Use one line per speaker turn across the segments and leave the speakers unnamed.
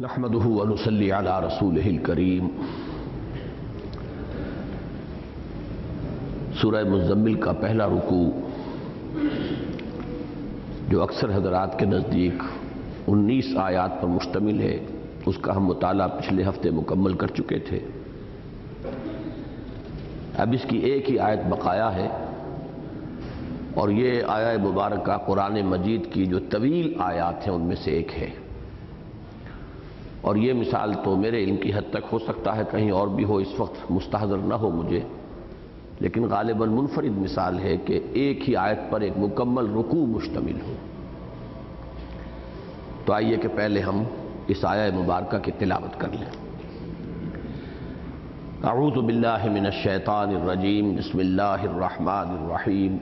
نحمده ونصلي على رسوله الكريم۔ سورہ مزمل کا پہلا رکوع جو اکثر حضرات کے نزدیک 19 آیات پر مشتمل ہے، اس کا ہم مطالعہ پچھلے ہفتے مکمل کر چکے تھے۔ اب اس کی ایک ہی آیت بقایا ہے، اور یہ آیہ مبارکہ قرآن مجید کی جو طویل آیات ہیں ان میں سے ایک ہے، اور یہ مثال تو میرے علم کی حد تک ہو سکتا ہے کہیں اور بھی ہو، اس وقت مستحضر نہ ہو مجھے، لیکن غالباً منفرد مثال ہے کہ ایک ہی آیت پر ایک مکمل رکوع مشتمل ہو۔ تو آئیے کہ پہلے ہم اس آیہ مبارکہ کی تلاوت کر لیں۔ اعوذ باللہ من الشیطان الرجیم، بسم اللہ الرحمن الرحیم۔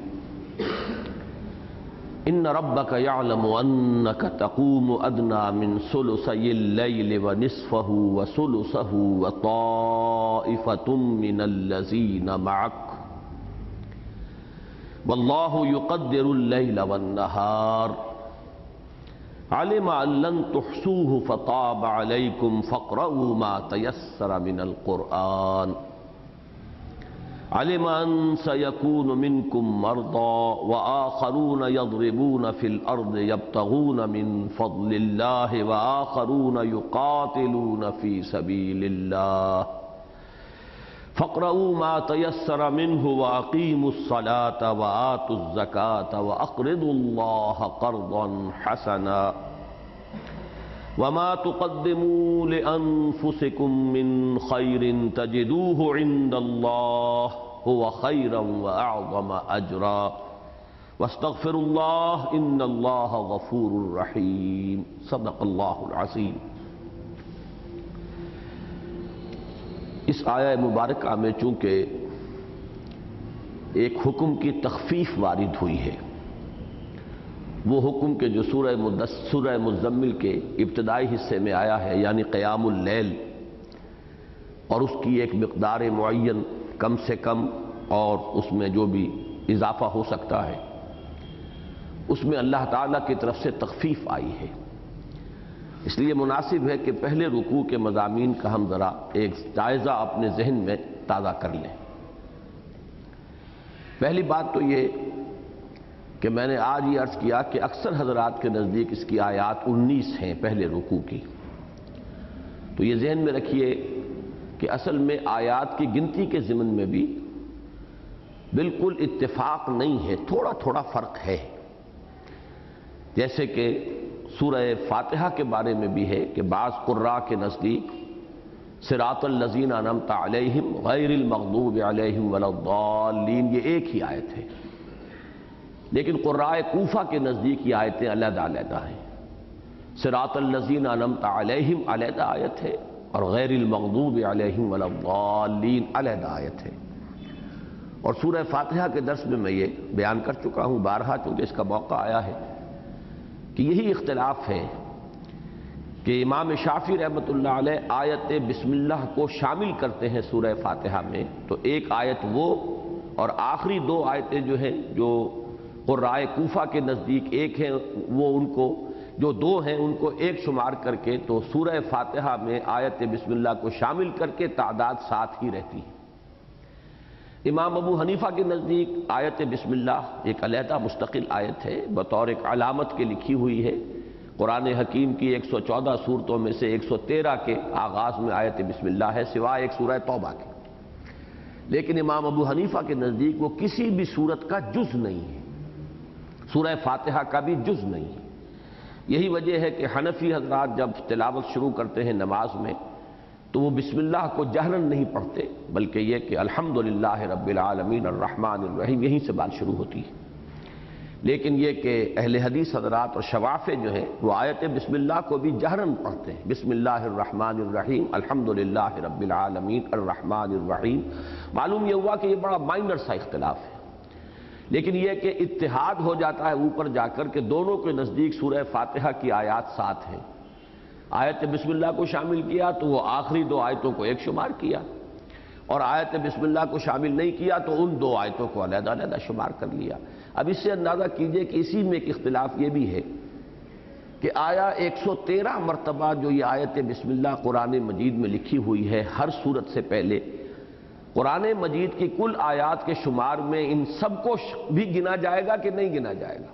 ان ربک یعلم انک تقوم ادنی من ثلثی اللیل ونصفہ وثلثہ وطائفۃ من الذین معک واللہ یقدر اللیل والنہار علم ان لن تحصوہ فطاب علیکم فاقرؤوا ما تیسر من القرآن علم ان سیکون منکم مرضی وآخرون یضربون فی الارض یبتغون من فضل اللہ وآخرون یقاتلون فی سبیل اللہ فاقرؤوا ما تیسر منہ واقیموا الصلاة وآتوا الزکاة واقرضوا اللہ قرضا حسنا وما تقدموا لأنفسكم من خير تجدوه عند الله هو خيرا وأعظم أجرا واستغفروا الله إن الله غفور رحيم صدق الله العظيم۔ اس آیہ مبارکہ میں چونکہ ایک حکم کی تخفیف وارد ہوئی ہے، وہ حکم کے جو سورہ مزمل کے ابتدائی حصے میں آیا ہے، یعنی قیام اللیل، اور اس کی ایک مقدار معین کم سے کم اور اس میں جو بھی اضافہ ہو سکتا ہے، اس میں اللہ تعالیٰ کی طرف سے تخفیف آئی ہے۔ اس لیے مناسب ہے کہ پہلے رکوع کے مضامین کا ہم ذرا ایک جائزہ اپنے ذہن میں تازہ کر لیں۔ پہلی بات تو یہ کہ میں نے آج یہ عرض کیا کہ اکثر حضرات کے نزدیک اس کی آیات 19 ہیں پہلے رکوع کی، تو یہ ذہن میں رکھیے کہ اصل میں آیات کی گنتی کے ضمن میں بھی بالکل اتفاق نہیں ہے، تھوڑا تھوڑا فرق ہے۔ جیسے کہ سورہ فاتحہ کے بارے میں بھی ہے کہ بعض قراء کے نزدیک صراط الذین انعمت علیہم غیر المغضوب علیہم ولا الضالین، یہ ایک ہی آیت ہے، لیکن قراء کوفہ کے نزدیک یہ آیتیں علیحدہ علیحدہ ہیں۔ صراط الذین انعمت علیہم علیحدہ آیت ہے، اور غیر المغضوب علیہم ولا الضالین علیحدہ آیت ہے۔ اور سورہ فاتحہ کے درس میں یہ بیان کر چکا ہوں بارہا، چونکہ اس کا موقع آیا ہے کہ یہی اختلاف ہے کہ امام شافعی رحمۃ اللہ علیہ آیت بسم اللہ کو شامل کرتے ہیں سورہ فاتحہ میں، تو ایک آیت وہ اور آخری دو آیتیں جو ہیں جو قراء کوفہ کے نزدیک ایک ہیں، وہ ان کو جو دو ہیں ان کو ایک شمار کر کے تو سورہ فاتحہ میں آیت بسم اللہ کو شامل کر کے تعداد 7 ہی رہتی ہے۔ امام ابو حنیفہ کے نزدیک آیت بسم اللہ ایک علیحدہ مستقل آیت ہے، بطور ایک علامت کے لکھی ہوئی ہے۔ قرآن حکیم کی 114 سورتوں میں سے 113 کے آغاز میں آیت بسم اللہ ہے، سوائے ایک سورہ توبہ کے، لیکن امام ابو حنیفہ کے نزدیک وہ کسی بھی سورت کا جز نہیں ہے، سورہ فاتحہ کا بھی جز نہیں ہے۔ یہی وجہ ہے کہ حنفی حضرات جب تلاوت شروع کرتے ہیں نماز میں تو وہ بسم اللہ کو جہراً نہیں پڑھتے، بلکہ یہ کہ الحمدللہ رب العالمین الرحمن الرحیم، یہیں سے بات شروع ہوتی ہے۔ لیکن یہ کہ اہل حدیث حضرات اور شوافع جو ہیں وہ آیت بسم اللہ کو بھی جہراً پڑھتے ہیں، بسم اللہ الرحمن الرحیم الحمدللہ رب العالمین الرحمن الرحیم۔ معلوم یہ ہوا کہ یہ بڑا مائنر سا اختلاف ہے، لیکن یہ کہ اتحاد ہو جاتا ہے اوپر جا کر کہ دونوں کے نزدیک سورہ فاتحہ کی آیات 7 ہیں۔ آیت بسم اللہ کو شامل کیا تو وہ آخری دو آیتوں کو ایک شمار کیا، اور آیت بسم اللہ کو شامل نہیں کیا تو ان دو آیتوں کو علیحدہ علیحدہ شمار کر لیا۔ اب اس سے اندازہ کیجئے کہ اسی میں ایک اختلاف یہ بھی ہے کہ آیا 113 مرتبہ جو یہ آیت بسم اللہ قرآن مجید میں لکھی ہوئی ہے ہر سورت سے پہلے، قرآن مجید کی کل آیات کے شمار میں ان سب کو بھی گنا جائے گا کہ نہیں گنا جائے گا؟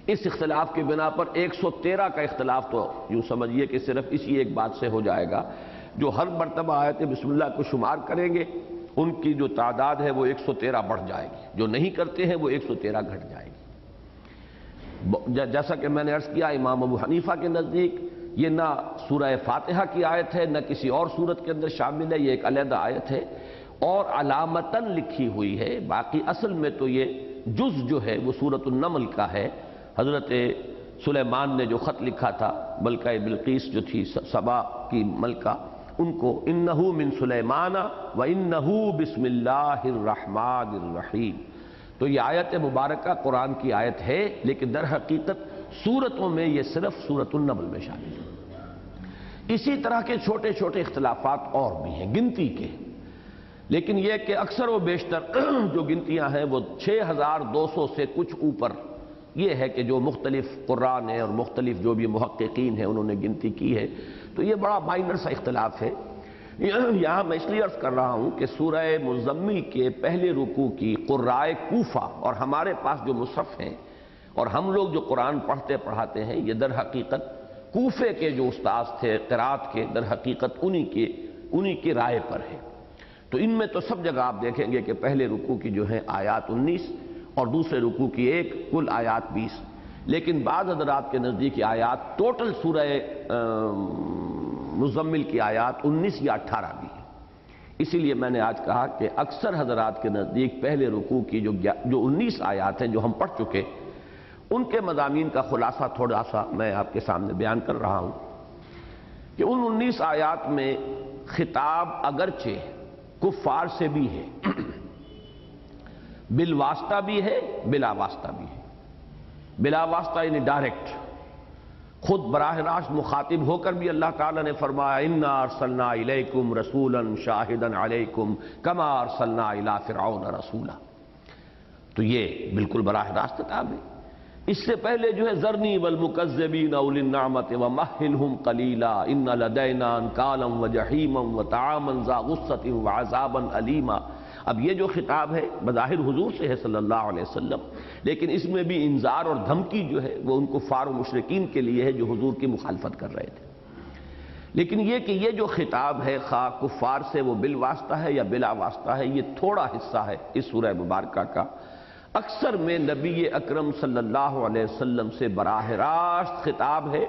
اس اختلاف کی بنا پر 113 کا اختلاف تو یوں سمجھیے کہ صرف اسی ایک بات سے ہو جائے گا، جو ہر مرتبہ آیت بسم اللہ کو شمار کریں گے ان کی جو تعداد ہے وہ 113 بڑھ جائے گی، جو نہیں کرتے ہیں وہ 113 گھٹ جائے گی۔ جیسا کہ میں نے عرض کیا، امام ابو حنیفہ کے نزدیک یہ نہ سورہ فاتحہ کی آیت ہے، نہ کسی اور سورت کے اندر شامل ہے، یہ ایک علیحدہ آیت ہے اور علامتاً لکھی ہوئی ہے۔ باقی اصل میں تو یہ جز جو ہے وہ سورۃ النمل کا ہے۔ حضرت سلیمان نے جو خط لکھا تھا ملکہ بلقیس جو تھی سبا کی ملکہ، ان کو انہ من سلیمان و انہ بسم اللہ الرحمن الرحیم، تو یہ آیت مبارکہ قرآن کی آیت ہے، لیکن در حقیقت سورتوں میں یہ صرف سورۃ النمل میں شامل ہے۔ اسی طرح کے چھوٹے چھوٹے اختلافات اور بھی ہیں گنتی کے، لیکن یہ کہ اکثر و بیشتر جو گنتیاں ہیں وہ 6200 سے کچھ اوپر یہ ہے کہ جو مختلف قرآن ہیں اور مختلف جو بھی محققین ہیں انہوں نے گنتی کی ہے، تو یہ بڑا مائنر سا اختلاف ہے۔ یہاں میں اس لیے عرض کر رہا ہوں کہ سورہ مزمل کے پہلے رکوع کی قرائے کوفہ اور ہمارے پاس جو مصحف ہیں اور ہم لوگ جو قرآن پڑھتے پڑھاتے ہیں، یہ در حقیقت کوفے کے جو استاذ تھے قرات کے، در حقیقت انہی کی رائے پر ہے۔ تو ان میں تو سب جگہ آپ دیکھیں گے کہ پہلے رکوع کی جو ہے آیات 19 اور دوسرے رکوع کی ایک، کل آیات 20، لیکن بعض حضرات کے نزدیک آیات ٹوٹل سورہ مزمل کی آیات 19 یا 18 بھی ہے۔ اسی لیے میں نے آج کہا کہ اکثر حضرات کے نزدیک پہلے رکوع کی جو 19 آیات ہیں جو ہم پڑھ چکے، ان کے مضامین کا خلاصہ تھوڑا سا میں آپ کے سامنے بیان کر رہا ہوں کہ ان 19 آیات میں خطاب اگرچہ کفار سے بھی ہے، بالواسطہ بھی ہے، بلا واسطہ بھی ہے۔ بلا واسطہ یعنی ڈائریکٹ، خود براہ راست مخاطب ہو کر بھی اللہ تعالیٰ نے فرمایا انا ارسلنا الیکم رسولا شاہدا علیکم کما ارسلنا الی فرعون رسولا، تو یہ بالکل براہ راست خطاب ہے۔ اس سے پہلے جو ہے ذرنی والمکذبین اولی النعمت ومہلہم قلیلا ان لدینا انکالا وجحیما وطعاما ذا غصۃ وعذابا علیما۔ اب یہ جو خطاب ہے بظاہر حضور سے ہے صلی اللہ علیہ وسلم، لیکن اس میں بھی انذار اور دھمکی جو ہے وہ ان کفار و مشرکین کے لیے ہے جو حضور کی مخالفت کر رہے تھے۔ لیکن یہ کہ یہ جو خطاب ہے خواہ کفار سے وہ بالواسطہ ہے یا بلا واسطہ ہے، یہ تھوڑا حصہ ہے اس سورہ مبارکہ کا۔ اکثر میں نبی اکرم صلی اللہ علیہ وسلم سے براہ راست خطاب ہے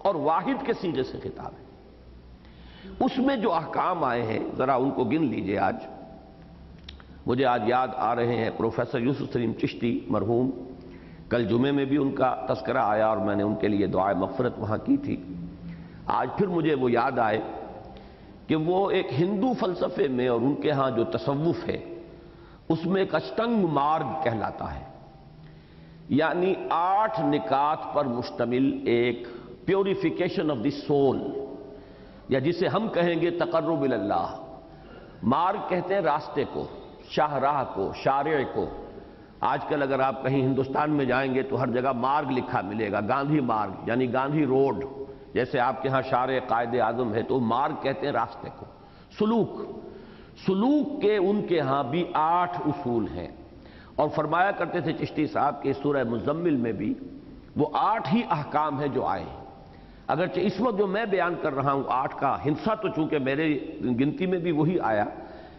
اور واحد کے صیغے سے خطاب ہے۔ اس میں جو احکام آئے ہیں ذرا ان کو گن لیجئے۔ آج مجھے آج یاد آ رہے ہیں پروفیسر یوسف سلیم چشتی مرحوم، کل جمعے میں بھی ان کا تذکرہ آیا اور میں نے ان کے لیے دعائے مغفرت وہاں کی تھی۔ آج پھر مجھے وہ یاد آئے کہ وہ ایک ہندو فلسفے میں اور ان کے ہاں جو تصوف ہے اس میں ایک اشٹنگ مارگ کہلاتا ہے، یعنی 8 نکات پر مشتمل ایک پیوریفیکیشن آف دی سول، یا جسے ہم کہیں گے تقرب اللہ۔ مارگ کہتے ہیں راستے کو، شاہراہ کو، شارع کو۔ آج کل اگر آپ کہیں ہندوستان میں جائیں گے تو ہر جگہ مارگ لکھا ملے گا، گاندھی مارگ یعنی گاندھی روڈ، جیسے آپ کے ہاں شارع قائد اعظم ہے تو مارگ کہتے ہیں راستے کو۔ سلوک کے ان کے ہاں بھی 8 اصول ہیں، اور فرمایا کرتے تھے چشتی صاحب کہ سورہ مزمل میں بھی وہ 8 ہی احکام ہیں جو آئے ہیں۔ اگرچہ اس وقت جو میں بیان کر رہا ہوں 8 کا ہندسہ تو چونکہ میرے گنتی میں بھی وہی آیا،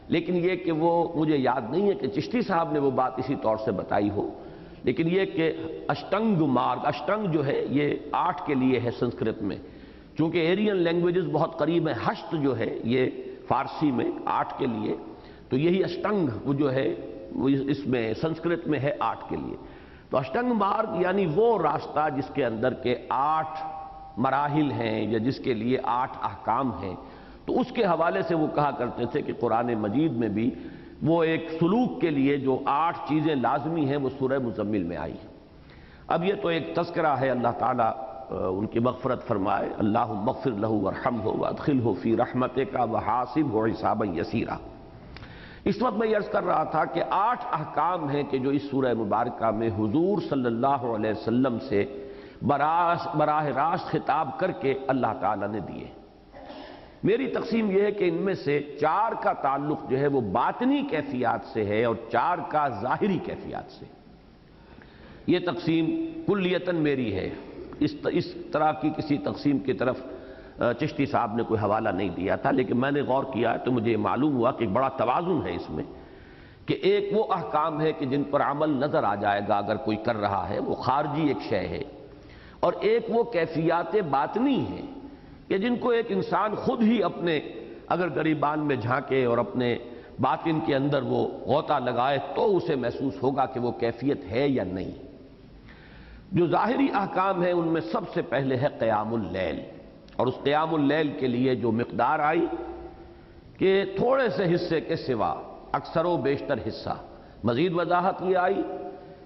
لیکن یہ کہ وہ مجھے یاد نہیں ہے کہ چشتی صاحب نے وہ بات اسی طور سے بتائی ہو، لیکن یہ کہ اشٹنگ مارگ، اشٹنگ جو ہے یہ 8 کے لیے ہے سنسکرت میں، چونکہ ایرین لینگویجز بہت قریب ہیں۔ ہشت جو ہے یہ فارسی میں 8 کے لیے، تو یہی اشٹنگ وہ جو ہے وہ اس میں سنسکرت میں ہے 8 کے لیے۔ تو اشٹنگ مارگ یعنی وہ راستہ جس کے اندر کے 8 مراحل ہیں یا جس کے لیے 8 احکام ہیں، تو اس کے حوالے سے وہ کہا کرتے تھے کہ قرآن مجید میں بھی وہ ایک سلوک کے لیے جو 8 چیزیں لازمی ہیں وہ سورہ مزمل میں آئی ہیں۔ اب یہ تو ایک تذکرہ ہے، اللہ تعالیٰ ان کی مغفرت فرمائے، اللہم اغفر لہ وارحمہ وادخلہ فی رحمتک وحاسبہ حسابا یسیرا۔ اس وقت میں یہ عرض کر رہا تھا کہ 8 احکام ہیں کہ جو اس سورہ مبارکہ میں حضور صلی اللہ علیہ وسلم سے براہ راست خطاب کر کے اللہ تعالیٰ نے دیے۔ میری تقسیم یہ ہے کہ ان میں سے 4 کا تعلق جو ہے وہ باطنی کیفیات سے ہے اور 4 کا ظاہری کیفیات سے۔ یہ تقسیم کلیتاً میری ہے، اس طرح کی کسی تقسیم کی طرف چشتی صاحب نے کوئی حوالہ نہیں دیا تھا، لیکن میں نے غور کیا تو مجھے معلوم ہوا کہ ایک بڑا توازن ہے اس میں، کہ ایک وہ احکام ہے کہ جن پر عمل نظر آ جائے گا اگر کوئی کر رہا ہے، وہ خارجی ایک شے ہے، اور ایک وہ کیفیات باطنی ہیں کہ جن کو ایک انسان خود ہی اپنے اگر گریبان میں جھانکے اور اپنے باطن کے اندر وہ غوطہ لگائے تو اسے محسوس ہوگا کہ وہ کیفیت ہے یا نہیں۔ جو ظاہری احکام ہیں ان میں سب سے پہلے ہے قیام اللیل، اور اس قیام اللیل کے لیے جو مقدار آئی کہ تھوڑے سے حصے کے سوا اکثر و بیشتر حصہ، مزید وضاحت یہ آئی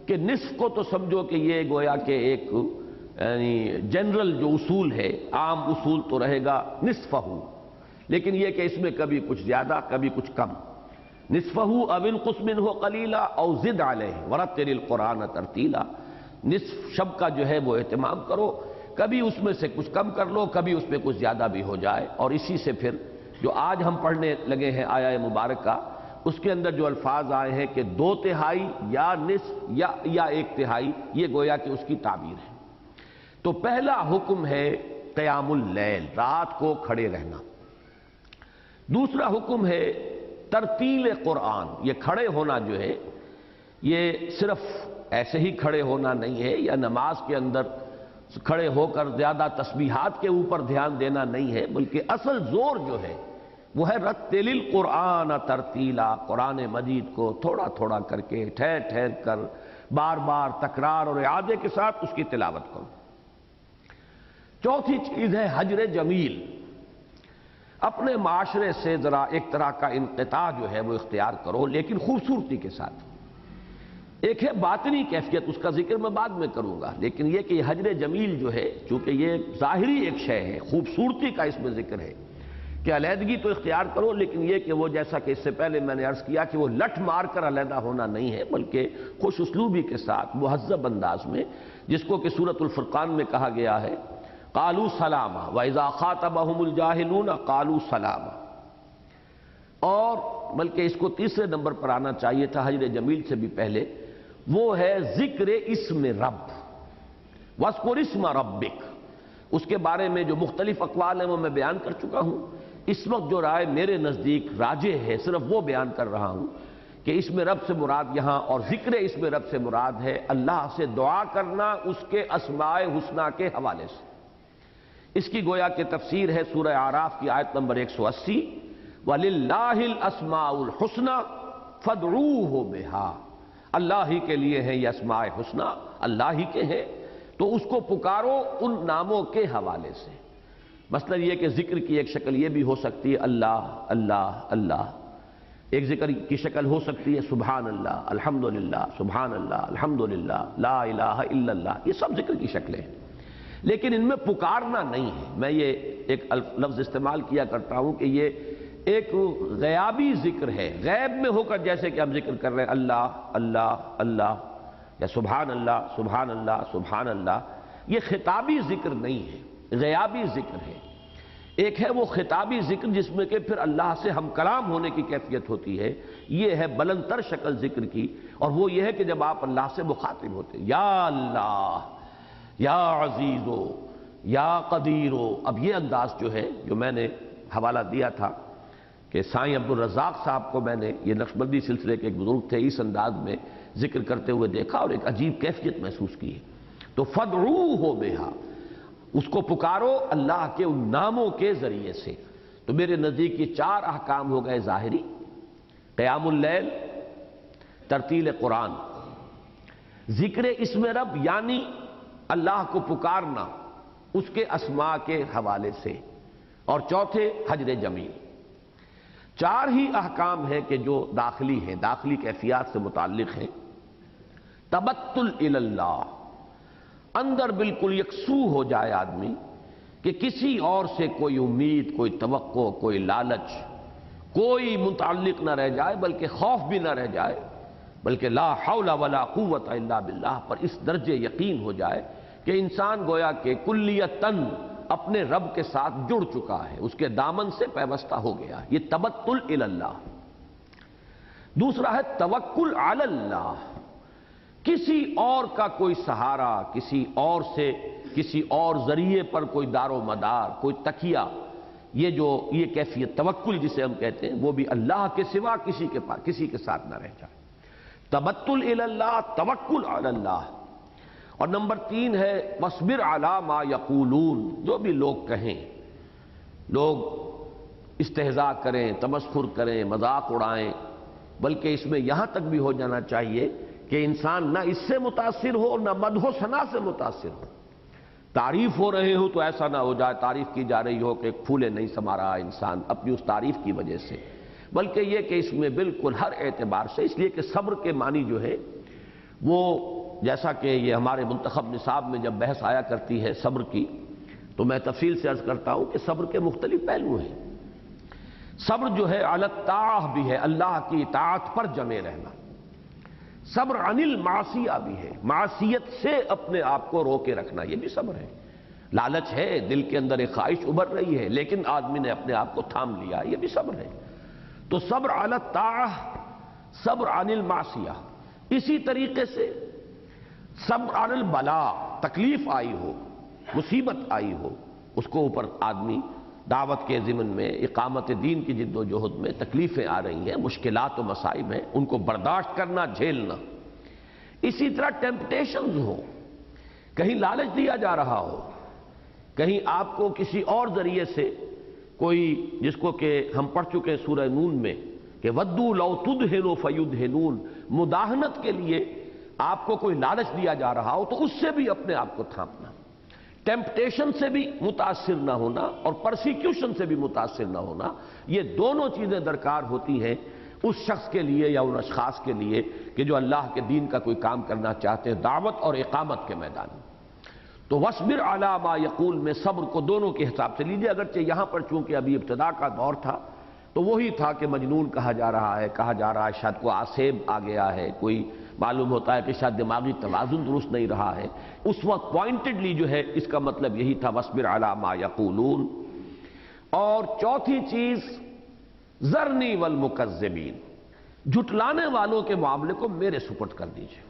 کہ نصف کو تو سمجھو کہ یہ گویا کہ ایک یعنی جنرل جو اصول ہے، عام اصول تو رہے گا نصفہ، لیکن یہ کہ اس میں کبھی کچھ زیادہ کبھی کچھ کم، نصفہ او انقص منہ قلیلا او زد علیہ ورتل القرآن ترتیلا، نصف شب کا جو ہے وہ اہتمام کرو، کبھی اس میں سے کچھ کم کر لو، کبھی اس میں کچھ زیادہ بھی ہو جائے، اور اسی سے پھر جو آج ہم پڑھنے لگے ہیں آیہ مبارکہ، اس کے اندر جو الفاظ آئے ہیں کہ 2/3 یا نصف یا 1/3، یہ گویا کہ اس کی تعبیر ہے۔ تو پہلا حکم ہے قیام اللیل، رات کو کھڑے رہنا۔ دوسرا حکم ہے ترتیل قرآن، یہ کھڑے ہونا جو ہے یہ صرف ایسے ہی کھڑے ہونا نہیں ہے، یا نماز کے اندر کھڑے ہو کر زیادہ تسبیحات کے اوپر دھیان دینا نہیں ہے، بلکہ اصل زور جو ہے وہ ہے رتل القرآن ترتیلا، قرآن مجید کو تھوڑا تھوڑا کر کے ٹھہر ٹھہر کر بار بار تکرار اور اعادے کے ساتھ اس کی تلاوت کرو۔ چوتھی چیز ہے حجر جمیل، اپنے معاشرے سے ذرا ایک طرح کا انقطاع جو ہے وہ اختیار کرو، لیکن خوبصورتی کے ساتھ۔ ایک ہے باطنی کیفیت، اس کا ذکر میں بعد میں کروں گا، لیکن یہ کہ یہ حجر جمیل جو ہے چونکہ یہ ظاہری ایک شے ہے، خوبصورتی کا اس میں ذکر ہے کہ علیحدگی تو اختیار کرو، لیکن یہ کہ وہ جیسا کہ اس سے پہلے میں نے عرض کیا کہ وہ لٹ مار کر علیحدہ ہونا نہیں ہے، بلکہ خوش اسلوبی کے ساتھ مہذب انداز میں، جس کو کہ سورۃ الفرقان میں کہا گیا ہے قالوا سلاما وَإِذَا خَاطَبَهُمُ الْجَاهِلُونَ قَالُوا سَلَامًا، اور بلکہ اس کو تیسرے نمبر پر آنا چاہیے تھا حجر جمیل سے بھی پہلے، وہ ہے ذکر اسم رب، وَاذْكُرِ اسْمَ رَبِّكَ، اس کے بارے میں جو مختلف اقوال ہیں وہ میں بیان کر چکا ہوں۔ اس وقت جو رائے میرے نزدیک راجح ہے صرف وہ بیان کر رہا ہوں کہ اسم رب سے مراد یہاں اور ذکر اسم رب سے مراد ہے اللہ سے دعا کرنا اس کے اسماء حسنہ کے حوالے سے۔ اس کی گویا کہ تفسیر ہے سورہ اعراف کی آیت نمبر 180، وَلِلَّهِ الْأَسْمَاءُ الْحُسْنَى فَادْعُوهُ بِهَا، اللہ ہی کے لیے ہیں یہ اسماء حسنہ، اللہ ہی کے ہیں تو اس کو پکارو ان ناموں کے حوالے سے۔ مثلا یہ کہ ذکر کی ایک شکل یہ بھی ہو سکتی ہے اللہ اللہ اللہ، ایک ذکر کی شکل ہو سکتی ہے سبحان اللہ الحمدللہ سبحان اللہ الحمدللہ لا الہ الا اللہ، یہ سب ذکر کی شکلیں ہیں، لیکن ان میں پکارنا نہیں ہے۔ میں یہ ایک لفظ استعمال کیا کرتا ہوں کہ یہ ایک غیابی ذکر ہے، غیب میں ہو کر جیسے کہ ہم ذکر کر رہے ہیں اللہ اللہ اللہ یا سبحان اللہ سبحان اللہ سبحان اللہ، یہ خطابی ذکر نہیں ہے، غیابی ذکر ہے۔ ایک ہے وہ خطابی ذکر جس میں کہ پھر اللہ سے ہم کلام ہونے کی کیفیت ہوتی ہے، یہ ہے بلند تر شکل ذکر کی، اور وہ یہ ہے کہ جب آپ اللہ سے مخاطب ہوتے ہیں یا اللہ یا عزیزو یا قدیرو۔ اب یہ انداز جو ہے جو میں نے حوالہ دیا تھا کہ سائیں عبدالرزاق صاحب کو میں نے، یہ نقشبندی سلسلے کے ایک بزرگ تھے، اس انداز میں ذکر کرتے ہوئے دیکھا اور ایک عجیب کیفیت محسوس کی ہے۔ تو فَادْعُوهُ بِهَا، اس کو پکارو اللہ کے ان ناموں کے ذریعے سے۔ تو میرے نزدیک یہ 4 احکام ہو گئے ظاہری، قیام اللیل، ترتیل قرآن، ذکر اسم رب یعنی اللہ کو پکارنا اس کے اسماء کے حوالے سے، اور چوتھے حجر جمیل۔ 4 ہی احکام ہیں کہ جو داخلی ہیں، داخلی کیفیات سے متعلق ہیں۔ تبتل الی اللہ، اندر بالکل یکسو ہو جائے آدمی کہ کسی اور سے کوئی امید، کوئی توقع، کوئی لالچ، کوئی متعلق نہ رہ جائے، بلکہ خوف بھی نہ رہ جائے، بلکہ لا حول ولا قوت الا باللہ پر اس درجے یقین ہو جائے کہ انسان گویا کہ کلیتاً اپنے رب کے ساتھ جڑ چکا ہے، اس کے دامن سے پیوستہ ہو گیا، یہ تبتل الی اللہ۔ دوسرا ہے توکل علی اللہ، کسی اور کا کوئی سہارا، کسی اور سے، کسی اور ذریعے پر کوئی دار و مدار، کوئی تکیہ، یہ کیفیت توکل جسے ہم کہتے ہیں، وہ بھی اللہ کے سوا کسی کے ساتھ نہ رہ جائے۔ تبتل الی اللہ، توکل علی اللہ۔ اور نمبر 3 ہے وَاصْبِرْ عَلَىٰ مَا يَقُولُونَ، جو بھی لوگ کہیں، لوگ استہزاء کریں، تمسخر کریں، مذاق اڑائیں، بلکہ اس میں یہاں تک بھی ہو جانا چاہیے کہ انسان نہ اس سے متاثر ہو نہ مدح و ثنا سے متاثر ہو۔ تعریف ہو رہے ہو تو ایسا نہ ہو جائے تعریف کی جا رہی ہو کہ پھولے نہیں سما رہا انسان اپنی اس تعریف کی وجہ سے، بلکہ یہ کہ اس میں بالکل ہر اعتبار سے، اس لیے کہ صبر کے معنی جو ہے وہ، جیسا کہ یہ ہمارے منتخب نصاب میں جب بحث آیا کرتی ہے صبر کی، تو میں تفصیل سے عرض کرتا ہوں کہ صبر کے مختلف پہلو ہیں۔ صبر جو ہے علی الطاعہ بھی ہے، اللہ کی اطاعت پر جمے رہنا۔ صبر عن المعصیہ بھی ہے، معصیت سے اپنے آپ کو روکے رکھنا، یہ بھی صبر ہے۔ لالچ ہے، دل کے اندر ایک خواہش ابھر رہی ہے، لیکن آدمی نے اپنے آپ کو تھام لیا، یہ بھی صبر ہے۔ تو صبر علی الطاعہ، صبر عن المعصیہ۔ اسی طریقے سے صبر علی البلاء، تکلیف آئی ہو، مصیبت آئی ہو، اس کو اوپر آدمی دعوت کے ضمن میں، اقامت دین کی جد و جہد میں تکلیفیں آ رہی ہیں، مشکلات و مصائب ہیں، ان کو برداشت کرنا، جھیلنا۔ اسی طرح ٹیمپٹیشنز ہو، کہیں لالچ دیا جا رہا ہو، کہیں آپ کو کسی اور ذریعے سے کوئی، جس کو کہ ہم پڑھ چکے ہیں سورہ نون میں کہ وَدُّوا لَوْ تُدْهِنُوا فَيُدْهِنُونَ، مداہنت کے لیے آپ کو کوئی لالچ دیا جا رہا ہو تو اس سے بھی اپنے آپ کو تھامنا، ٹیمپٹیشن سے بھی متاثر نہ ہونا اور پرسیکیوشن سے بھی متاثر نہ ہونا، یہ دونوں چیزیں درکار ہوتی ہیں اس شخص کے لیے یا ان اشخاص کے لیے کہ جو اللہ کے دین کا کوئی کام کرنا چاہتے ہیں دعوت اور اقامت کے میدان میں۔ تو وَاصْبِرْ عَلَىٰ مَا يَقُولُ میں صبر کو دونوں کے حساب سے لیجئے، اگرچہ یہاں پر چونکہ ابھی ابتدا کا دور تھا تو وہی تھا کہ مجنون کہا جا رہا ہے، شاید کوئی آسیب آ گیا ہے، کوئی معلوم ہوتا ہے کہ شاید دماغی توازن درست نہیں رہا ہے، اس وقت پوائنٹڈلی جو ہے اس کا مطلب یہی تھا وَاصْبِرْ عَلَىٰ مَا يَقُولُونَ۔ اور چوتھی چیز ذَرْنِي وَالْمُكَذِّبِينَ، جھٹلانے والوں کے معاملے کو میرے سپرد کر دیجئے،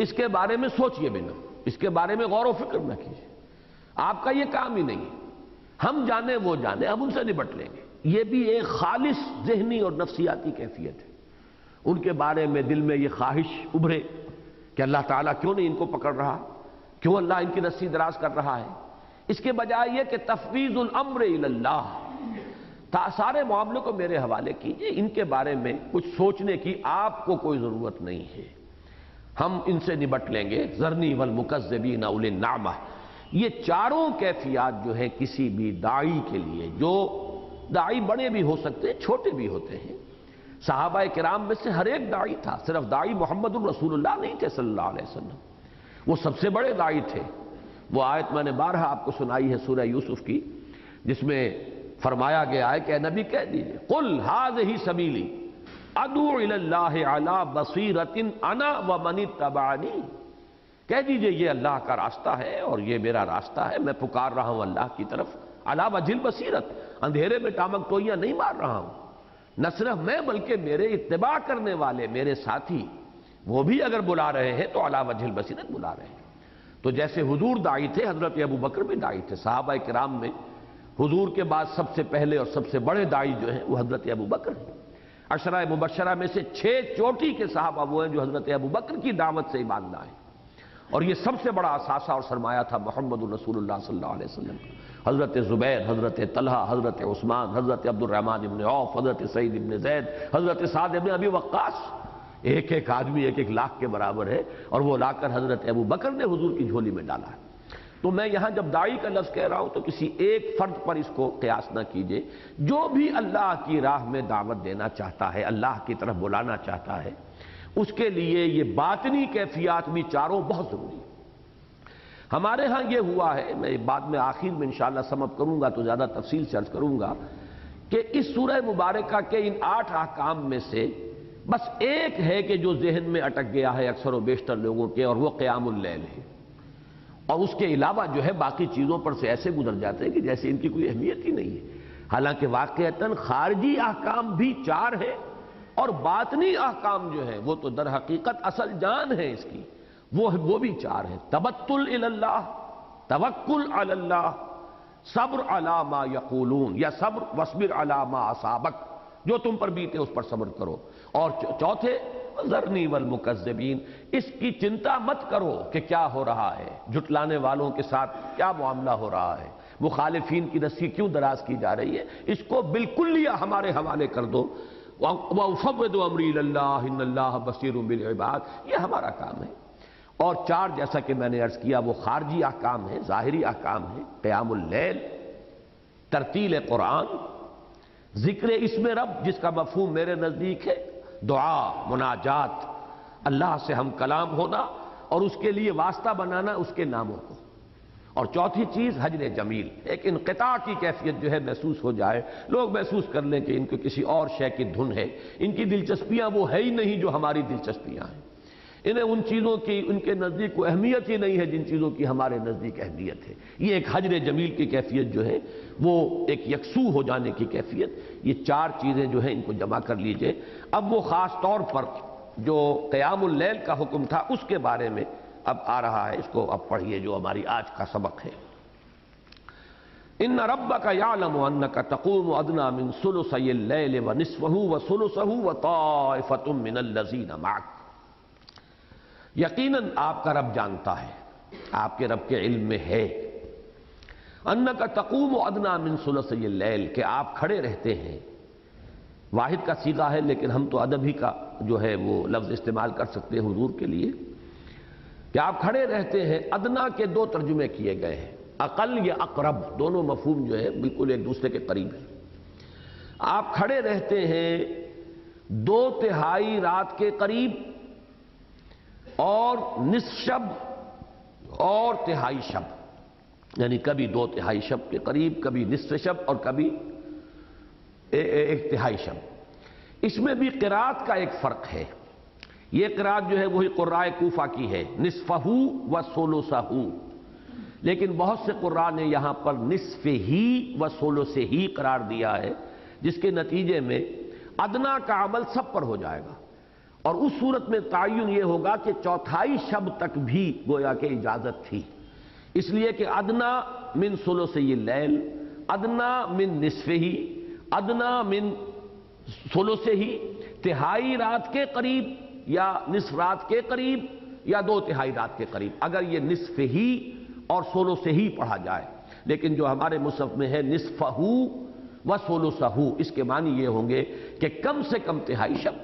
اس کے بارے میں سوچئے بھی نہ، اس کے بارے میں غور و فکر نہ کیجئے، آپ کا یہ کام ہی نہیں ہے، ہم جانے وہ جانے، ہم ان سے نپٹ لیں گے۔ یہ بھی ایک خالص ذہنی اور نفسیاتی کیفیت ہے، ان کے بارے میں دل میں یہ خواہش ابھرے کہ اللہ تعالیٰ کیوں نہیں ان کو پکڑ رہا، کیوں اللہ ان کی رسی دراز کر رہا ہے، اس کے بجائے یہ کہ تفویض الامر الی اللہ، سارے معاملے کو میرے حوالے کیجئے، ان کے بارے میں کچھ سوچنے کی آپ کو کوئی ضرورت نہیں ہے، ہم ان سے نبٹ لیں گے۔ ذرنی والمکذبین اولی النعمہ، یہ چاروں کیفیات جو ہیں کسی بھی داعی کے لیے، جو داعی بڑے بھی ہو سکتے ہیں چھوٹے بھی ہوتے ہیں، صحابہ کرام میں سے ہر ایک داعی تھا، صرف داعی محمد الرسول اللہ نہیں تھے صلی اللہ علیہ وسلم، وہ سب سے بڑے داعی تھے۔ وہ آیت میں نے بارہا آپ کو سنائی ہے سورہ یوسف کی، جس میں فرمایا گیا ہے کہ اے نبی کہہ دیجئے قل ھذہ سبیلی ادعو الی اللہ علی بصیرۃ انا ومن اتبعنی، کہہ دیجئے یہ اللہ کا راستہ ہے اور یہ میرا راستہ ہے، میں پکار رہا ہوں اللہ کی طرف، علی وجہ البصیرۃ، اندھیرے میں ٹامک ٹوئیاں نہیں مار رہا ہوں، نہ صرف میں بلکہ میرے اتباع کرنے والے میرے ساتھی وہ بھی اگر بلا رہے ہیں تو علی وجہ البصیرۃ بلا رہے ہیں۔ تو جیسے حضور داعی تھے، حضرت ابو بکر بھی داعی تھے، صحابہ کرام میں حضور کے بعد سب سے پہلے اور سب سے بڑے داعی جو ہیں وہ حضرت ابو بکر ہیں۔ عشرہ مبشرہ میں سے 6 چوٹی کے صحابہ وہ ہیں جو حضرت ابو بکر کی دعوت سے ایمان لائے، اور یہ سب سے بڑا اثاثہ اور سرمایہ تھا محمد الرسول اللہ صلی اللہ علیہ وسلم، حضرت زبیر، حضرت طلحہ، حضرت عثمان، حضرت عبد الرحمن ابن عوف، حضرت سعید ابن زید، حضرت سعد ابن ابی وقاص، ایک ایک آدمی 1-1 لاکھ کے برابر ہے، اور وہ لا کر حضرت ابو بکر نے حضور کی جھولی میں ڈالا ہے۔ تو میں یہاں جب داعی کا لفظ کہہ رہا ہوں تو کسی ایک فرد پر اس کو قیاس نہ کیجئے، جو بھی اللہ کی راہ میں دعوت دینا چاہتا ہے، اللہ کی طرف بلانا چاہتا ہے، اس کے لیے یہ باطنی کیفیات بھی چاروں بہت ضروری ہے۔ ہمارے ہاں یہ ہوا ہے، میں بعد میں آخر میں انشاءاللہ سمپ کروں گا تو زیادہ تفصیل سے عرض کروں گا کہ اس سورہ مبارکہ کے ان 8 احکام میں سے بس ایک ہے کہ جو ذہن میں اٹک گیا ہے اکثر و بیشتر لوگوں کے، اور وہ قیام اللیل ہے۔ اور اس کے علاوہ جو ہے باقی چیزوں پر سے ایسے گزر جاتے ہیں کہ جیسے ان کی کوئی اہمیت ہی نہیں ہے، حالانکہ واقعتاً خارجی احکام بھی 4 ہیں اور باطنی احکام جو ہے وہ تو در حقیقت اصل جان ہے اس کی، وہ بھی 4 ہیں: تبتل الی اللہ، توکل علی اللہ، صبر علی ما یقولون، یا صبر واصبر علی ما اصابک، جو تم پر بیتے اس پر صبر کرو، اور چوتھے ذرنی والمکذبین، اس کی چنتا مت کرو کہ کیا ہو رہا ہے، جھٹلانے والوں کے ساتھ کیا معاملہ ہو رہا ہے، مخالفین کی رسی کیوں دراز کی جا رہی ہے، اس کو بالکل ہمارے حوالے کر دو، وَأُفَوِّضُ أَمْرِي إِلَى اللَّهِ إِنَّ اللَّهَ بَصِيرٌ بِالْعِبَادِ، یہ ہمارا کام ہے۔ اور 4 جیسا کہ میں نے عرض کیا وہ خارجی احکام ہیں، ظاہری احکام ہیں: قیام اللیل، ترتیل قرآن، ذکر اسم رب جس کا مفہوم میرے نزدیک ہے دعا، مناجات، اللہ سے ہم کلام ہونا اور اس کے لیے واسطہ بنانا اس کے ناموں کو، اور چوتھی چیز حجر جمیل، ایک انقطاع کی کیفیت جو ہے محسوس ہو جائے، لوگ محسوس کر لیں کہ ان کو کسی اور شے کی دھن ہے، ان کی دلچسپیاں وہ ہے ہی نہیں جو ہماری دلچسپیاں ہیں، انہیں ان چیزوں کی ان کے نزدیک کوئی اہمیت ہی نہیں ہے جن چیزوں کی ہمارے نزدیک اہمیت ہے۔ یہ ایک حجر جمیل کی کیفیت جو ہے وہ ایک یکسو ہو جانے کی کیفیت، یہ 4 چیزیں جو ہیں ان کو جمع کر لیجئے۔ اب وہ خاص طور پر جو قیام اللیل کا حکم تھا اس کے بارے میں اب آ رہا ہے، اس کو اب پڑھیے جو ہماری آج کا سبق ہے۔ ان ربک یعلم انک تقوم ادنی من ثلثی اللیل ونصفہ وثلثہ وطائفۃ من الذین معک، یقیناً آپ کا رب جانتا ہے، آپ کے رب کے علم میں ہے، انک تقوم ادنی من ثلثی اللیل، کہ آپ کھڑے رہتے ہیں، واحد کا صیغہ ہے لیکن ہم تو ادب ہی کا جو ہے وہ لفظ استعمال کر سکتے ہیں حضور کے لیے، کہ آپ کھڑے رہتے ہیں۔ ادنا کے 2 ترجمے کیے گئے ہیں، اقل یا اقرب، دونوں مفہوم جو ہے بالکل ایک دوسرے کے قریب ہیں۔ آپ کھڑے رہتے ہیں 2/3 رات کے قریب، اور نصف شب اور تہائی شب، یعنی کبھی 2/3 شب کے قریب، کبھی نصف شب اور کبھی 1/3 شب۔ اس میں بھی قرات کا ایک فرق ہے، یہ قرات جو ہے وہی قراء کوفہ کی ہے، نصفہ و ثلثہ، لیکن بہت سے قراء نے یہاں پر نصف ہی و ثلثہ ہی قرار دیا ہے، جس کے نتیجے میں ادنا کا عمل سب پر ہو جائے گا، اور اس صورت میں تعین یہ ہوگا کہ 1/4 شب تک بھی گویا کہ اجازت تھی، اس لیے کہ ادنا من ثلثی اللیل، ادنا من نصفہ، ادنا من ثلثہ، تہائی رات کے قریب یا نصف رات کے قریب یا 2/3 رات کے قریب، اگر یہ نصف ہی اور ثلثہ ہی پڑھا جائے، لیکن جو ہمارے مصحف میں ہے نصفہ و ثلثہ، اس کے معنی یہ ہوں گے کہ کم سے کم تہائی شب،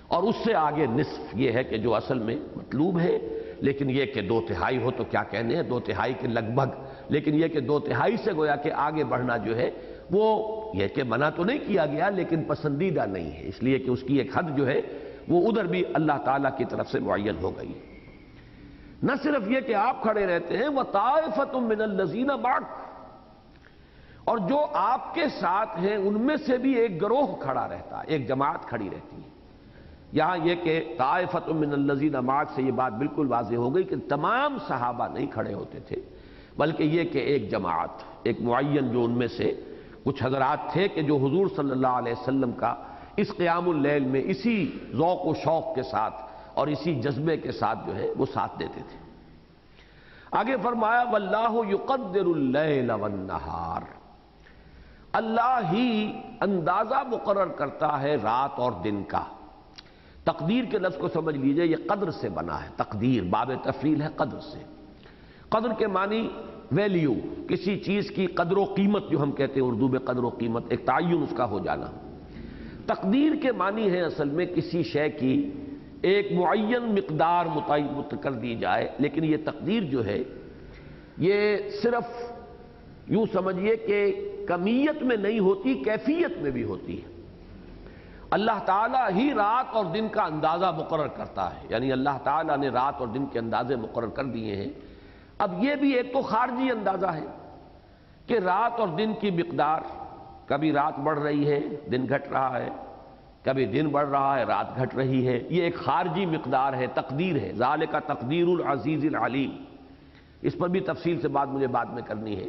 اور اس سے آگے نصف یہ ہے کہ جو اصل میں مطلوب ہے، لیکن یہ کہ 2/3 ہو تو کیا کہنے ہیں، 2/3 کے لگ بھگ، لیکن یہ کہ 2/3 سے گویا کہ آگے بڑھنا جو ہے وہ یہ کہ منع تو نہیں کیا گیا لیکن پسندیدہ نہیں ہے، اس لیے کہ اس کی ایک حد جو ہے وہ ادھر بھی اللہ تعالیٰ کی طرف سے معین ہو گئی۔ نہ صرف یہ کہ آپ کھڑے رہتے ہیں، وَطَائِفَةٌ مِّنَ الَّذِينَ مَعَكَ، اور جو آپ کے ساتھ ہیں ان میں سے بھی ایک گروہ کھڑا رہتا ہے، ایک جماعت کھڑی رہتی ہے۔ یہاں یہ کہ طائفۃ من الذین معک سے یہ بات بالکل واضح ہو گئی کہ تمام صحابہ نہیں کھڑے ہوتے تھے، بلکہ یہ کہ ایک جماعت، ایک معین جو ان میں سے کچھ حضرات تھے کہ جو حضور صلی اللہ علیہ وسلم کا اس قیام اللیل میں اسی ذوق و شوق کے ساتھ اور اسی جذبے کے ساتھ جو ہے وہ ساتھ دیتے تھے۔ آگے فرمایا واللہ یقدر اللیل والنہار، اللہ ہی اندازہ مقرر کرتا ہے رات اور دن کا۔ تقدیر کے لفظ کو سمجھ لیجئے، یہ قدر سے بنا ہے، تقدیر باب تفعیل ہے قدر سے۔ قدر کے معنی ویلیو، کسی چیز کی قدر و قیمت جو ہم کہتے ہیں اردو میں قدر و قیمت، ایک تعین اس کا ہو جانا۔ تقدیر کے معنی ہے اصل میں کسی شے کی ایک معین مقدار متعین کر دی جائے، لیکن یہ تقدیر جو ہے یہ صرف یوں سمجھیے کہ کمیت میں نہیں ہوتی، کیفیت میں بھی ہوتی ہے۔ اللہ تعالیٰ ہی رات اور دن کا اندازہ مقرر کرتا ہے، یعنی اللہ تعالیٰ نے رات اور دن کے اندازے مقرر کر دیے ہیں۔ اب یہ بھی ایک تو خارجی اندازہ ہے کہ رات اور دن کی مقدار، کبھی رات بڑھ رہی ہے دن گھٹ رہا ہے، کبھی دن بڑھ رہا ہے رات گھٹ رہی ہے، یہ ایک خارجی مقدار ہے، تقدیر ہے، ذالک تقدیر العزیز العلیم۔ اس پر بھی تفصیل سے بات مجھے بعد میں کرنی ہے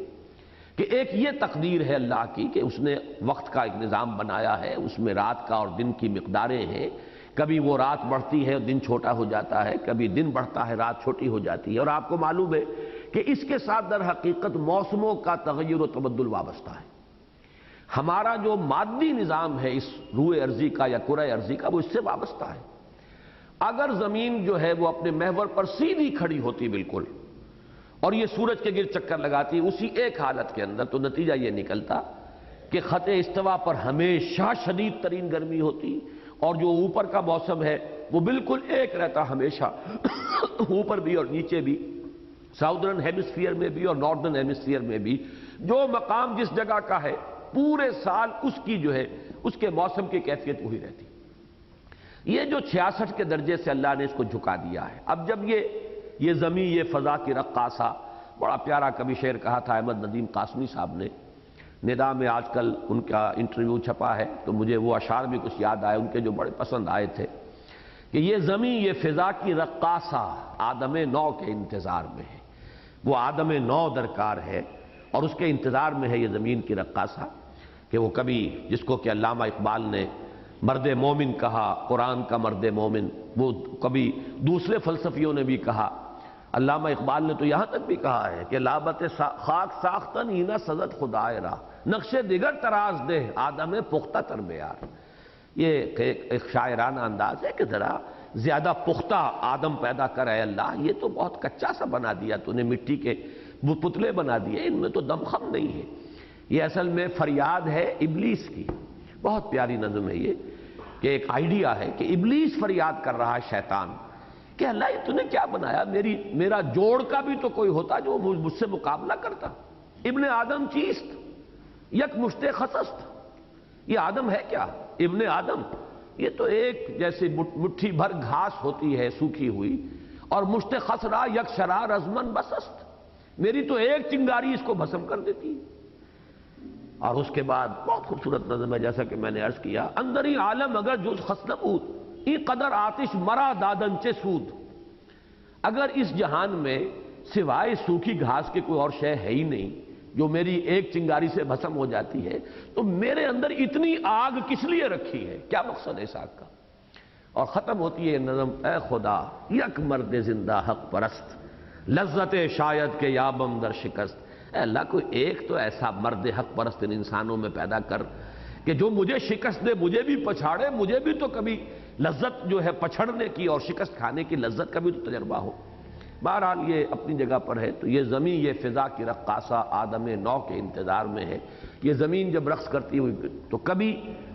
کہ ایک یہ تقدیر ہے اللہ کی کہ اس نے وقت کا ایک نظام بنایا ہے، اس میں رات کا اور دن کی مقداریں ہیں، کبھی وہ رات بڑھتی ہے اور دن چھوٹا ہو جاتا ہے، کبھی دن بڑھتا ہے رات چھوٹی ہو جاتی ہے، اور آپ کو معلوم ہے کہ اس کے ساتھ در حقیقت موسموں کا تغیر و تبدل وابستہ ہے۔ ہمارا جو مادی نظام ہے اس روئے ارضی کا یا کرۂ ارضی کا، وہ اس سے وابستہ ہے۔ اگر زمین جو ہے وہ اپنے محور پر سیدھی کھڑی ہوتی بالکل اور یہ سورج کے گرد چکر لگاتی اسی ایک حالت کے اندر، تو نتیجہ یہ نکلتا کہ خط استوا پر ہمیشہ شدید ترین گرمی ہوتی، اور جو اوپر کا موسم ہے وہ بالکل ایک رہتا ہمیشہ، اوپر بھی اور نیچے بھی، ساؤدرن ہیمسفیئر میں بھی اور ناردرن ہیمسفیئر میں بھی، جو مقام جس جگہ کا ہے پورے سال اس کی جو ہے اس کے موسم کی کیفیت وہی رہتی۔ یہ جو 66 کے درجے سے اللہ نے اس کو جھکا دیا ہے، اب جب یہ زمین، یہ فضا کی رقاصہ، بڑا پیارا کبھی شعر کہا تھا احمد ندیم قاسمی صاحب نے، ندا میں آج کل ان کا انٹرویو چھپا ہے تو مجھے وہ اشعار بھی کچھ یاد آئے ان کے جو بڑے پسند آئے تھے کہ یہ زمین، یہ فضا کی رقاصہ آدم نو کے انتظار میں ہے۔ وہ آدم نو درکار ہے اور اس کے انتظار میں ہے یہ زمین کی رقاصہ، کہ وہ کبھی جس کو کہ علامہ اقبال نے مرد مومن کہا، قرآن کا مرد مومن، وہ کبھی دوسرے فلسفیوں نے بھی کہا، علامہ اقبال نے تو یہاں تک بھی کہا ہے کہ لابت خاک ساختن ہینا سزد خدائے را، نقش دیگر تراز دے آدم پختہ تر بیار۔ یہ ایک شاعرانہ انداز ہے کہ ذرا زیادہ پختہ آدم پیدا کر اے اللہ، یہ تو بہت کچا سا بنا دیا تو نے، مٹی کے وہ پتلے بنا دیے، ان میں تو دم خم نہیں ہے۔ یہ اصل میں فریاد ہے ابلیس کی، بہت پیاری نظم ہے یہ، کہ ایک آئیڈیا ہے کہ ابلیس فریاد کر رہا ہے شیطان کہ اللہ یہ تو نے کیا بنایا، میرا جوڑ کا بھی تو کوئی ہوتا جو مجھ سے مقابلہ کرتا۔ ابن آدم چیست یک مشت خسست، یہ آدم ہے کیا؟ ابن آدم یہ تو ایک جیسے مٹھی بھر گھاس ہوتی ہے سوکھی ہوئی، اور مشت خسرا یک شرار ازمن بسست، میری تو ایک چنگاری اس کو بھسم کر دیتی۔ اور اس کے بعد بہت خوبصورت نظم ہے، جیسا کہ میں نے عرض کیا، اندری عالم اگر جز خس نبود ای قدر آتش مرا دادن چے سود، اگر اس جہان میں سوائے سوکھی گھاس کے کوئی اور شے ہے ہی نہیں جو میری ایک چنگاری سے بھسم ہو جاتی ہے، تو میرے اندر اتنی آگ کس لیے رکھی ہے، کیا مقصد ہے اس آگ کا؟ اور ختم ہوتی ہے یہ نظم، اے خدا یک مرد زندہ حق پرست، لذت شاید کے یابم در شکست، اے اللہ کوئی ایک تو ایسا مرد حق پرست ان انسانوں میں پیدا کر کہ جو مجھے شکست دے، مجھے بھی پچھاڑے، مجھے بھی تو کبھی لذت جو ہے پچھڑنے کی اور شکست کھانے کی لذت کا بھی تو تجربہ ہو۔ بہرحال یہ اپنی جگہ پر ہے، تو یہ زمین، یہ فضا کی رقاصہ آدم نو کے انتظار میں ہے۔ یہ زمین جب رقص کرتی ہوئی تو کبھی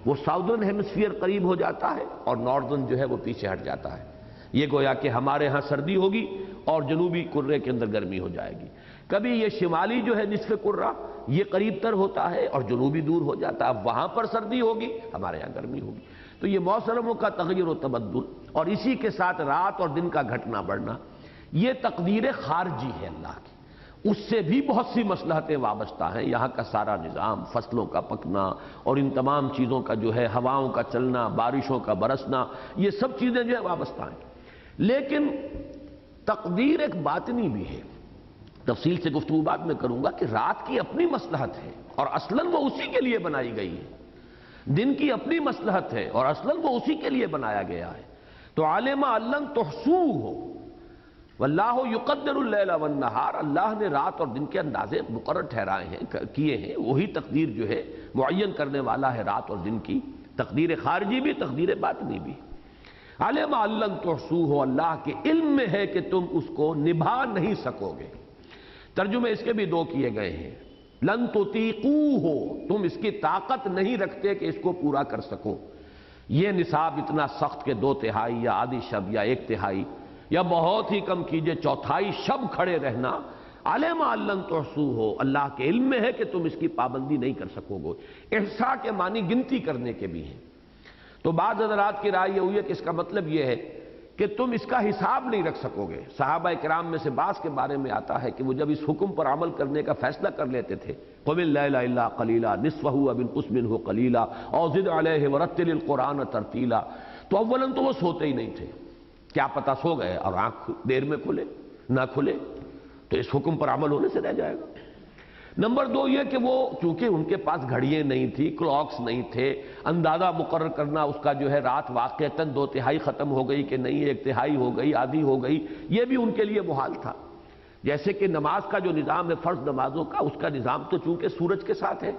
وہ ساؤدرن ہیمسفیئر قریب ہو جاتا ہے اور ناردرن جو ہے وہ پیچھے ہٹ جاتا ہے۔ یہ گویا کہ ہمارے ہاں سردی ہوگی اور جنوبی کرے کے اندر گرمی ہو جائے گی، کبھی یہ شمالی جو ہے نصف کرہ یہ قریب تر ہوتا ہے اور جنوبی دور ہو جاتا ہے، وہاں پر سردی ہوگی، ہمارے یہاں گرمی ہوگی۔ تو یہ موسموں کا تغیر و تبدل اور اسی کے ساتھ رات اور دن کا گھٹنا بڑھنا، یہ تقدیر خارجی ہے اللہ کی، اس سے بھی بہت سی مصلحتیں وابستہ ہیں۔ یہاں کا سارا نظام، فصلوں کا پکنا اور ان تمام چیزوں کا جو ہے ہواؤں کا چلنا، بارشوں کا برسنا، یہ سب چیزیں جو ہے وابستہ ہیں۔ لیکن تقدیر ایک باطنی بھی ہے، تفصیل سے گفتگو بعد میں کروں گا کہ رات کی اپنی مصلحت ہے اور اصلاً وہ اسی کے لیے بنائی گئی ہے، دن کی اپنی مصلحت ہے اور اصلاً وہ اسی کے لیے بنایا گیا ہے۔ تو عالم علن تحصوہ واللہ یقدر اللیل والنہار، اللہ نے رات اور دن کے اندازے مقرر ٹھہرائے ہیں، کیے ہیں، وہی تقدیر جو ہے معین کرنے والا ہے رات اور دن کی، تقدیر خارجی بھی، تقدیر باطنی بھی۔ علم علن تحصوہ، اللہ کے علم میں ہے کہ تم اس کو نبھا نہیں سکو گے۔ ترجمے اس کے بھی دو کیے گئے ہیں، لن تطیقوہ، تم اس کی طاقت نہیں رکھتے کہ اس کو پورا کر سکو۔ یہ نصاب اتنا سخت کہ 2/3 یا آدھی شب یا 1/3 یا بہت ہی کم کیجئے 1/4 شب کھڑے رہنا، علم لن تحصوہ، اللہ کے علم میں ہے کہ تم اس کی پابندی نہیں کر سکو گے۔ احصاء کے معنی گنتی کرنے کے بھی ہیں، تو بعض حضرات کی رائے یہ ہوئی ہے کہ اس کا مطلب یہ ہے کہ تم اس کا حساب نہیں رکھ سکو گے۔ صحابہ کرام میں سے بعض کے بارے میں آتا ہے کہ وہ جب اس حکم پر عمل کرنے کا فیصلہ کر لیتے تھے، قُمِ اللَّيْلَ إِلَّا قَلِيلًا نِصْفَهُ أَوِ انقُصْ مِنْهُ قَلِيلًا أَوْ زِدْ عَلَيْهِ وَرَتِّلِ الْقُرْآنَ تَرْتِيلًا، تو اولاً تو وہ سوتے ہی نہیں تھے، کیا پتہ سو گئے اور آنکھ دیر میں کھلے نہ کھلے، تو اس حکم پر عمل ہونے سے رہ جائے گا۔ نمبر دو یہ کہ وہ چونکہ ان کے پاس گھڑیاں نہیں تھی، کلاکس نہیں تھے، اندازہ مقرر کرنا اس کا جو ہے رات واقعتاً 2/3 ختم ہو گئی کہ نہیں 1/3 ہو گئی، آدھی ہو گئی، یہ بھی ان کے لیے محال تھا۔ جیسے کہ نماز کا جو نظام ہے فرض نمازوں کا، اس کا نظام تو چونکہ سورج کے ساتھ ہے،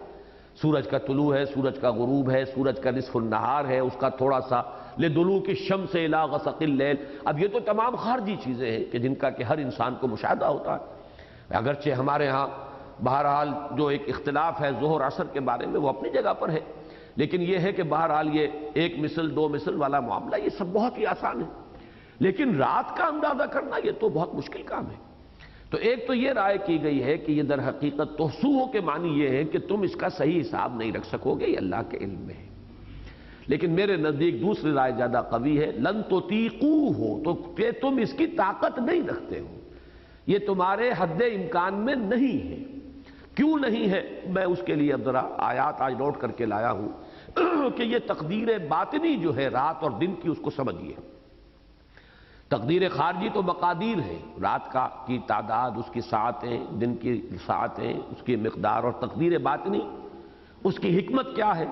سورج کا طلوع ہے، سورج کا غروب ہے، سورج کا نصف النہار ہے، اس کا تھوڑا سا لدلوک الشمس الی غسق اللیل۔ اب یہ تو تمام خارجی چیزیں ہیں کہ جن کا کہ ہر انسان کو مشاہدہ ہوتا ہے۔ اگرچہ ہمارے ہاں بہرحال جو ایک اختلاف ہے ظہر عصر کے بارے میں وہ اپنی جگہ پر ہے، لیکن یہ ہے کہ بہرحال یہ 1 مثل 2 مثل والا معاملہ یہ سب بہت ہی آسان ہے، لیکن رات کا اندازہ کرنا یہ تو بہت مشکل کام ہے۔ تو ایک تو یہ رائے کی گئی ہے کہ یہ در حقیقت تحسوہ کے معنی یہ ہے کہ تم اس کا صحیح حساب نہیں رکھ سکو گے، یہ اللہ کے علم میں ہے۔ لیکن میرے نزدیک دوسری رائے زیادہ قوی ہے، لن تطیقوہ، تو کہ تم اس کی طاقت نہیں رکھتے ہو، یہ تمہارے حد امکان میں نہیں ہے۔ کیوں نہیں ہے؟ میں اس کے لیے اب ذرا آیات آج نوٹ کر کے لایا ہوں کہ یہ تقدیر باطنی جو ہے رات اور دن کی، اس کو سمجھیے۔ تقدیر خارجی تو مقادیر ہے، رات کی تعداد، اس کی ساعتیں، دن کی ساعتیں، اس کی مقدار، اور تقدیر باطنی اس کی حکمت کیا ہے۔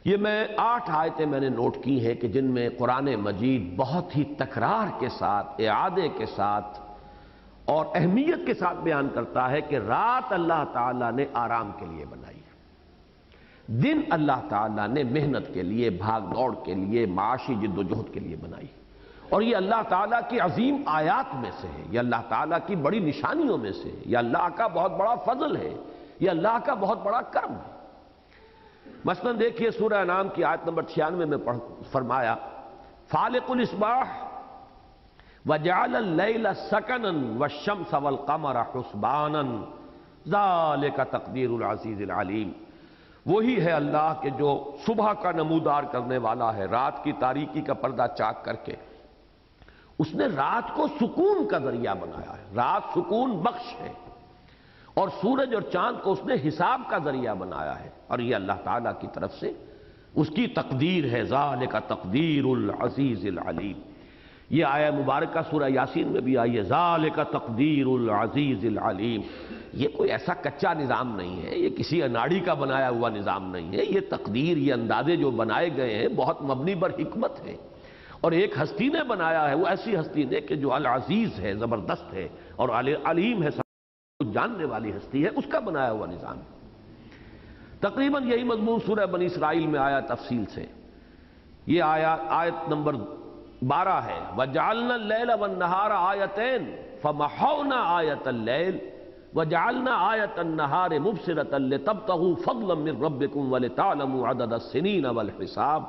یہ میں 8 آیتیں میں نے نوٹ کی ہیں کہ جن میں قرآن مجید بہت ہی تکرار کے ساتھ، اعادے کے ساتھ اور اہمیت کے ساتھ بیان کرتا ہے کہ رات اللہ تعالیٰ نے آرام کے لیے بنائی ہے، دن اللہ تعالیٰ نے محنت کے لیے، بھاگ دوڑ کے لیے، معاشی جد و جہد کے لیے بنائی، اور یہ اللہ تعالیٰ کی عظیم آیات میں سے ہے، یہ اللہ تعالیٰ کی بڑی نشانیوں میں سے ہے، یہ اللہ کا بہت بڑا فضل ہے، یہ اللہ کا بہت بڑا کرم ہے۔ مثلا دیکھیے سورہ انعام کی آیت نمبر 96 میں فرمایا فالق الاصباح وجعل اللیل سکنا والشمس والقمر حسبانا ذالک تقدیر العزیز العلیم۔ وہی ہے اللہ کہ جو صبح کا نمودار کرنے والا ہے، رات کی تاریکی کا پردہ چاک کر کے اس نے رات کو سکون کا ذریعہ بنایا ہے، رات سکون بخش ہے، اور سورج اور چاند کو اس نے حساب کا ذریعہ بنایا ہے، اور یہ اللہ تعالیٰ کی طرف سے اس کی تقدیر ہے، ذالک تقدیر العزیز العلیم۔ یہ آیہ مبارکہ سورہ یاسین میں بھی آئی ہے، ذالک تقدیر العزیز العلیم۔ یہ کوئی ایسا کچا نظام نہیں ہے، یہ کسی اناڑی کا بنایا ہوا نظام نہیں ہے، یہ تقدیر، یہ اندازے جو بنائے گئے ہیں بہت مبنی بر حکمت ہے، اور ایک ہستی نے بنایا ہے، وہ ایسی ہستی نے کہ جو العزیز ہے، زبردست ہے، اور علیم ہے، جاننے والی ہستی ہے، اس کا بنایا ہوا نظام۔ تقریباً یہی مضمون سورہ بنی اسرائیل میں آیا تفصیل سے۔ یہ آیت نمبر 12 ہے، وَجَعَلْنَا اللَّيْلَ وَالنَّهَارَ آیَتَيْنِ فَمَحَوْنَا آیَةَ اللَّيْلِ وَجَعَلْنَا آیَةَ النَّهَارِ مُبْصِرَةً لِتَبْتَغُوا فَضْلًا مِّن رَّبِّكُمْ وَلِتَعْلَمُوا عَدَدَ السِّنِينَ وَالْحِسَابَ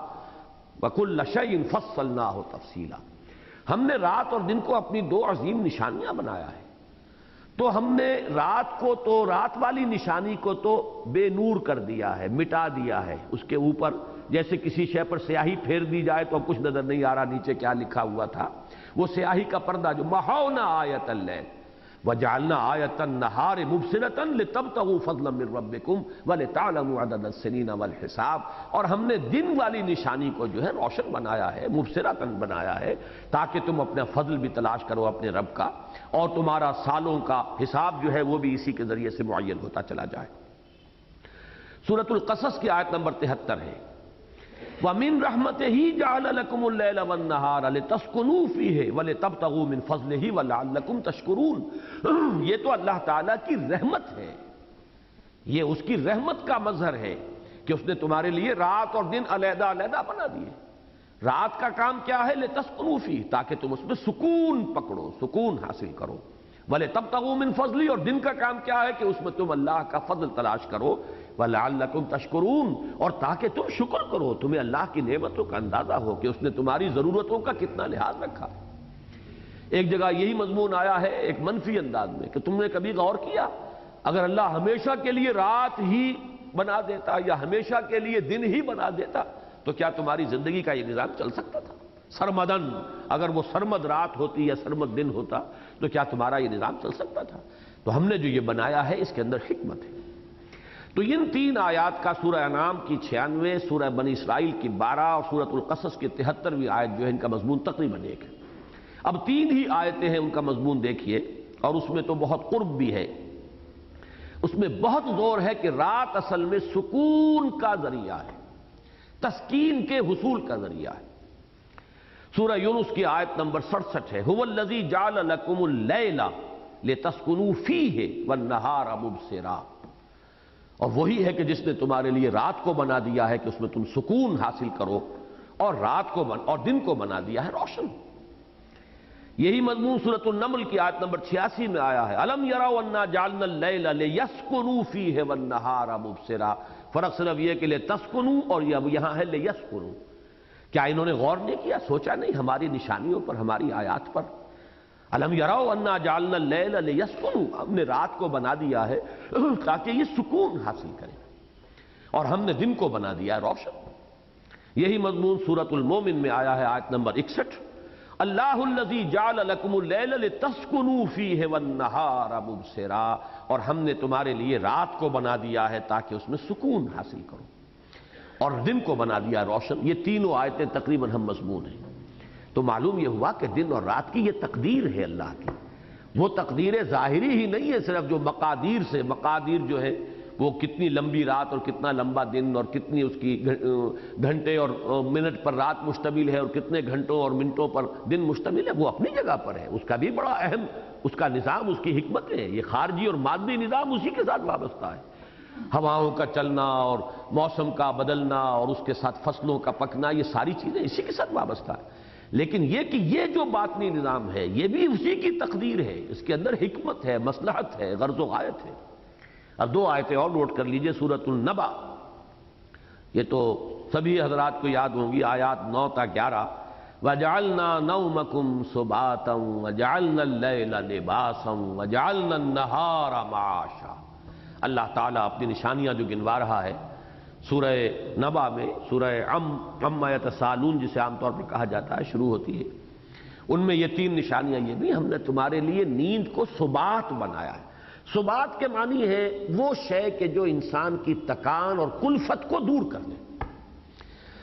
وَكُلَّ شَيْءٍ فَصَّلْنَاهُ تَفْصِيلًا۔ ہم نے رات اور دن کو اپنی 2 عظیم نشانیاں بنایا ہے، تو ہم نے رات کو تو، رات والی نشانی کو تو بے نور کر دیا ہے، مٹا دیا ہے، اس کے اوپر جیسے کسی شے پر سیاہی پھیر دی جائے تو اب کچھ نظر نہیں آ رہا نیچے کیا لکھا ہوا تھا، وہ سیاہی کا پردہ جو محونا آیت اللیل وجعلنا آیت النہار مبصرۃ لتبتغوا فضلا من ربکم ولتعلموا عدد السنین والحساب، اور ہم نے دن والی نشانی کو جو ہے روشن بنایا ہے، مبصرۃ بنایا ہے، تاکہ تم اپنا فضل بھی تلاش کرو اپنے رب کا، اور تمہارا سالوں کا حساب جو ہے وہ بھی اسی کے ذریعے سے معین ہوتا چلا جائے۔ سورۃ القصص کی آیت نمبر 73 ہے، وَمِن رَحْمَتِهِ جَعَلَ لَكُمُ اللَّيْلَ وَالنَّهَارَ لِتَسْكُنُوا فِيهِ وَلِتَبْتَغُوا مِن فَضْلِهِ وَلَعَلَّكُمْ تَشْكُرُونَ۔ یہ تو اللہ تعالیٰ کی رحمت ہے، یہ اس کی رحمت کا مظہر ہے کہ اس نے تمہارے لیے رات اور دن علیحدہ علیحدہ بنا دیے۔ رات کا کام کیا ہے؟ لِتَسْكُنُوا فِيهِ، تاکہ تم اس میں سکون پکڑو، سکون حاصل کرو۔ وَلِتَبْتَغُوا مِن فَضْلِهِ، اور دن کا کام کیا ہے کہ اس میں تم اللہ کا فضل تلاش کرو، وَلَعَلَّكُمْ تَشْكُرُونَ، اور تاکہ تم شکر کرو، تمہیں اللہ کی نعمتوں کا اندازہ ہو کہ اس نے تمہاری ضرورتوں کا کتنا لحاظ رکھا۔ ایک جگہ یہی مضمون آیا ہے ایک منفی انداز میں کہ تم نے کبھی غور کیا اگر اللہ ہمیشہ کے لیے رات ہی بنا دیتا یا ہمیشہ کے لیے دن ہی بنا دیتا تو کیا تمہاری زندگی کا یہ نظام چل سکتا تھا؟ سرمدن، اگر وہ سرمد رات ہوتی یا سرمد دن ہوتا تو کیا تمہارا یہ نظام چل سکتا تھا؟ تو ہم نے جو یہ بنایا ہے اس کے اندر حکمت ہے۔ تو ان 3 آیات کا سورہ انعام کی 96، سورہ بنی اسرائیل کی 12 اور سورۃ القصص کی 73ویں آیت جو ہے ان کا مضمون تقریباً ایک ہے۔ اب 3 ہی آیتیں ہیں، ان کا مضمون دیکھیے، اور اس میں تو بہت قرب بھی ہے، اس میں بہت زور ہے کہ رات اصل میں سکون کا ذریعہ ہے، تسکین کے حصول کا ذریعہ ہے۔ سورہ یونس کی آیت نمبر 67 ہے، هو الذی جعل لکم اللیل لتسکنوا فیہ والنہار مبصرا، اور وہی ہے کہ جس نے تمہارے لیے رات کو بنا دیا ہے کہ اس میں تم سکون حاصل کرو، اور اور دن کو بنا دیا ہے روشن۔ یہی مضمون سورۃ النمل کی آیت نمبر 86 میں آیا ہے، الم یروا انا جعلنا اللیل لیسکنوا فیہ والنہار مبصرا، فرق صرف یہ کہ لتسکنوا اور یہاں ہے لیسکنوا۔ کیا انہوں نے غور نہیں کیا، سوچا نہیں ہماری نشانیوں پر، ہماری آیات پر؟ الم یروا انا جعلنا اللیل لیسکنوا، ہم نے رات کو بنا دیا ہے تاکہ یہ سکون حاصل کرے، اور ہم نے دن کو بنا دیا ہے روشن۔ یہی مضمون سورۃ المومن میں آیا ہے، آیت نمبر 61، اللہ الذی جعل لکم اللیل لتسکنوا فیہ والنہار مبصرا، اور ہم نے تمہارے لیے رات کو بنا دیا ہے تاکہ اس میں سکون حاصل کرو، اور دن کو بنا دیا روشن۔ یہ تینوں آیتیں تقریباً ہم مضمون ہیں۔ تو معلوم یہ ہوا کہ دن اور رات کی یہ تقدیر ہے اللہ کی، وہ تقدیر ظاہری ہی نہیں ہے صرف، جو مقادیر سے، مقادیر جو ہے وہ کتنی لمبی رات اور کتنا لمبا دن، اور کتنی اس کی گھنٹے اور منٹ پر رات مشتمل ہے، اور کتنے گھنٹوں اور منٹوں پر دن مشتمل ہے، وہ اپنی جگہ پر ہے، اس کا بھی بڑا اہم اس کا نظام، اس کی حکمت ہے۔ یہ خارجی اور مادی نظام اسی کے ساتھ وابستہ ہے، ہواؤں کا چلنا اور موسم کا بدلنا اور اس کے ساتھ فصلوں کا پکنا، یہ ساری چیزیں اسی کے ساتھ وابستہ ہے۔ لیکن یہ کہ یہ جو باطنی نظام ہے یہ بھی اسی کی تقدیر ہے، اس کے اندر حکمت ہے، مصلحت ہے، غرض و غایت ہے۔ اب 2 آیتیں اور نوٹ کر لیجئے، سورۃ النبا، یہ تو سبھی حضرات کو یاد ہوں گی، آیات 9 تا 11، وَجَعَلْنَا نَوْمَكُمْ سُبَاتًا وَجَعَلْنَا اللَّيْلَ لِبَاسًا وَجَعَلْنَا النَّهَارَ مَعَاشًا۔ اللہ تعالیٰ اپنی نشانیاں جو گنوا رہا ہے سورہ نبا میں، سورہ عما یتساءلون جسے عام طور پر کہا جاتا ہے، شروع ہوتی ہے، ان میں یہ 3 نشانیاں یہ بھی، ہم نے تمہارے لیے نیند کو سبات بنایا ہے۔ سبات کے معنی ہے وہ شے کہ جو انسان کی تکان اور کلفت کو دور کر دے،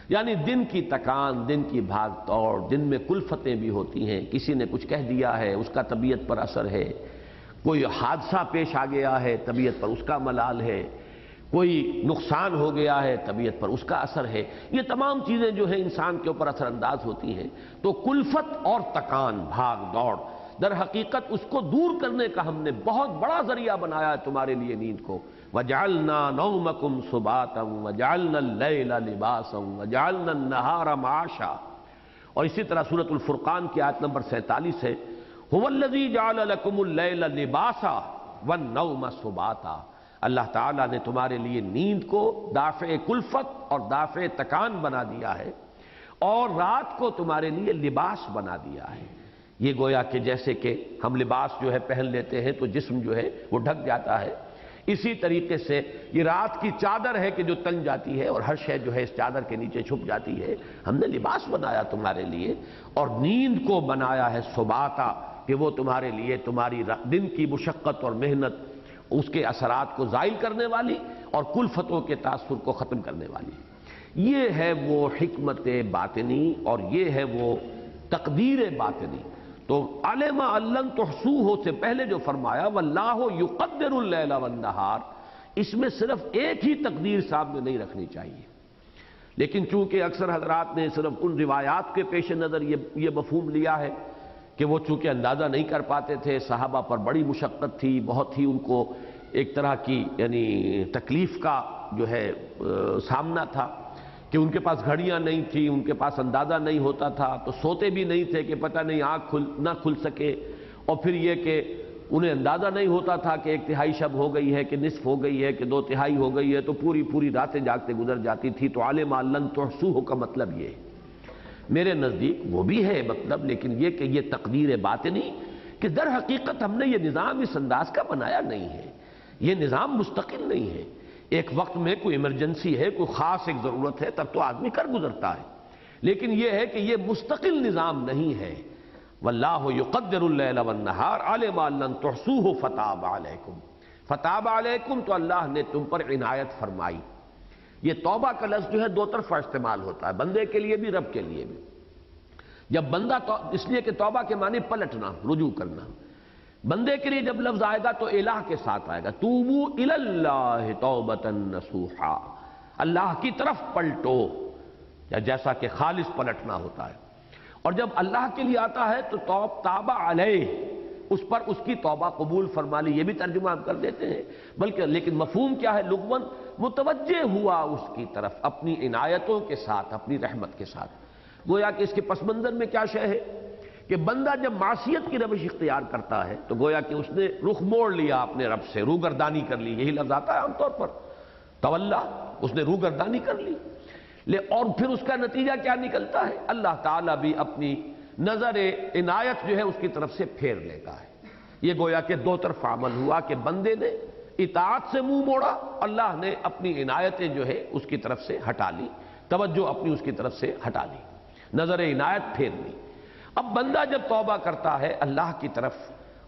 یعنی دن کی تکان، دن کی بھاگ دوڑ، دن میں کلفتیں بھی ہوتی ہیں، کسی نے کچھ کہہ دیا ہے اس کا طبیعت پر اثر ہے، کوئی حادثہ پیش آ گیا ہے طبیعت پر اس کا ملال ہے، کوئی نقصان ہو گیا ہے طبیعت پر اس کا اثر ہے، یہ تمام چیزیں جو ہیں انسان کے اوپر اثر انداز ہوتی ہیں۔ تو کلفت اور تکان، بھاگ دوڑ، در حقیقت اس کو دور کرنے کا ہم نے بہت بڑا ذریعہ بنایا ہے تمہارے لیے نیند کو۔ وَجَعَلْنَا نَوْمَكُمْ سُبَاتًا وَجَعَلْنَا اللَّيْلَ لِبَاسًا وَجَعَلْنَا النَّهَارَ مَعَاشًا۔ اور اسی طرح سورۃ الفرقان کی آیت نمبر 47 ہے، هُوَ الَّذِي جَعَلَ لَكُمُ اللَّيْلَ لِبَاسًا وَالنَّوْمَ سُبَاتًا، اللہ تعالیٰ نے تمہارے لیے نیند کو دافع کلفت اور دافع تکان بنا دیا ہے، اور رات کو تمہارے لیے لباس بنا دیا ہے۔ یہ گویا کہ جیسے کہ ہم لباس جو ہے پہن لیتے ہیں تو جسم جو ہے وہ ڈھک جاتا ہے، اسی طریقے سے یہ رات کی چادر ہے کہ جو تن جاتی ہے اور ہر شے جو ہے اس چادر کے نیچے چھپ جاتی ہے، ہم نے لباس بنایا تمہارے لیے، اور نیند کو بنایا ہے سباتا کہ وہ تمہارے لیے تمہاری دن کی مشقت اور محنت، اس کے اثرات کو زائل کرنے والی اور کلفتوں کے تاثر کو ختم کرنے والی۔ یہ ہے وہ حکمت باطنی اور یہ ہے وہ تقدیر باطنی۔ تو علم ان تحصوہ سے پہلے جو فرمایا واللہ یقدر اللیل والنہار، اس میں صرف ایک ہی تقدیر سامنے نہیں رکھنی چاہیے، لیکن چونکہ اکثر حضرات نے صرف ان روایات کے پیش نظر یہ مفہوم لیا ہے کہ وہ چونکہ اندازہ نہیں کر پاتے تھے، صحابہ پر بڑی مشقت تھی، بہت ہی ان کو ایک طرح کی یعنی تکلیف کا جو ہے سامنا تھا کہ ان کے پاس گھڑیاں نہیں تھیں، ان کے پاس اندازہ نہیں ہوتا تھا، تو سوتے بھی نہیں تھے کہ پتہ نہیں آنکھ نہ کھل سکے، اور پھر یہ کہ انہیں اندازہ نہیں ہوتا تھا کہ 1/3 شب ہو گئی ہے کہ نصف ہو گئی ہے کہ 2/3 ہو گئی ہے، تو پوری راتیں جاگتے گزر جاتی تھی۔ تو علم ان لن تحصوہ کا مطلب یہ ہے، میرے نزدیک وہ بھی ہے مطلب، لیکن یہ کہ یہ تقدیر باطنی کہ در حقیقت ہم نے یہ نظام اس انداز کا بنایا نہیں ہے، یہ نظام مستقل نہیں ہے، ایک وقت میں کوئی ایمرجنسی ہے، کوئی خاص ایک ضرورت ہے، تب تو آدمی کر گزرتا ہے، لیکن یہ ہے کہ یہ مستقل نظام نہیں ہے۔ واللہ یقدر اللیل والنہار علم ان لن تحصوہ فتاب علیکم، فتاب علیکم تو اللہ نے تم پر عنایت فرمائی۔ یہ توبہ کا لفظ جو ہے 2 طرفہ استعمال ہوتا ہے، بندے کے لیے بھی رب کے لیے بھی۔ جب بندہ اس لیے کہ توبہ کے معنی پلٹنا، رجوع کرنا، بندے کے لیے جب لفظ آئے گا تو الہ کے ساتھ آئے گا، توبو الی اللہ توبۃ نصوحا، اللہ کی طرف پلٹو، یا جیسا کہ خالص پلٹنا ہوتا ہے۔ اور جب اللہ کے لیے آتا ہے تو تاب علیہ، اس پر اس کی توبہ قبول فرما لی، یہ بھی ترجمہ ہم کر دیتے ہیں، بلکہ لیکن مفہوم کیا ہے لغوً؟ متوجہ ہوا اس کی طرف اپنی عنایتوں کے ساتھ، اپنی رحمت کے ساتھ۔ گویا کہ اس کے پس منظر میں کیا شے ہے کہ بندہ جب معصیت کی روش اختیار کرتا ہے تو گویا کہ اس نے رخ موڑ لیا اپنے رب سے، روگردانی کر لی، یہی لفظ آتا ہے عام طور پر، تولا، اس نے روگردانی کر لی، اور پھر اس کا نتیجہ کیا نکلتا ہے؟ اللہ تعالیٰ بھی اپنی نظر عنایت جو ہے اس کی طرف سے پھیر لیتا ہے۔ یہ گویا کہ دو طرف عمل ہوا کہ بندے نے اطاعت سے منہ موڑا، اللہ نے اپنی عنایتیں جو ہے اس کی طرف سے ہٹا لی، توجہ اپنی اس کی طرف سے ہٹا لی، نظر عنایت پھیر لی۔ اب بندہ جب توبہ کرتا ہے اللہ کی طرف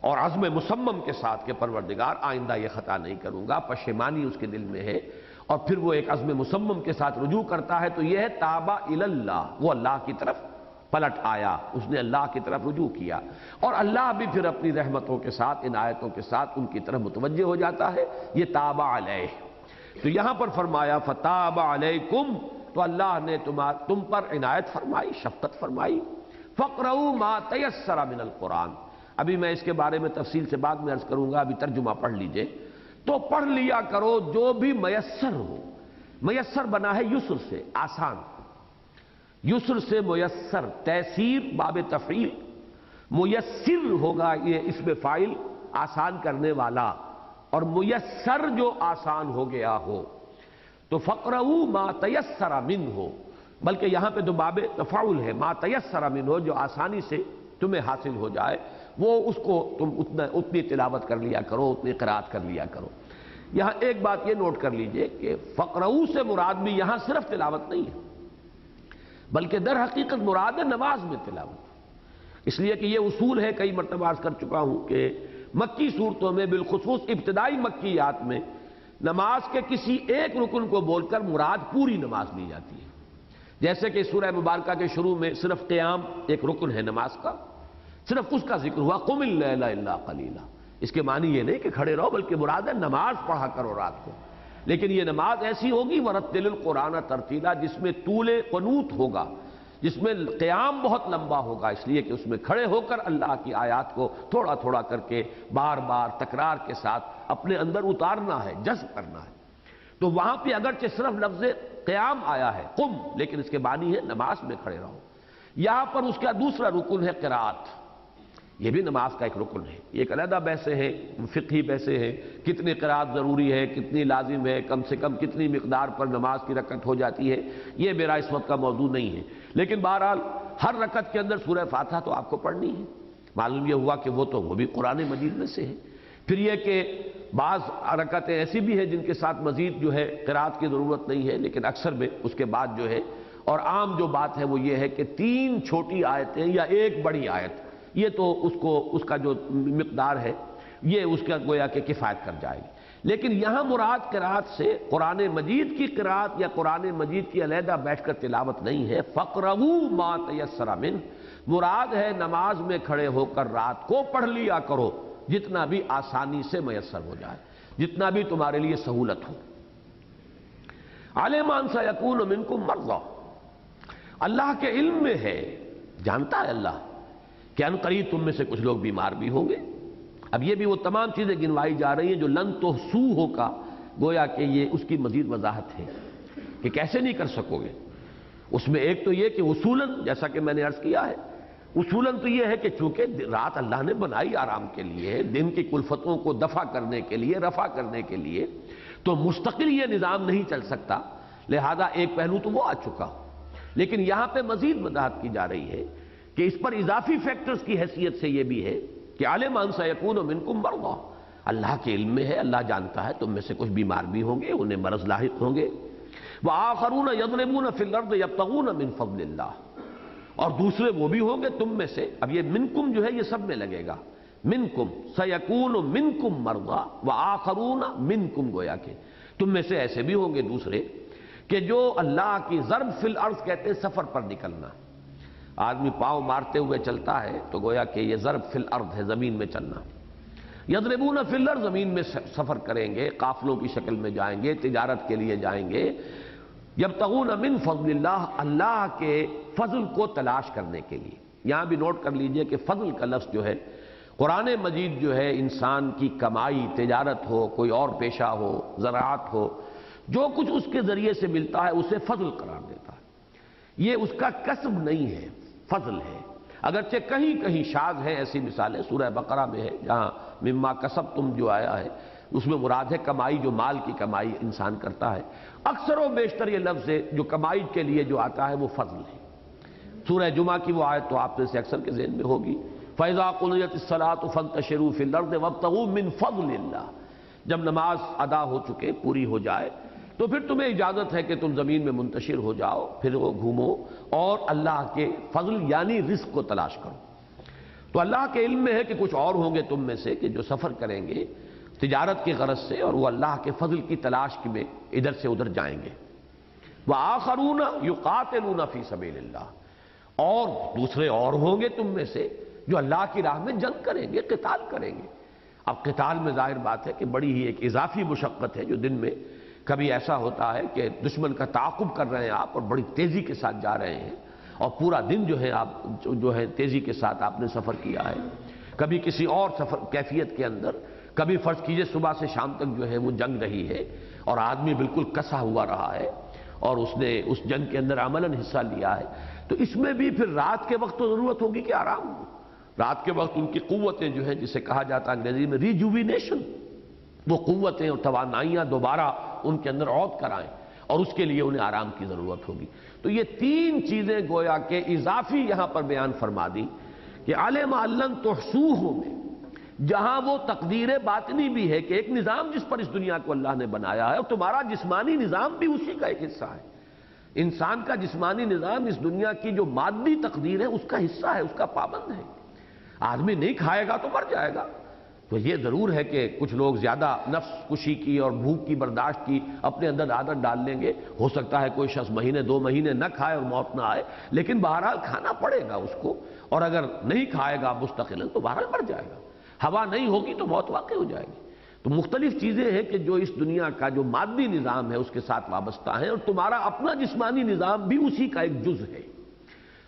اور عزم مصمم کے ساتھ کہ پروردگار آئندہ یہ خطا نہیں کروں گا، پشیمانی اس کے دل میں ہے، اور پھر وہ ایک عزم مصمم کے ساتھ رجوع کرتا ہے، تو یہ ہے تابا الی اللہ، وہ اللہ کی طرف پلٹ آیا، اس نے اللہ کی طرف رجوع کیا، اور اللہ بھی پھر اپنی رحمتوں کے ساتھ، عنایتوں کے ساتھ ان کی طرف متوجہ ہو جاتا ہے، یہ تابا علیہ۔ تو یہاں پر فرمایا فتاب علیکم، تو اللہ نے تم پر عنایت فرمائی، شفقت فرمائی۔ فقرؤوا ما تیسر من القرآن، ابھی میں اس کے بارے میں تفصیل سے بعد میں عرض کروں گا، ابھی ترجمہ پڑھ لیجئے۔ تو پڑھ لیا کرو جو بھی میسر ہو، میسر بنا ہے یسر سے، آسان، یسر سے میسر، تیسیر باب تفعیل، میسر ہوگا یہ اسم فاعل، آسان کرنے والا، اور میسر جو آسان ہو گیا ہو، تو فقرؤوا ما تیسر منہ، بلکہ یہاں پہ تو باب تفاعل ہے، ما تیسر منہ، جو آسانی سے تمہیں حاصل ہو جائے وہ اس کو تم اتنی تلاوت کر لیا کرو، اتنی قرات کر لیا کرو۔ یہاں ایک بات یہ نوٹ کر لیجئے کہ فقرؤ سے مراد بھی یہاں صرف تلاوت نہیں ہے، بلکہ در حقیقت مراد ہے نماز میں تلاوت، اس لیے کہ یہ اصول ہے، کئی مرتبہ عرض کر چکا ہوں کہ مکی صورتوں میں بالخصوص ابتدائی مکیات میں نماز کے کسی ایک رکن کو بول کر مراد پوری نماز لی جاتی ہے، جیسے کہ سورہ مبارکہ کے شروع میں صرف قیام ایک رکن ہے نماز کا، صرف اس کا ذکر ہوا، قم اللیل الا قلیلا، اس کے معنی یہ نہیں کہ کھڑے رہو، بلکہ مراد ہے نماز پڑھا کرو رات کو، لیکن یہ نماز ایسی ہوگی ورتل القرآن ترتیلا، جس میں طول قنوت ہوگا، جس میں قیام بہت لمبا ہوگا، اس لیے کہ اس میں کھڑے ہو کر اللہ کی آیات کو تھوڑا تھوڑا کر کے بار بار تکرار کے ساتھ اپنے اندر اتارنا ہے، جذب کرنا ہے۔ تو وہاں پہ اگرچہ صرف لفظ قیام آیا ہے قم، لیکن اس کے معنی ہے نماز میں کھڑے رہو۔ یہاں پر اس کا دوسرا رکن ہے قرات، یہ بھی نماز کا ایک رکن ہے، ایک علیحدہ بحثیں ہیں، فقہی بحثیں ہیں، کتنی قرات ضروری ہے، کتنی لازم ہے، کم سے کم کتنی مقدار پر نماز کی رکعت ہو جاتی ہے، یہ میرا اس وقت کا موضوع نہیں ہے، لیکن بہرحال ہر رکعت کے اندر سورہ فاتحہ تو آپ کو پڑھنی ہے۔ معلوم یہ ہوا کہ وہ بھی قرآن مجید میں سے ہے۔ پھر یہ کہ بعض رکعتیں ایسی بھی ہیں جن کے ساتھ مزید جو ہے قرات کی ضرورت نہیں ہے، لیکن اکثر میں اس کے بعد جو ہے، اور عام جو بات ہے وہ یہ ہے کہ 3 چھوٹی آیتیں یا ایک بڑی آیت، یہ تو اس کا جو مقدار ہے یہ اس کا گویا کہ کفایت کر جائے گی، لیکن یہاں مراد قرات سے قرآن مجید کی قرات یا قرآن مجید کی علیحدہ بیٹھ کر تلاوت نہیں ہے۔ فقرؤوا ما تیسر منہ، مراد ہے نماز میں کھڑے ہو کر رات کو پڑھ لیا کرو جتنا بھی آسانی سے میسر ہو جائے، جتنا بھی تمہارے لیے سہولت ہو۔ عَلِمَ أَن سَيَكُونُ مِنكُم مَرْضَىٰ، اللہ کے علم میں ہے، جانتا ہے اللہ کہ ان قریب تم میں سے کچھ لوگ بیمار بھی ہوں گے۔ اب یہ بھی وہ تمام چیزیں گنوائی جا رہی ہیں جو لن تحصوہ کا، گویا کہ یہ اس کی مزید وضاحت ہے کہ کیسے نہیں کر سکو گے۔ اس میں ایک تو یہ کہ اصولاً، جیسا کہ میں نے عرض کیا ہے، اصولاً تو یہ ہے کہ چونکہ رات اللہ نے بنائی آرام کے لیے، دن کی کلفتوں کو دفع کرنے کے لیے، رفع کرنے کے لیے، تو مستقل یہ نظام نہیں چل سکتا، لہذا ایک پہلو تو وہ آ چکا، لیکن یہاں پہ مزید وضاحت کی جا رہی ہے کہ اس پر اضافی فیکٹرز کی حیثیت سے یہ بھی ہے کہ عَلِمَ أَن سَيَكُونُ مِنكُم مَرْضَىٰ، اللہ کے علم میں ہے، اللہ جانتا ہے تم میں سے کچھ بیمار بھی ہوں گے، انہیں مرض لاحق ہوں گے۔ وَآخَرُونَ يَضْرِبُونَ فِي الْأَرْضِ يَبْتَغُونَ مِن فَضْلِ اللَّهِ، اور دوسرے وہ بھی ہوں گے تم میں سے، اب یہ منکم جو ہے یہ سب میں لگے گا، منکم سَيَكُونُ مِنكُم مَرْضَىٰ وَآخَرُونَ مِنكُم، گویا کہ تم میں سے ایسے بھی ہوں گے دوسرے کہ جو اللہ کی ضرب فی الارض کہتے ہیں سفر پر نکلنا، آدمی پاؤں مارتے ہوئے چلتا ہے تو گویا کہ یہ ضرب فی الارض ہے، زمین میں چلنا۔ یضربون فی الارض، زمین میں سفر کریں گے، قافلوں کی شکل میں جائیں گے، تجارت کے لیے جائیں گے۔ یبتغون من فضل اللہ، اللہ کے فضل کو تلاش کرنے کے لیے۔ یہاں بھی نوٹ کر لیجئے کہ فضل کا لفظ جو ہے قرآن مجید جو ہے انسان کی کمائی، تجارت ہو، کوئی اور پیشہ ہو، زراعت ہو، جو کچھ اس کے ذریعے سے ملتا ہے اسے فضل قرار دیتا ہے۔ یہ اس کا کسب نہیں ہے، فضل ہے۔ اگرچہ کہیں کہیں شاذ ہے ایسی مثالیں، سورہ بقرہ میں ہے جہاں مما کسبتم جو آیا ہے اس میں مراد ہے کمائی، جو مال کی کمائی انسان کرتا ہے۔ اکثر و بیشتر یہ لفظ ہے جو کمائی کے لیے جو آتا ہے وہ فضل ہے۔ سورہ جمعہ کی وہ آیت تو آپ سے اکثر کے ذہن میں ہوگی، فَإِذَا قُضِيَتِ الصَّلَاةُ فَانتَشِرُوا فِي الْأَرْضِ وَابْتَغُوا مِن فَضْلِ اللَّهِ، جب نماز ادا ہو چکے، پوری ہو جائے، تو پھر تمہیں اجازت ہے کہ تم زمین میں منتشر ہو جاؤ، پھر وہ گھومو اور اللہ کے فضل یعنی رزق کو تلاش کرو۔ تو اللہ کے علم میں ہے کہ کچھ اور ہوں گے تم میں سے کہ جو سفر کریں گے تجارت کی غرض سے، اور وہ اللہ کے فضل کی تلاش میں ادھر سے ادھر جائیں گے۔ وَآخَرُونَ يُقَاتِلُونَ فِي سَبِيلِ اللَّهِ، اور دوسرے اور ہوں گے تم میں سے جو اللہ کی راہ میں جنگ کریں گے، قتال کریں گے۔ اب قتال میں ظاہر بات ہے کہ بڑی ہی ایک اضافی مشقت ہے، جو دن میں کبھی ایسا ہوتا ہے کہ دشمن کا تعاقب کر رہے ہیں آپ اور بڑی تیزی کے ساتھ جا رہے ہیں، اور پورا دن جو ہے آپ جو ہے تیزی کے ساتھ آپ نے سفر کیا ہے، کبھی کسی اور سفر کیفیت کے اندر، کبھی فرض کیجئے صبح سے شام تک جو ہے وہ جنگ رہی ہے اور آدمی بالکل کسا ہوا رہا ہے اور اس نے اس جنگ کے اندر عملاً حصہ لیا ہے، تو اس میں بھی پھر رات کے وقت تو ضرورت ہوگی کہ آرام ہو۔ رات کے وقت ان کی قوتیں جو ہیں، جسے کہا جاتا ہے انگریزی میں ریجوینیشن، وہ قوتیں اور توانائیاں دوبارہ ان کے اندر عود کرائیں، اور اس کے لیے انہیں آرام کی ضرورت ہوگی۔ تو یہ تین چیزیں گویا کہ اضافی یہاں پر بیان فرما دی کہ عَلِمَ أَن لَّن تُحْصُوهُ میں جہاں وہ تقدیر باطنی بھی ہے کہ ایک نظام جس پر اس دنیا کو اللہ نے بنایا ہے، اور تمہارا جسمانی نظام بھی اسی کا ایک حصہ ہے۔ انسان کا جسمانی نظام اس دنیا کی جو مادی تقدیر ہے اس کا حصہ ہے، اس کا پابند ہے۔ آدمی نہیں کھائے گا تو مر جائے گا۔ تو یہ ضرور ہے کہ کچھ لوگ زیادہ نفس کشی کی اور بھوک کی برداشت کی اپنے اندر عادت ڈال لیں گے، ہو سکتا ہے کوئی شخص مہینے 2 مہینے نہ کھائے اور موت نہ آئے، لیکن بہرحال کھانا پڑے گا اس کو، اور اگر نہیں کھائے گا مستقلاً تو بہرحال مر جائے گا۔ ہوا نہیں ہوگی تو موت واقع ہو جائے گی۔ تو مختلف چیزیں ہیں کہ جو اس دنیا کا جو مادی نظام ہے اس کے ساتھ وابستہ ہیں، اور تمہارا اپنا جسمانی نظام بھی اسی کا ایک جز ہے۔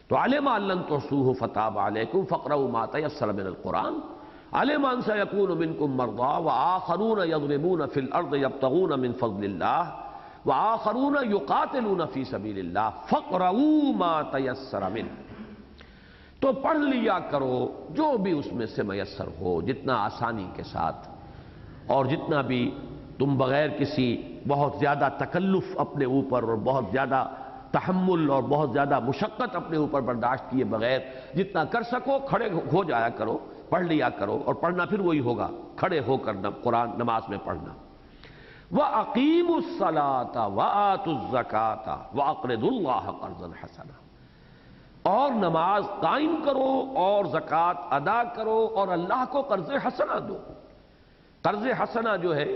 تو عَلِمَ أَن لَّن تُحْصُوهُ فَتَابَ عَلَيْكُمْ فَاقْرَؤُوا مَا تَيَسَّرَ مِنَ الْقُرْآنِ عَلِمَ أَن سَيَكُونُ مِنكُم مَّرْضَىٰ وَآخَرُونَ يَضْرِبُونَ فِي الْأَرْضِ يَبْتَغُونَ مِن فَضْلِ اللَّهِ وَآخَرُونَ يُقَاتِلُونَ فِي سَبِيلِ اللَّهِ فَاقْرَؤُوا مَا تَيَسَّرَ مِنْهُ، تو پڑھ لیا کرو جو بھی اس میں سے میسر ہو، جتنا آسانی کے ساتھ، اور جتنا بھی تم بغیر کسی بہت زیادہ تکلف اپنے اوپر اور بہت زیادہ تحمل اور بہت زیادہ مشقت اپنے اوپر برداشت کیے بغیر جتنا کر سکو کھڑے ہو جایا کرو، پڑھ لیا کرو، اور پڑھنا پھر وہی ہوگا کھڑے ہو کر قرآن نماز میں پڑھنا۔ وَأَقِيمُوا الصَّلَاةَ وَآتُوا الزَّكَاةَ وَأَقْرِضُوا اللَّهَ قَرْضًا حَسَنًا، اور نماز قائم کرو اور زکوٰۃ ادا کرو اور اللہ کو قرض حسنہ دو۔ قرض حسنہ جو ہے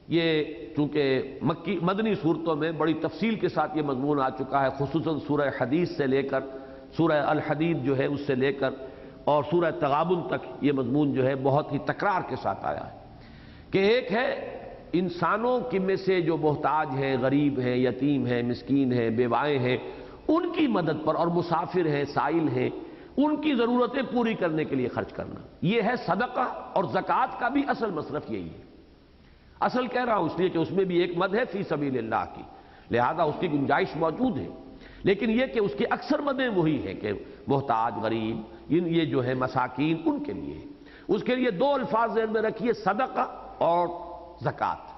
یہ چونکہ مدنی صورتوں میں بڑی تفصیل کے ساتھ یہ مضمون آ چکا ہے، خصوصاً سورہ حدیث سے لے کر سورہ الحدید جو ہے اس سے لے کر اور سورہ تغابن تک یہ مضمون جو ہے بہت ہی تکرار کے ساتھ آیا ہے کہ ایک ہے انسانوں کی میں سے جو محتاج ہیں، غریب ہیں، یتیم ہیں، مسکین ہیں، بیوائیں ہیں، ان کی مدد پر، اور مسافر ہیں، سائل ہیں، ان کی ضرورتیں پوری کرنے کے لیے خرچ کرنا، یہ ہے صدقہ۔ اور زکوٰۃ کا بھی اصل مصرف یہی ہے۔ اصل کہہ رہا ہوں اس لیے کہ اس میں بھی ایک مد ہے فی سبیل اللہ کی، لہذا اس کی گنجائش موجود ہے، لیکن یہ کہ اس کی اکثر مدیں وہی ہیں کہ محتاج، غریب، یہ جو ہے مساکین، ان کے لیے۔ اس کے لیے 2 الفاظ ذہن میں رکھیے، صدقہ اور زکوٰۃ۔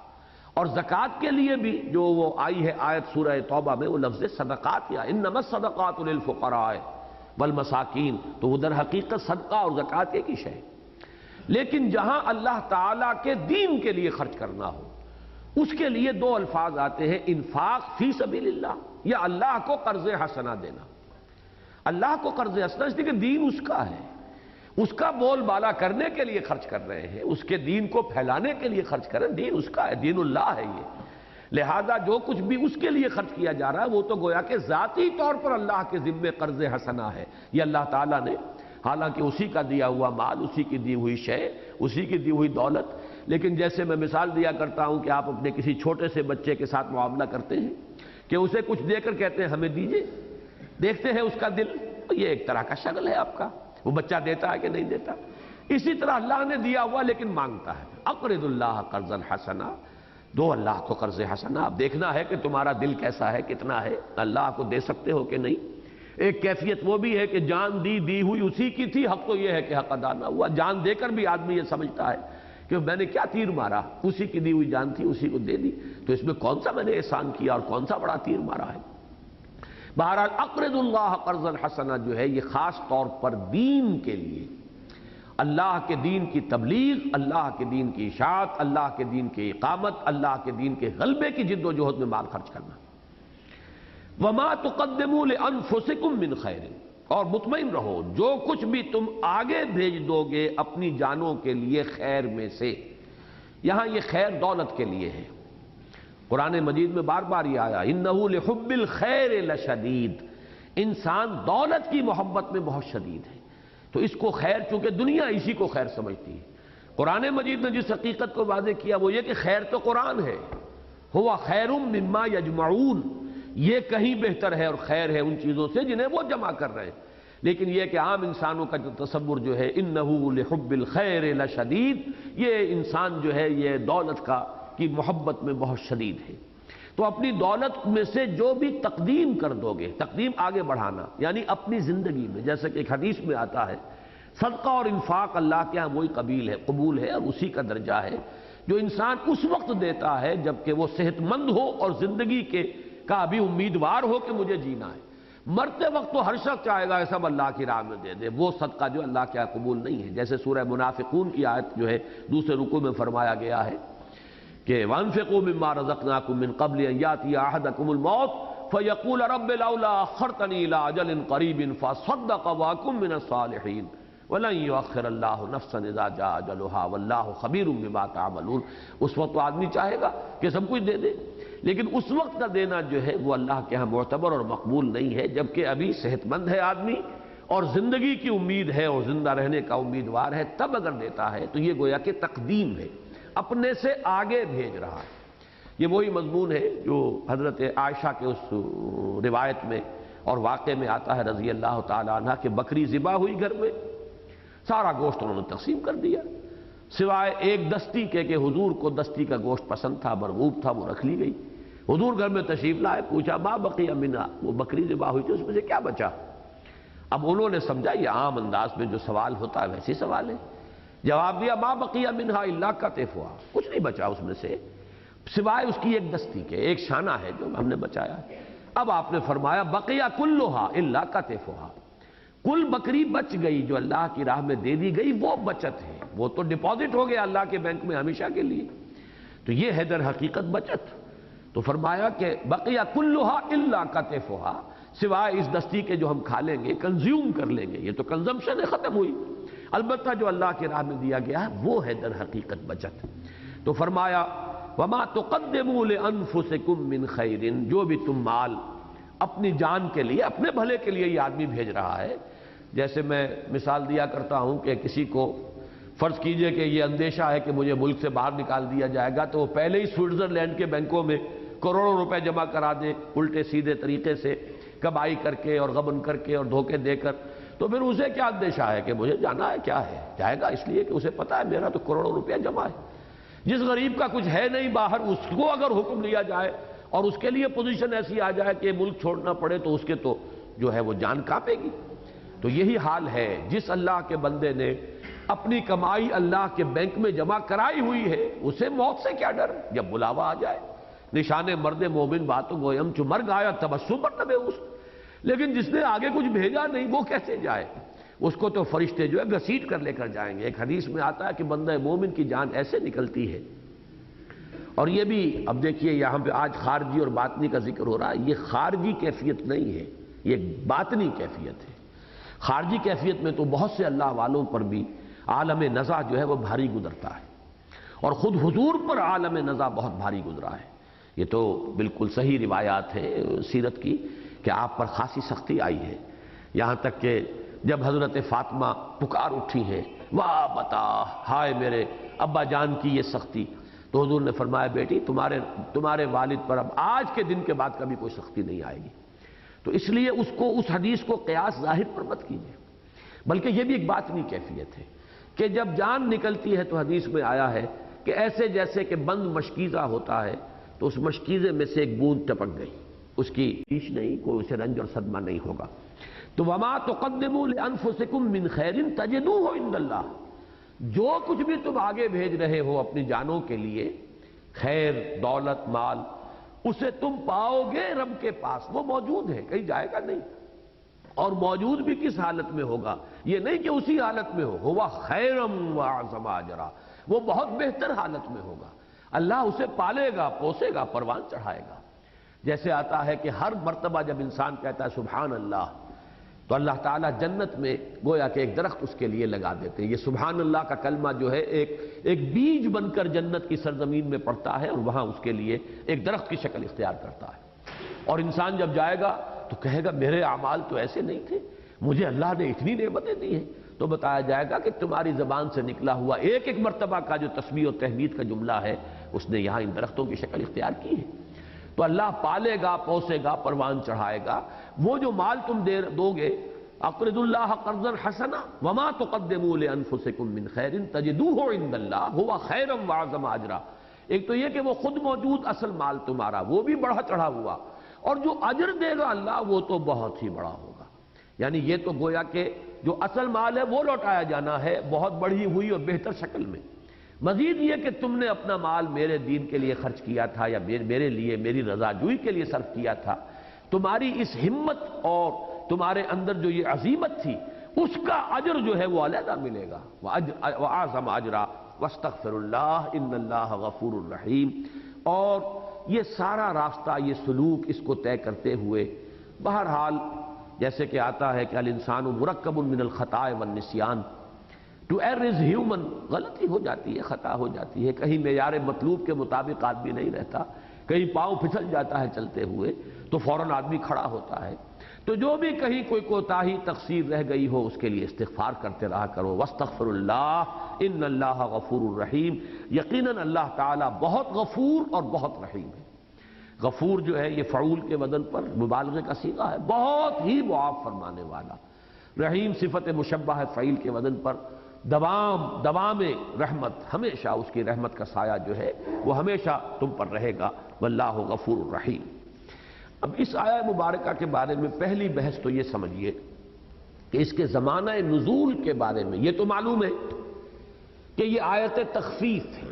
اور زکوٰۃ کے لیے بھی جو وہ آئی ہے آیت سورہ توبہ میں، وہ لفظ صدقات یا انما الصدقات للفقراء والمساکین، تو وہ در حقیقت صدقہ اور زکوٰۃ ایک ہی شے ہے۔ لیکن جہاں اللہ تعالیٰ کے دین کے لیے خرچ کرنا ہو، اس کے لیے 2 الفاظ آتے ہیں، انفاق فی سبیل اللہ یا اللہ کو قرض حسنہ دینا۔ اللہ کو قرض حسنہ اس لیے کہ دین اس کا ہے، اس کا بول بالا کرنے کے لیے خرچ کر رہے ہیں، اس کے دین کو پھیلانے کے لیے خرچ کر رہے ہیں، دین اس کا ہے، دین اللہ ہے یہ۔ لہذا جو کچھ بھی اس کے لیے خرچ کیا جا رہا ہے وہ تو گویا کہ ذاتی طور پر اللہ کے ذمے قرض حسنہ ہے، یہ اللہ تعالیٰ نے، حالانکہ اسی کا دیا ہوا مال، اسی کی دی ہوئی شے، اسی کی دی ہوئی دولت. لیکن جیسے میں مثال دیا کرتا ہوں کہ آپ اپنے کسی چھوٹے سے بچے کے ساتھ معاملہ کرتے ہیں کہ اسے کچھ دے کر کہتے ہیں ہمیں دیجئے، دیکھتے ہیں اس کا دل، یہ ایک طرح کا شغل ہے آپ کا، وہ بچہ دیتا ہے کہ نہیں دیتا. اسی طرح اللہ نے دیا ہوا لیکن مانگتا ہے. اقرض اللہ قرضا حسنا، دو اللہ کو قرض حسنا. اب دیکھنا ہے کہ تمہارا دل کیسا ہے، کتنا ہے، اللہ کو دے سکتے ہو کہ نہیں. ایک کیفیت وہ بھی ہے کہ جان دی ہوئی اسی کی تھی، حق تو یہ ہے کہ حق ادا نہ ہوا. جان دے کر بھی آدمی یہ سمجھتا ہے کہ میں نے کیا تیر مارا، اسی کی دی ہوئی جان تھی، اسی کو دے دی، تو اس میں کون سا میں نے احسان کیا اور کون سا بڑا تیر مارا ہے. بہرحال اقرض اللہ قرضا حسنا جو ہے یہ خاص طور پر دین کے لیے، اللہ کے دین کی تبلیغ، اللہ کے دین کی اشاعت، اللہ کے دین کی اقامت، اللہ کے دین کے غلبے کی جد و جہد میں مال خرچ کرنا. وما تقدموا لانفسکم من خیر، اور مطمئن رہو جو کچھ بھی تم آگے بھیج دو گے اپنی جانوں کے لیے خیر میں سے. یہاں یہ خیر دولت کے لیے ہے. قرآن مجید میں بار بار یہ آیا انہ لحب الخیر لشدید، انسان دولت کی محبت میں بہت شدید ہے. تو اس کو خیر، چونکہ دنیا اسی کو خیر سمجھتی ہے. قرآن مجید نے جس حقیقت کو واضح کیا وہ یہ کہ خیر تو قرآن ہے، ہوا خیر مما یجمعون، یہ کہیں بہتر ہے اور خیر ہے ان چیزوں سے جنہیں وہ جمع کر رہے ہیں. لیکن یہ کہ عام انسانوں کا جو تصور جو ہے انہ لحب الخیر لشدید، یہ انسان جو ہے یہ دولت کی محبت میں بہت شدید ہے. تو اپنی دولت میں سے جو بھی تقدیم کر دو گے، تقدیم آگے بڑھانا یعنی اپنی زندگی میں، جیسے کہ ایک حدیث میں آتا ہے صدقہ اور انفاق اللہ کے ہاں وہی قبول ہے اور اسی کا درجہ ہے جو انسان اس وقت دیتا ہے جبکہ وہ صحت مند ہو اور زندگی کا ابھی امیدوار ہو کہ مجھے جینا ہے. مرتے وقت تو ہر شخص چاہے گا سب اللہ کی راہ میں دے دے، وہ صدقہ جو اللہ کے ہاں قبول نہیں ہے. جیسے سورہ منافقون کی آیت جو ہے دوسرے رکوع میں فرمایا گیا ہے کہ وَأَنفِقُوا مِمَّا رَزَقْنَاكُم مِّن قَبْلِ أَن يَأْتِيَ أَحَدَكُمُ الْمَوْتُ فَيَقُولَ رَبِّ لَوْلَا أَخَّرْتَنِي إِلَىٰ أَجَلٍ قَرِيبٍ فَأَصَّدَّقَ وَأَكُن مِّنَ الصَّالِحِينَ وَلَن يُؤَخِّرَ اللَّهُ نَفْسًا إِذَا جَاءَ أَجَلُهَا وَاللَّهُ خَبِيرٌ بِمَا تَعْمَلُونَ. اس وقت تو آدمی چاہے گا کہ سب کچھ دے دے، لیکن اس وقت کا دینا جو ہے وہ اللہ کے ہاں معتبر اور مقبول نہیں ہے جبکہ ابھی صحت مند ہے آدمی اور زندگی کی امید ہے اور زندہ رہنے کا امیدوار ہے. تب اگر دیتا ہے تو یہ گویا کہ تقدیم ہے، اپنے سے آگے بھیج رہا ہے. یہ وہی مضمون ہے جو حضرت عائشہ کے اس روایت میں اور واقعے میں آتا ہے رضی اللہ تعالی عنہ کہ بکری ذبح ہوئی گھر میں، سارا گوشت انہوں نے تقسیم کر دیا سوائے ایک دستی کے کہ حضور کو دستی کا گوشت پسند تھا، مرغوب تھا، وہ رکھ لی گئی. حضور گھر میں تشریف لائے، پوچھا ما بقی منہا، وہ بکری ذبح ہوئی تھی اس میں سے کیا بچا؟ اب انہوں نے سمجھا یہ عام انداز میں جو سوال ہوتا ہے ویسے سوال ہے. جواب دیا ما بقی منہا الا کتفھا، کچھ نہیں بچا اس میں سے سوائے اس کی ایک دستی کے، ایک شانہ ہے جو ہم نے بچایا. اب آپ نے فرمایا بقیہ کلھا الا کتفھا، کل بکری بچ گئی جو اللہ کی راہ میں دے دی گئی وہ بچت ہے، وہ تو ڈپازٹ ہو گیا اللہ کے بینک میں ہمیشہ کے لیے. تو یہ ہے در حقیقت بچت. تو فرمایا کہ بقیہ کلھا الا کتفھا، سوائے اس دستی کے جو ہم کھا لیں گے، کنزیوم کر لیں گے، یہ تو کنزمپشن ختم ہوئی. البتہ جو اللہ کی راہ میں دیا گیا وہ ہے در حقیقت بچت. تو فرمایا وما تقدموا لانفسکم من خیر، جو بھی تم مال اپنی جان کے لیے، اپنے بھلے کے لیے یہ آدمی بھیج رہا ہے. جیسے میں مثال دیا کرتا ہوں کہ کسی کو فرض کیجئے کہ یہ اندیشہ ہے کہ مجھے ملک سے باہر نکال دیا جائے گا تو وہ پہلے ہی سوئٹزرلینڈ کے بینکوں میں کروڑوں روپے جمع کرا دے الٹے سیدھے طریقے سے، کمائی کر کے اور غبن کر کے اور دھوکے دے کر. تو پھر اسے کیا اندیشہ ہے کہ مجھے جانا ہے، کیا ہے، جائے گا اس لیے کہ اسے پتا ہے میرا تو کروڑوں روپیہ جمع ہے. جس غریب کا کچھ ہے نہیں باہر، اس کو اگر حکم دیا جائے اور اس کے لیے پوزیشن ایسی آ جائے کہ ملک چھوڑنا پڑے تو اس کے تو جو ہے وہ جان کانپے گی. تو یہی حال ہے جس اللہ کے بندے نے اپنی کمائی اللہ کے بینک میں جمع کرائی ہوئی ہے اسے موت سے کیا ڈر جب بلاوا آ جائے. نشان مرد مومن باتوں گویم چو مرگ آیا تبسم پر نبے اس. لیکن جس نے آگے کچھ بھیجا نہیں وہ کیسے جائے؟ اس کو تو فرشتے جو ہے گھسیٹ کر لے کر جائیں گے. ایک حدیث میں آتا ہے کہ بندہ مومن کی جان ایسے نکلتی ہے. اور یہ بھی اب دیکھیے یہاں پہ آج خارجی اور باطنی کا ذکر ہو رہا ہے، یہ خارجی کیفیت نہیں ہے، یہ باطنی کیفیت ہے. خارجی کیفیت میں تو بہت سے اللہ والوں پر بھی عالم نزع جو ہے وہ بھاری گزرتا ہے، اور خود حضور پر عالم نزع بہت بھاری گزرا ہے. یہ تو بالکل صحیح روایات ہیں سیرت کی کہ آپ پر خاصی سختی آئی ہے، یہاں تک کہ جب حضرت فاطمہ پکار اٹھی ہیں، واہ بتا ہائے میرے ابا جان کی یہ سختی، تو حضور نے فرمایا بیٹی تمہارے والد پر اب آج کے دن کے بعد کبھی کوئی سختی نہیں آئے گی۔ تو اس لیے اس حدیث کو قیاس ظاہر پر مت کیجیے، بلکہ یہ بھی ایک باطنی کیفیت ہے کہ جب جان نکلتی ہے تو حدیث میں آیا ہے کہ ایسے جیسے کہ بند مشکیزہ ہوتا ہے تو اس مشکیزے میں سے ایک بوند ٹپک گئی، اس کی پیش نہیں، کوئی اسے رنج اور صدمہ نہیں ہوگا۔ تو وما تقدموا لانفسکم من خیر تجدوہ عند اللہ، جو کچھ بھی تم آگے بھیج رہے ہو اپنی جانوں کے لیے، خیر دولت مال، اسے تم پاؤ گے رب کے پاس، وہ موجود ہے، کہیں جائے گا نہیں۔ اور موجود بھی کس حالت میں ہوگا؟ یہ نہیں کہ اسی حالت میں ہوا خیرم واعظم اجرا، وہ بہت بہتر حالت میں ہوگا، اللہ اسے پالے گا پوسے گا پروان چڑھائے گا۔ جیسے آتا ہے کہ ہر مرتبہ جب انسان کہتا ہے سبحان اللہ تو اللہ تعالیٰ جنت میں گویا کہ ایک درخت اس کے لیے لگا دیتے ہیں۔ یہ سبحان اللہ کا کلمہ جو ہے ایک بیج بن کر جنت کی سرزمین میں پڑتا ہے اور وہاں اس کے لیے ایک درخت کی شکل اختیار کرتا ہے، اور انسان جب جائے گا تو کہے گا میرے اعمال تو ایسے نہیں تھے، مجھے اللہ نے اتنی نعمتیں دی ہیں۔ تو بتایا جائے گا کہ تمہاری زبان سے نکلا ہوا ایک ایک مرتبہ کا جو تسبیح و تحمید کا جملہ ہے اس نے یہاں ان درختوں کی شکل اختیار کی ہے۔ تو اللہ پالے گا پوسے گا پروان چڑھائے گا۔ وہ جو مال تم دو گے، اقرضوا اللہ قرضا حسنا وما تقدموا لانفسکم من خیر تجدوہ عند اللہ هو خیرا واعظم اجرا، ایک تو یہ کہ وہ خود موجود اصل مال تمہارا وہ بھی بڑھا چڑھا ہوا، اور جو اجر دے گا اللہ وہ تو بہت ہی بڑا ہوگا۔ یعنی یہ تو گویا کہ جو اصل مال ہے وہ لوٹایا جانا ہے بہت بڑھی ہوئی اور بہتر شکل میں۔ مزید یہ کہ تم نے اپنا مال میرے دین کے لیے خرچ کیا تھا یا میرے لیے میری رضا جوئی کے لیے صرف کیا تھا، تمہاری اس ہمت اور تمہارے اندر جو یہ عزیمت تھی اس کا اجر جو ہے وہ علیحدہ ملے گا۔ وَأَعْظَمَ أَجْرًا وَاسْتَغْفِرُ اللَّهَ إِنَّ اللَّهَ غَفُورٌ رَحِيمٌ۔ اور یہ سارا راستہ، یہ سلوک، اس کو طے کرتے ہوئے بہرحال جیسے کہ آتا ہے کہ الانسان مرکب من الخطاء والنسیان، ٹو ایرر از ہیومن، غلطی ہو جاتی ہے، خطا ہو جاتی ہے، کہیں معیار مطلوب کے مطابق آدمی نہیں رہتا، کہیں پاؤں پھسل جاتا ہے چلتے ہوئے تو فوراً آدمی کھڑا ہوتا ہے۔ تو جو بھی کہیں کوئی کوتاہی تقصیر رہ گئی ہو اس کے لیے استغفار کرتے رہا کرو۔ واستغفر اللہ ان اللہ غفور الرحیم، یقیناً اللہ تعالیٰ بہت غفور اور بہت رحیم ہے۔ غفور جو ہے یہ فعول کے وزن پر مبالغے کا صیغہ ہے، بہت ہی معاف فرمانے والا۔ رحیم صفت مشبہ ہے فعیل کے وزن پر، دوام رحمت، ہمیشہ اس کی رحمت کا سایہ جو ہے وہ ہمیشہ تم پر رہے گا، واللہ غفور الرحیم۔ اب اس آیہ مبارکہ کے بارے میں پہلی بحث تو یہ سمجھیے کہ اس کے زمانہ نزول کے بارے میں یہ تو معلوم ہے کہ یہ آیت تخفیف ہے،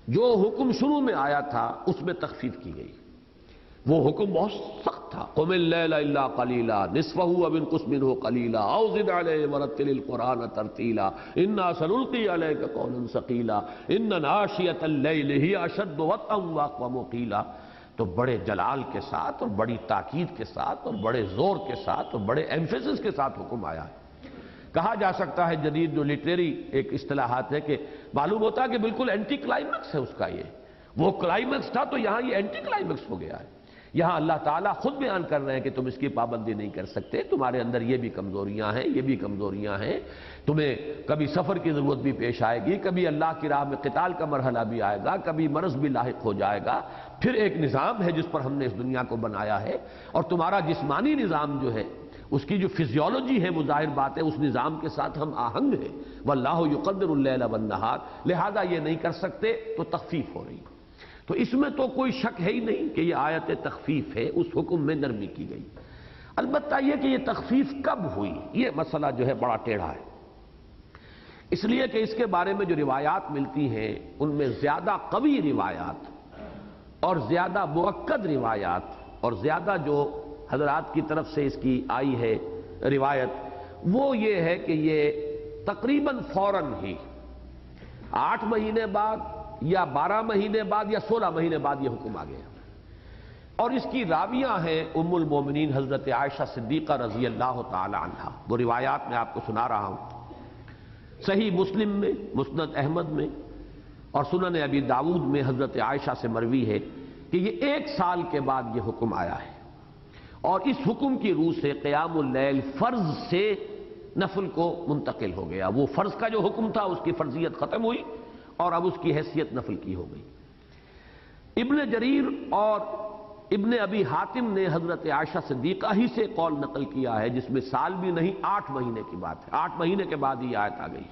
جو حکم شروع میں آیا تھا اس میں تخفیف کی گئی، وہ حکم بہت سخت تھا۔ قم اللیل الا قلیلا نصفہ او انقص منہ قلیلا او زد علیہ ورتل القرآن ترتیلا انا سنلقی علیک قولا ثقیلا ان ناشئۃ اللیل ہی اشد وطئا واقوم قیلا۔ تو بڑے جلال کے ساتھ اور بڑی تاکید کے ساتھ اور بڑے زور کے ساتھ اور بڑے ایمفیسس کے ساتھ حکم آیا ہے۔ کہا جا سکتا ہے جدید جو لٹریری ایک اصطلاحات ہے کہ معلوم ہوتا ہے کہ بالکل اینٹی کلائمیکس ہے اس کا، یہ وہ کلائمیکس تھا تو یہاں یہ اینٹی کلائمیکس ہو گیا ہے۔ یہاں اللہ تعالیٰ خود بیان کر رہے ہیں کہ تم اس کی پابندی نہیں کر سکتے، تمہارے اندر یہ بھی کمزوریاں ہیں، یہ بھی کمزوریاں ہیں، تمہیں کبھی سفر کی ضرورت بھی پیش آئے گی، کبھی اللہ کی راہ میں قتال کا مرحلہ بھی آئے گا، کبھی مرض بھی لاحق ہو جائے گا۔ پھر ایک نظام ہے جس پر ہم نے اس دنیا کو بنایا ہے، اور تمہارا جسمانی نظام جو ہے اس کی جو فزیولوجی ہے وہ ظاہر بات ہے اس نظام کے ساتھ ہم آہنگ ہیں۔ واللہ یقدر اللیل والنہار، لہذا یہ نہیں کر سکتے تو تخفیف ہو رہی۔ تو اس میں تو کوئی شک ہے ہی نہیں کہ یہ آیت تخفیف ہے، اس حکم میں نرمی کی گئی۔ البتہ یہ کہ یہ تخفیف کب ہوئی یہ مسئلہ جو ہے بڑا ٹیڑھا ہے، اس لیے کہ اس کے بارے میں جو روایات ملتی ہیں ان میں زیادہ قوی روایات اور زیادہ مؤکد روایات اور زیادہ جو حضرات کی طرف سے اس کی آئی ہے روایت وہ یہ ہے کہ یہ تقریباً فوراً ہی 8 مہینے بعد یا 12 مہینے بعد یا 16 مہینے بعد یہ حکم آ گیا، اور اس کی راویہ ہیں ام المومنین حضرت عائشہ صدیقہ رضی اللہ تعالی عنہا۔ وہ روایات میں آپ کو سنا رہا ہوں، صحیح مسلم میں، مسند احمد میں اور سنن ابی داؤد میں حضرت عائشہ سے مروی ہے کہ یہ 1 سال کے بعد یہ حکم آیا ہے، اور اس حکم کی روح سے قیام اللیل فرض سے نفل کو منتقل ہو گیا۔ وہ فرض کا جو حکم تھا اس کی فرضیت ختم ہوئی اور اب اس کی حیثیت نفل کی ہو گئی۔ ابن جریر اور ابن ابی حاتم نے حضرت عائشہ صدیقہ ہی سے قول نقل کیا ہے، جس میں سال بھی نہیں 8 مہینے کی بات ہے، 8 مہینے کے بعد یہ آیت آ گئی۔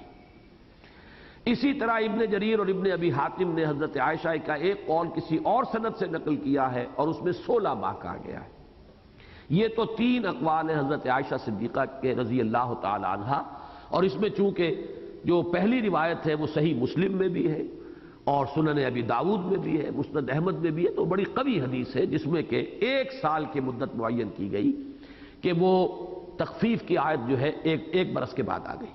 اسی طرح ابن جریر اور ابن ابی حاتم نے حضرت عائشہ کا ایک قول کسی اور سند سے نقل کیا ہے اور اس میں 16 ماہ کہا گیا ہے۔ یہ تو 3 اقوال ہیں حضرت عائشہ صدیقہ کے رضی اللہ تعالی عنہ، اور اس میں چونکہ جو پہلی روایت ہے وہ صحیح مسلم میں بھی ہے اور سنن ابی داؤد میں بھی ہے، مسند احمد میں بھی ہے، تو بڑی قوی حدیث ہے جس میں کہ 1 سال کی مدت معین کی گئی کہ وہ تخفیف کی آیت جو ہے ایک برس کے بعد آ گئی۔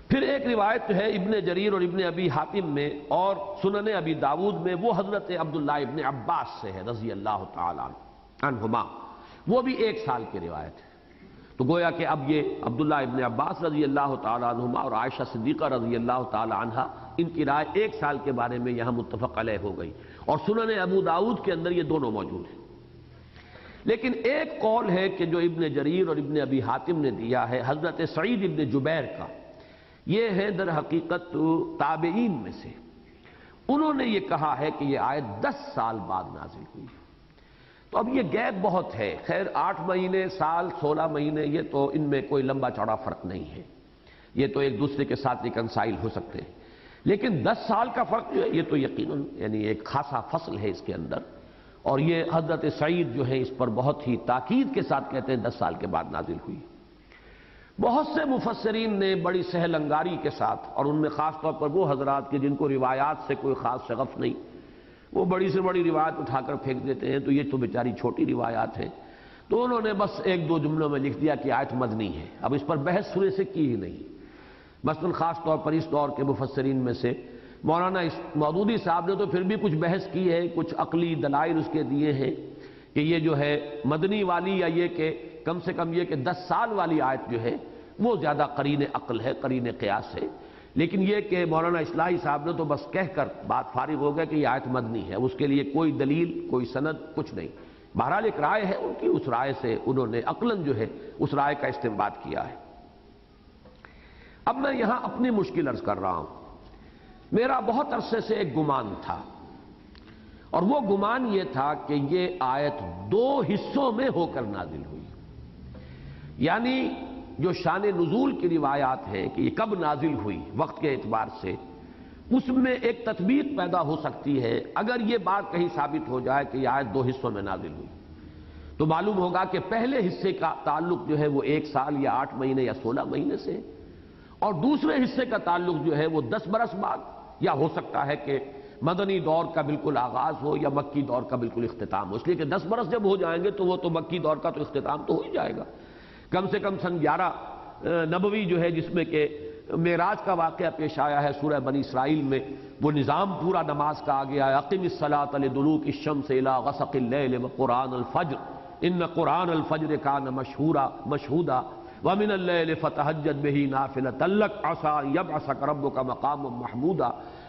پھر ایک روایت جو ہے ابن جریر اور ابن ابی حاتم میں اور سنن ابی داؤد میں، وہ حضرت عبداللہ ابن عباس سے ہے رضی اللہ تعالی عنہما، وہ بھی 1 سال کی روایت ہے۔ تو گویا کہ اب یہ عبداللہ ابن عباس رضی اللہ تعالی عنہما اور عائشہ صدیقہ رضی اللہ تعالی عنہا، ان کی رائے 1 سال کے بارے میں یہاں متفق علیہ ہو گئی، اور سنن ابو داؤد کے اندر یہ دونوں موجود ہیں۔ لیکن ایک قول ہے کہ جو ابن جریر اور ابن ابی حاتم نے دیا ہے حضرت سعید ابن جبیر کا، یہ ہے در حقیقت تابعین میں سے، انہوں نے یہ کہا ہے کہ یہ آیت 10 سال بعد نازل ہوئی۔ تو اب یہ گیپ بہت ہے، خیر 8 مہینے، سال، 16 مہینے، یہ تو ان میں کوئی لمبا چوڑا فرق نہیں ہے، یہ تو ایک دوسرے کے ساتھ ریکنسائل ہو سکتے ہیں، لیکن 10 سال کا فرق جو ہے یہ تو یقیناً یعنی ایک خاصا فصل ہے اس کے اندر، اور یہ حضرت سعید جو ہے اس پر بہت ہی تاکید کے ساتھ کہتے ہیں 10 سال کے بعد نازل ہوئی۔ بہت سے مفسرین نے بڑی سہل انگاری کے ساتھ، اور ان میں خاص طور پر وہ حضرات کہ جن کو روایات سے کوئی خاص شغف نہیں، وہ بڑی سے بڑی روایت اٹھا کر پھینک دیتے ہیں، تو یہ تو بیچاری چھوٹی روایات ہیں، تو انہوں نے بس 1-2 جملوں میں لکھ دیا کہ آیت مدنی ہے، اب اس پر بحث سرے سے کی ہی نہیں۔ مثلا خاص طور پر اس دور کے مفسرین میں سے مولانا مودودی صاحب نے تو پھر بھی کچھ بحث کی ہے، کچھ عقلی دلائل اس کے دیے ہیں کہ یہ جو ہے مدنی والی، یا یہ کہ کم سے کم یہ کہ 10 سال والی آیت جو ہے وہ زیادہ قرین عقل ہے، قرین قیاس ہے، لیکن یہ کہ مولانا اصلاحی صاحب نے تو بس کہہ کر بات فارغ ہو گیا کہ یہ آیت مدنی ہے، اس کے لیے کوئی دلیل، کوئی سند، کچھ نہیں۔ بہرحال ایک رائے ہے ان کی، اس رائے سے انہوں نے عقلاً جو ہے اس رائے کا استنباط کیا ہے۔ اب میں یہاں اپنی مشکل عرض کر رہا ہوں۔ میرا بہت عرصے سے ایک گمان تھا، اور وہ گمان یہ تھا کہ یہ آیت 2 حصوں میں ہو کر نازل ہوئی، یعنی جو شان نزول کی روایات ہیں کہ یہ کب نازل ہوئی وقت کے اعتبار سے، اس میں ایک تطبیق پیدا ہو سکتی ہے اگر یہ بات کہیں ثابت ہو جائے کہ یہ آیت 2 حصوں میں نازل ہوئی، تو معلوم ہوگا کہ پہلے حصے کا تعلق جو ہے وہ 1 سال یا 8 مہینے یا 16 مہینے سے، اور دوسرے حصے کا تعلق جو ہے وہ 10 برس بعد، یا ہو سکتا ہے کہ مدنی دور کا بالکل آغاز ہو یا مکی دور کا بالکل اختتام ہو، اس لیے کہ 10 برس جب ہو جائیں گے تو وہ تو مکی دور کا تو اختتام تو ہو ہی جائے گا، کم سے کم سن 11 نبوی جو ہے جس میں کہ معراج کا واقعہ پیش آیا ہے سورہ بنی اسرائیل میں، وہ نظام پورا نماز کا آ گیا ہے، اقم الصلاۃ لدلوک الشمس الی غسق اللیل وقرآن الفجر ان قرآن الفجر کان مشہودا ومن اللیل فتہجد بہ نافلۃ لک عسیٰ ان یبعثک ربک مقاما محمودا۔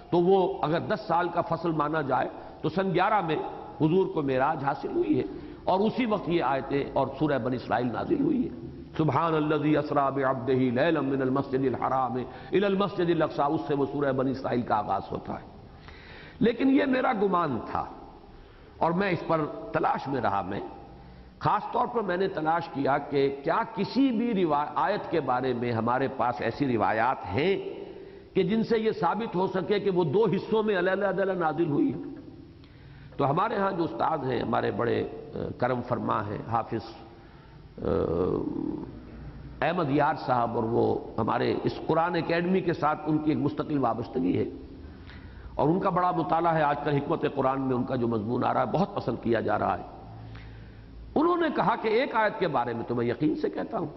تو وہ اگر 10 سال کا فصل مانا جائے تو سن 11 میں حضور کو معراج حاصل ہوئی ہے، اور اسی وقت یہ آیتیں اور سورہ بنی اسرائیل نازل ہوئی ہے۔ سبحان الذی اسریٰ بعبدہ لیلا من المسجد الحرام الی المسجد الاقصیٰ، اس سے وہ سورہ بنی اسرائیل کا آغاز ہوتا ہے۔ لیکن یہ میرا گمان تھا، اور میں اس پر تلاش میں رہا، میں خاص طور پر میں نے تلاش کیا کہ کیا کسی بھی آیت کے بارے میں ہمارے پاس ایسی روایات ہیں کہ جن سے یہ ثابت ہو سکے کہ وہ 2 حصوں میں علیحدہ نازل ہوئی ہے۔ تو ہمارے ہاں جو استاد ہیں، ہمارے بڑے کرم فرما ہیں حافظ احمد یار صاحب، اور وہ ہمارے اس قرآن اکیڈمی کے ساتھ ان کی ایک مستقل وابستگی ہے، اور ان کا بڑا مطالعہ ہے، آج کل حکمت قرآن میں ان کا جو مضمون آ رہا ہے بہت پسند کیا جا رہا ہے۔ انہوں نے کہا کہ ایک آیت کے بارے میں تو میں یقین سے کہتا ہوں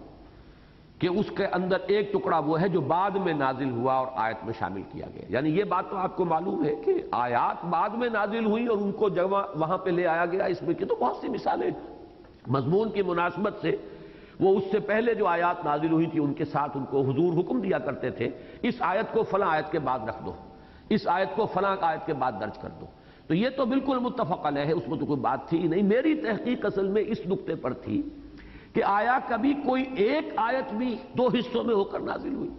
کہ اس کے اندر ایک ٹکڑا وہ ہے جو بعد میں نازل ہوا اور آیت میں شامل کیا گیا، یعنی یہ بات تو آپ کو معلوم ہے کہ آیات بعد میں نازل ہوئی اور ان کو جگہ وہاں پہ لے آیا گیا، اس میں کی تو بہت سی مثالیں مضمون کی مناسبت سے، وہ اس سے پہلے جو آیات نازل ہوئی تھی ان کے ساتھ ان کو حضور حکم دیا کرتے تھے اس آیت کو فلاں آیت کے بعد رکھ دو، اس آیت کو فلاں آیت کے بعد درج کر دو، تو یہ تو بالکل متفق علیہ ہے، اس میں تو کوئی بات تھی نہیں۔ میری تحقیق اصل میں اس نقطے پر تھی کہ آیا کبھی کوئی ایک آیت بھی دو حصوں میں ہو کر نازل ہوئی؟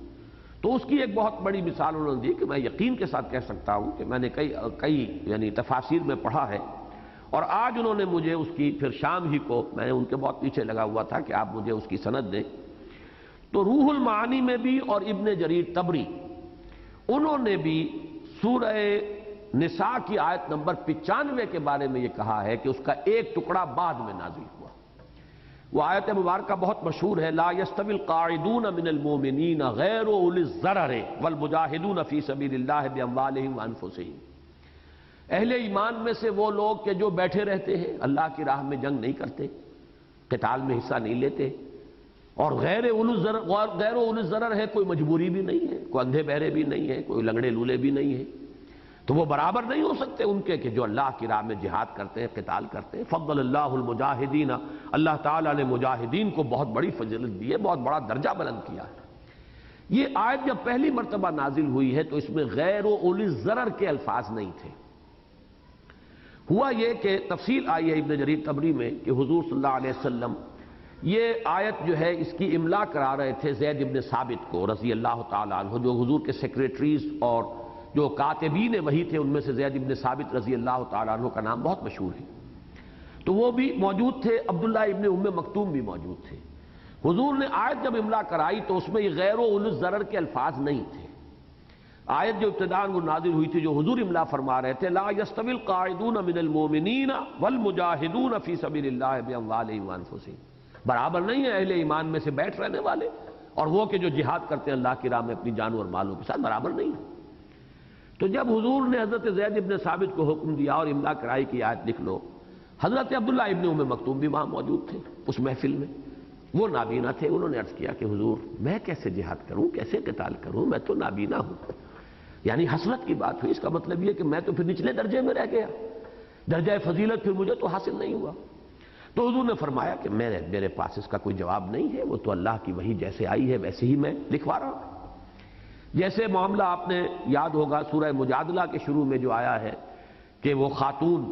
تو اس کی ایک بہت بڑی مثال انہوں نے دی کہ میں یقین کے ساتھ کہہ سکتا ہوں کہ میں نے کئی یعنی تفاسیر میں پڑھا ہے، اور آج انہوں نے مجھے اس کی پھر شام ہی کو، میں ان کے بہت پیچھے لگا ہوا تھا کہ آپ مجھے اس کی سند دیں، تو روح المعانی میں بھی اور ابن جریر طبری انہوں نے بھی سورہ نساء کی آیت نمبر 95 کے بارے میں یہ کہا ہے کہ اس کا ایک ٹکڑا بعد میں نازل ہوا۔ وہ آیت مبارکہ بہت مشہور ہے، لا يستوی القاعدون من المؤمنین غیر اولی الضرر والمجاہدون فی سبیل اللہ باموالہم وانفسہم۔ اہل ایمان میں سے وہ لوگ کہ جو بیٹھے رہتے ہیں، اللہ کی راہ میں جنگ نہیں کرتے، قتال میں حصہ نہیں لیتے، اور غیر اولی الضرر ہے، کوئی مجبوری بھی نہیں ہے، کوئی اندھے بہرے بھی نہیں ہے، کوئی لنگڑے لولے بھی نہیں ہے، تو وہ برابر نہیں ہو سکتے ان کے کہ جو اللہ کی راہ میں جہاد کرتے ہیں، قتال کرتے ہیں۔ فضل اللہ المجاہدین، اللہ تعالیٰ نے مجاہدین کو بہت بڑی فضیلت دی ہے، بہت بڑا درجہ بلند کیا ہے۔ یہ آیت جب پہلی مرتبہ نازل ہوئی ہے تو اس میں غیر اولی الضرر کے الفاظ نہیں تھے۔ ہوا یہ کہ تفصیل آئی ہے ابن جریر طبری میں کہ حضور صلی اللہ علیہ وسلم یہ آیت جو ہے اس کی املا کرا رہے تھے زید ابن ثابت کو رضی اللہ تعالیٰ عنہ، جو حضور کے سیکریٹریز اور جو کاتبین وہی تھے، ان میں سے زید ابن ثابت رضی اللہ تعالیٰ عنہ کا نام بہت مشہور ہے، تو وہ بھی موجود تھے، عبداللہ ابن ام مکتوم بھی موجود تھے۔ حضور نے آیت جب املا کرائی تو اس میں یہ غیر اولی الضرر کے الفاظ نہیں تھے۔ آیت جو ابتداء وہ نازل ہوئی تھی، جو حضور املا فرما رہے تھے، لا يستوی القاعدون من المؤمنین والمجاہدون فی سبیل اللہ باموالہم وانفسہم، برابر نہیں ہے اہل ایمان میں سے بیٹھ رہنے والے اور وہ کہ جو جہاد کرتے ہیں اللہ کی راہ میں اپنی جان اور مالوں کے ساتھ، برابر نہیں ہے۔ تو جب حضور نے حضرت زید ابن ثابت کو حکم دیا اور املا کرائی کی آیت لکھ لو، حضرت عبداللہ ابن ام مکتوم بھی وہاں موجود تھے اس محفل میں، وہ نابینا تھے، انہوں نے عرض کیا کہ حضور میں کیسے جہاد کروں، کیسے قتال کروں، میں تو نابینا ہوں۔ یعنی حسرت کی بات ہوئی، اس کا مطلب یہ کہ میں تو پھر نچلے درجے میں رہ گیا، درجہ فضیلت پھر مجھے تو حاصل نہیں ہوا۔ تو حضور نے فرمایا کہ میرے پاس اس کا کوئی جواب نہیں ہے، وہ تو اللہ کی وحی جیسے آئی ہے ویسے ہی میں لکھوا رہا ہوں۔ جیسے معاملہ آپ نے یاد ہوگا سورہ مجادلہ کے شروع میں جو آیا ہے کہ وہ خاتون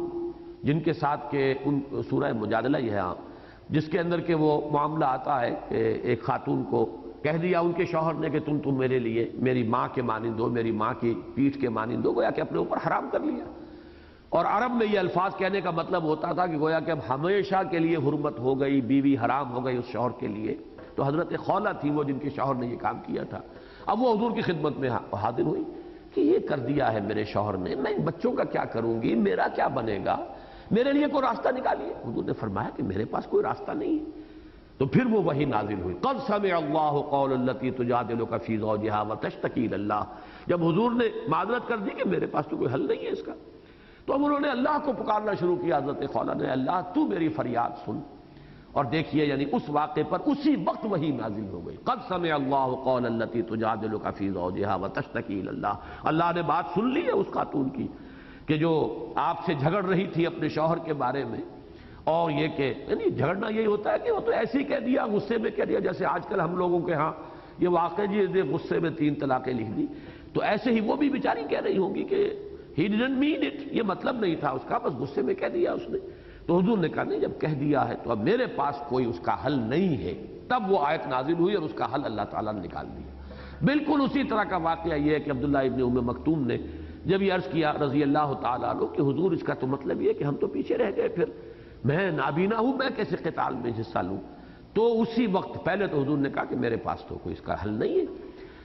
جن کے ساتھ کہ ان سورہ مجادلہ یہ ہے جس کے اندر کہ وہ معاملہ آتا ہے کہ ایک خاتون کو کہہ دیا ان کے شوہر نے کہ تم میرے لیے میری ماں کے مانند ہو، میری ماں کی پیٹھ کے مانند ہو، گویا کہ اپنے اوپر حرام کر لیا۔ اور عرب میں یہ الفاظ کہنے کا مطلب ہوتا تھا کہ گویا کہ اب ہمیشہ کے لیے حرمت ہو گئی، بیوی حرام ہو گئی اس شوہر کے لیے۔ تو حضرت خولہ تھی وہ جن کے شوہر نے یہ کام کیا تھا، اب وہ حضور کی خدمت میں حاضر ہوئی کہ یہ کر دیا ہے میرے شوہر نے، میں ان بچوں کا کیا کروں گی، میرا کیا بنے گا، میرے لیے کوئی راستہ نکالیے۔ حضور نے فرمایا کہ میرے پاس کوئی راستہ نہیں ہے۔ تو پھر وہ وحی نازل ہوئی، قد سمع اللہ قول التی تجادلک فی زوجہا وتشتکی الی اللہ۔ جب حضور نے معذرت کر دی کہ میرے پاس تو کوئی حل نہیں ہے اس کا، تو اب انہوں نے اللہ کو پکارنا شروع کیا، حضرت خولہ نے، اللہ تو میری فریاد سن۔ اور دیکھیے یعنی اس واقعے پر اسی وقت وحی نازل ہو گئی، قد سمع اللہ قول التی تجادلک فی زوجہا وتشتکی الی اللہ۔ اللہ نے بات سن لی ہے اس خاتون کی کہ جو آپ سے جھگڑ رہی تھی اپنے شوہر کے بارے میں، اور یہ کہ یعنی جھگڑنا یہی ہوتا ہے کہ وہ تو ایسے ہی کہہ دیا، غصے میں کہہ دیا، جیسے آج کل ہم لوگوں کے ہاں یہ واقعہ جی غصے میں 3 طلاقیں لکھ دی، تو ایسے ہی وہ بھی بیچاری کہہ رہی ہوں گی کہ ہی ڈیڈنٹ مین اٹ، یہ مطلب نہیں تھا اس کا، بس غصے میں کہہ دیا اس نے۔ تو حضور نے کہا نہیں، جب کہہ دیا ہے تو اب میرے پاس کوئی اس کا حل نہیں ہے۔ تب وہ آیت نازل ہوئی اور اس کا حل اللہ تعالیٰ نے نکال دیا۔ بالکل اسی طرح کا واقعہ یہ ہے کہ عبداللہ ابن ام مکتوم نے جب یہ عرض کیا رضی اللہ تعالیٰ عنہ کہ حضور اس کا تو مطلب یہ کہ ہم تو پیچھے رہ گئے، پھر میں نابینا ہوں، میں کیسے قتال میں حصہ لوں؟ تو اسی وقت پہلے تو حضور نے کہا کہ میرے پاس تو کوئی اس کا حل نہیں ہے،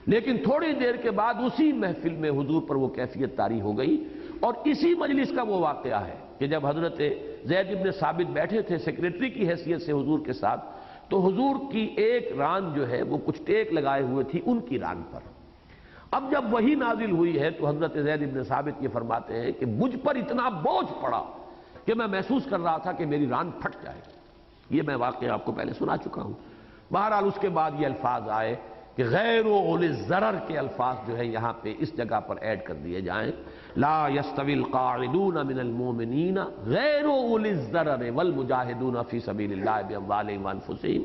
لیکن تھوڑی دیر کے بعد اسی محفل میں حضور پر وہ کیفیت طاری ہو گئی۔ اور اسی مجلس کا وہ واقعہ ہے کہ جب حضرت زید ابن ثابت بیٹھے تھے سیکریٹری کی حیثیت سے حضور کے ساتھ، تو حضور کی ایک ران جو ہے وہ کچھ ٹیک لگائے ہوئے تھی ان کی ران پر۔ اب جب وہی نازل ہوئی ہے تو حضرت زید ابن ثابت یہ فرماتے ہیں کہ مجھ پر اتنا بوجھ پڑا کہ میں محسوس کر رہا تھا کہ میری ران پھٹ جائے۔ یہ میں واقعہ آپ کو پہلے سنا چکا ہوں۔ بہرحال اس کے بعد یہ الفاظ آئے کہ غیر اولی الضرر کے الفاظ جو ہے یہاں پہ اس جگہ پر ایڈ کر دیے جائیں، لا یستوی القاعدون من المؤمنین غیر اولی الضرر والمجاہدون فی سبیل اللہ باموالہم وانفسہم۔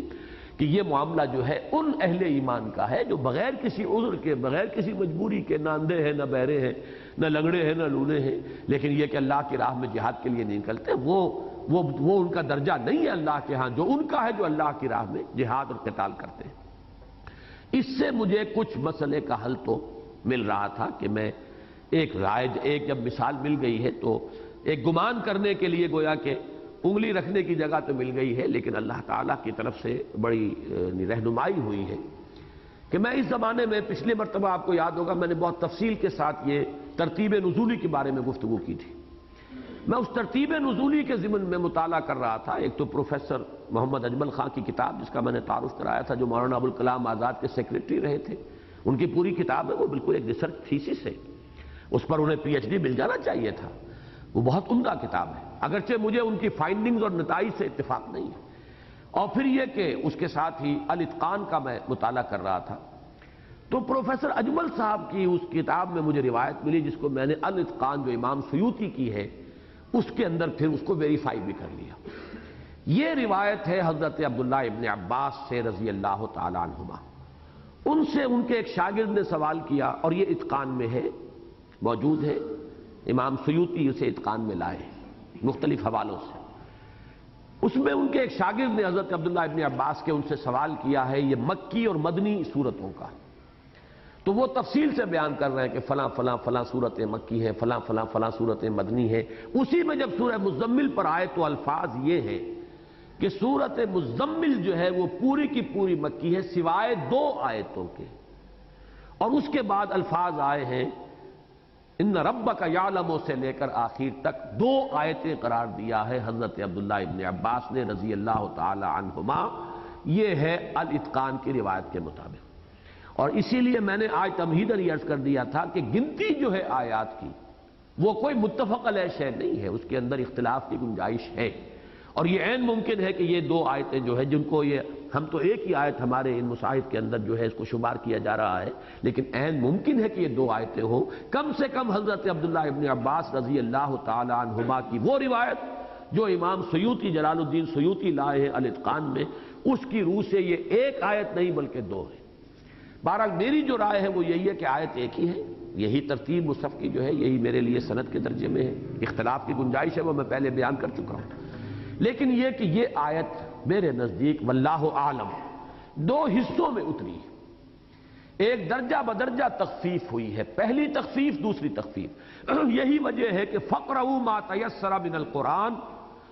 کہ یہ معاملہ جو ہے ان اہل ایمان کا ہے جو بغیر کسی عذر کے، بغیر کسی مجبوری کے، نہ اندھے ہیں، نہ بہرے ہیں، نہ لنگڑے ہیں، نہ لولے ہیں، لیکن یہ کہ اللہ کی راہ میں جہاد کے لیے نہیں نکلتے، وہ ان کا درجہ نہیں ہے اللہ کے ہاں جو ان کا ہے، جو اللہ کی راہ میں جہاد اور قتال کرتے ہیں۔ اس سے مجھے کچھ مسئلے کا حل تو مل رہا تھا کہ میں ایک رائج، ایک جب مثال مل گئی ہے تو ایک گمان کرنے کے لیے گویا کہ انگلی رکھنے کی جگہ تو مل گئی ہے، لیکن اللہ تعالیٰ کی طرف سے بڑی رہنمائی ہوئی ہے کہ میں اس زمانے میں پچھلے مرتبہ آپ کو یاد ہوگا میں نے بہت تفصیل کے ساتھ یہ ترتیب نزولی کے بارے میں گفتگو کی تھی۔ میں اس ترتیب نزولی کے ضمن میں مطالعہ کر رہا تھا، ایک تو پروفیسر محمد اجمل خان کی کتاب جس کا میں نے تعارف کرایا تھا، جو مولانا ابوالکلام آزاد کے سیکریٹری رہے تھے، ان کی پوری کتاب ہے، وہ بالکل ایک ریسرچ تھیسس ہے، اس پر انہیں پی ایچ ڈی مل جانا چاہیے تھا، وہ بہت عمدہ کتاب ہے، اگرچہ مجھے ان کی فائنڈنگز اور نتائج سے اتفاق نہیں ہے۔ اور پھر یہ کہ اس کے ساتھ ہی الاتقان کا میں مطالعہ کر رہا تھا، تو پروفیسر اجمل صاحب کی اس کتاب میں مجھے روایت ملی جس کو میں نے الاتقان جو امام سیوطی کی ہے اس کے اندر پھر اس کو ویریفائی بھی کر لیا۔ یہ روایت ہے حضرت عبداللہ ابن عباس سے رضی اللہ تعالیٰ عنہما، ان سے ان کے ایک شاگرد نے سوال کیا، اور یہ اتقان میں ہے، موجود ہے، امام سیوطی اسے اتقان میں لائے مختلف حوالوں سے۔ اس میں ان کے ایک شاگرد نے حضرت عبداللہ ابن عباس کے ان سے سوال کیا ہے یہ مکی اور مدنی صورتوں کا، تو وہ تفصیل سے بیان کر رہے ہیں کہ فلاں فلاں فلاں صورتیں مکی ہیں، فلاں فلاں فلاں صورتیں مدنی ہیں۔ اسی میں جب سورہ مزمل پر آئے تو الفاظ یہ ہیں کہ سورت مزمل جو ہے وہ پوری کی پوری مکی ہے سوائے 2 آیتوں کے، اور اس کے بعد الفاظ آئے ہیں ان ربک یعلم سے لے کر آخر تک 2 آیتیں قرار دیا ہے حضرت عبداللہ ابن عباس نے رضی اللہ تعالی عنہما۔ یہ ہے الاتقان کی روایت کے مطابق، اور اسی لیے میں نے آج تمہیداً یہ عرض کر دیا تھا کہ گنتی جو ہے آیات کی وہ کوئی متفق علیہ شے نہیں ہے، اس کے اندر اختلاف کی گنجائش ہے، اور یہ عین ممکن ہے کہ یہ 2 آیتیں جو ہے جن کو یہ ہم تو ایک ہی آیت ہمارے ان مصاحف کے اندر جو ہے اس کو شمار کیا جا رہا ہے، لیکن عین ممکن ہے کہ یہ 2 آیتیں ہوں، کم سے کم حضرت عبداللہ ابن عباس رضی اللہ تعالی عنہما کی وہ روایت جو امام سیوطی جلال الدین سیوطی لائے ہیں الاتقان میں، اس کی روح سے یہ 1 آیت نہیں بلکہ 2 ہے۔ بہرحال میری جو رائے ہے وہ یہی ہے کہ آیت ایک ہی ہے، یہی ترتیب مصحف کی جو ہے یہی میرے لیے سند کے درجے میں ہے، اختلاف کی گنجائش ہے وہ میں پہلے بیان کر چکا ہوں، لیکن یہ کہ یہ آیت میرے نزدیک واللہ اعلم 2 حصوں میں اتری ہے، ایک درجہ بدرجہ تخفیف ہوئی ہے، پہلی تخفیف دوسری تخفیف، یہی وجہ ہے کہ فقرؤوا ما تیسر من القرآن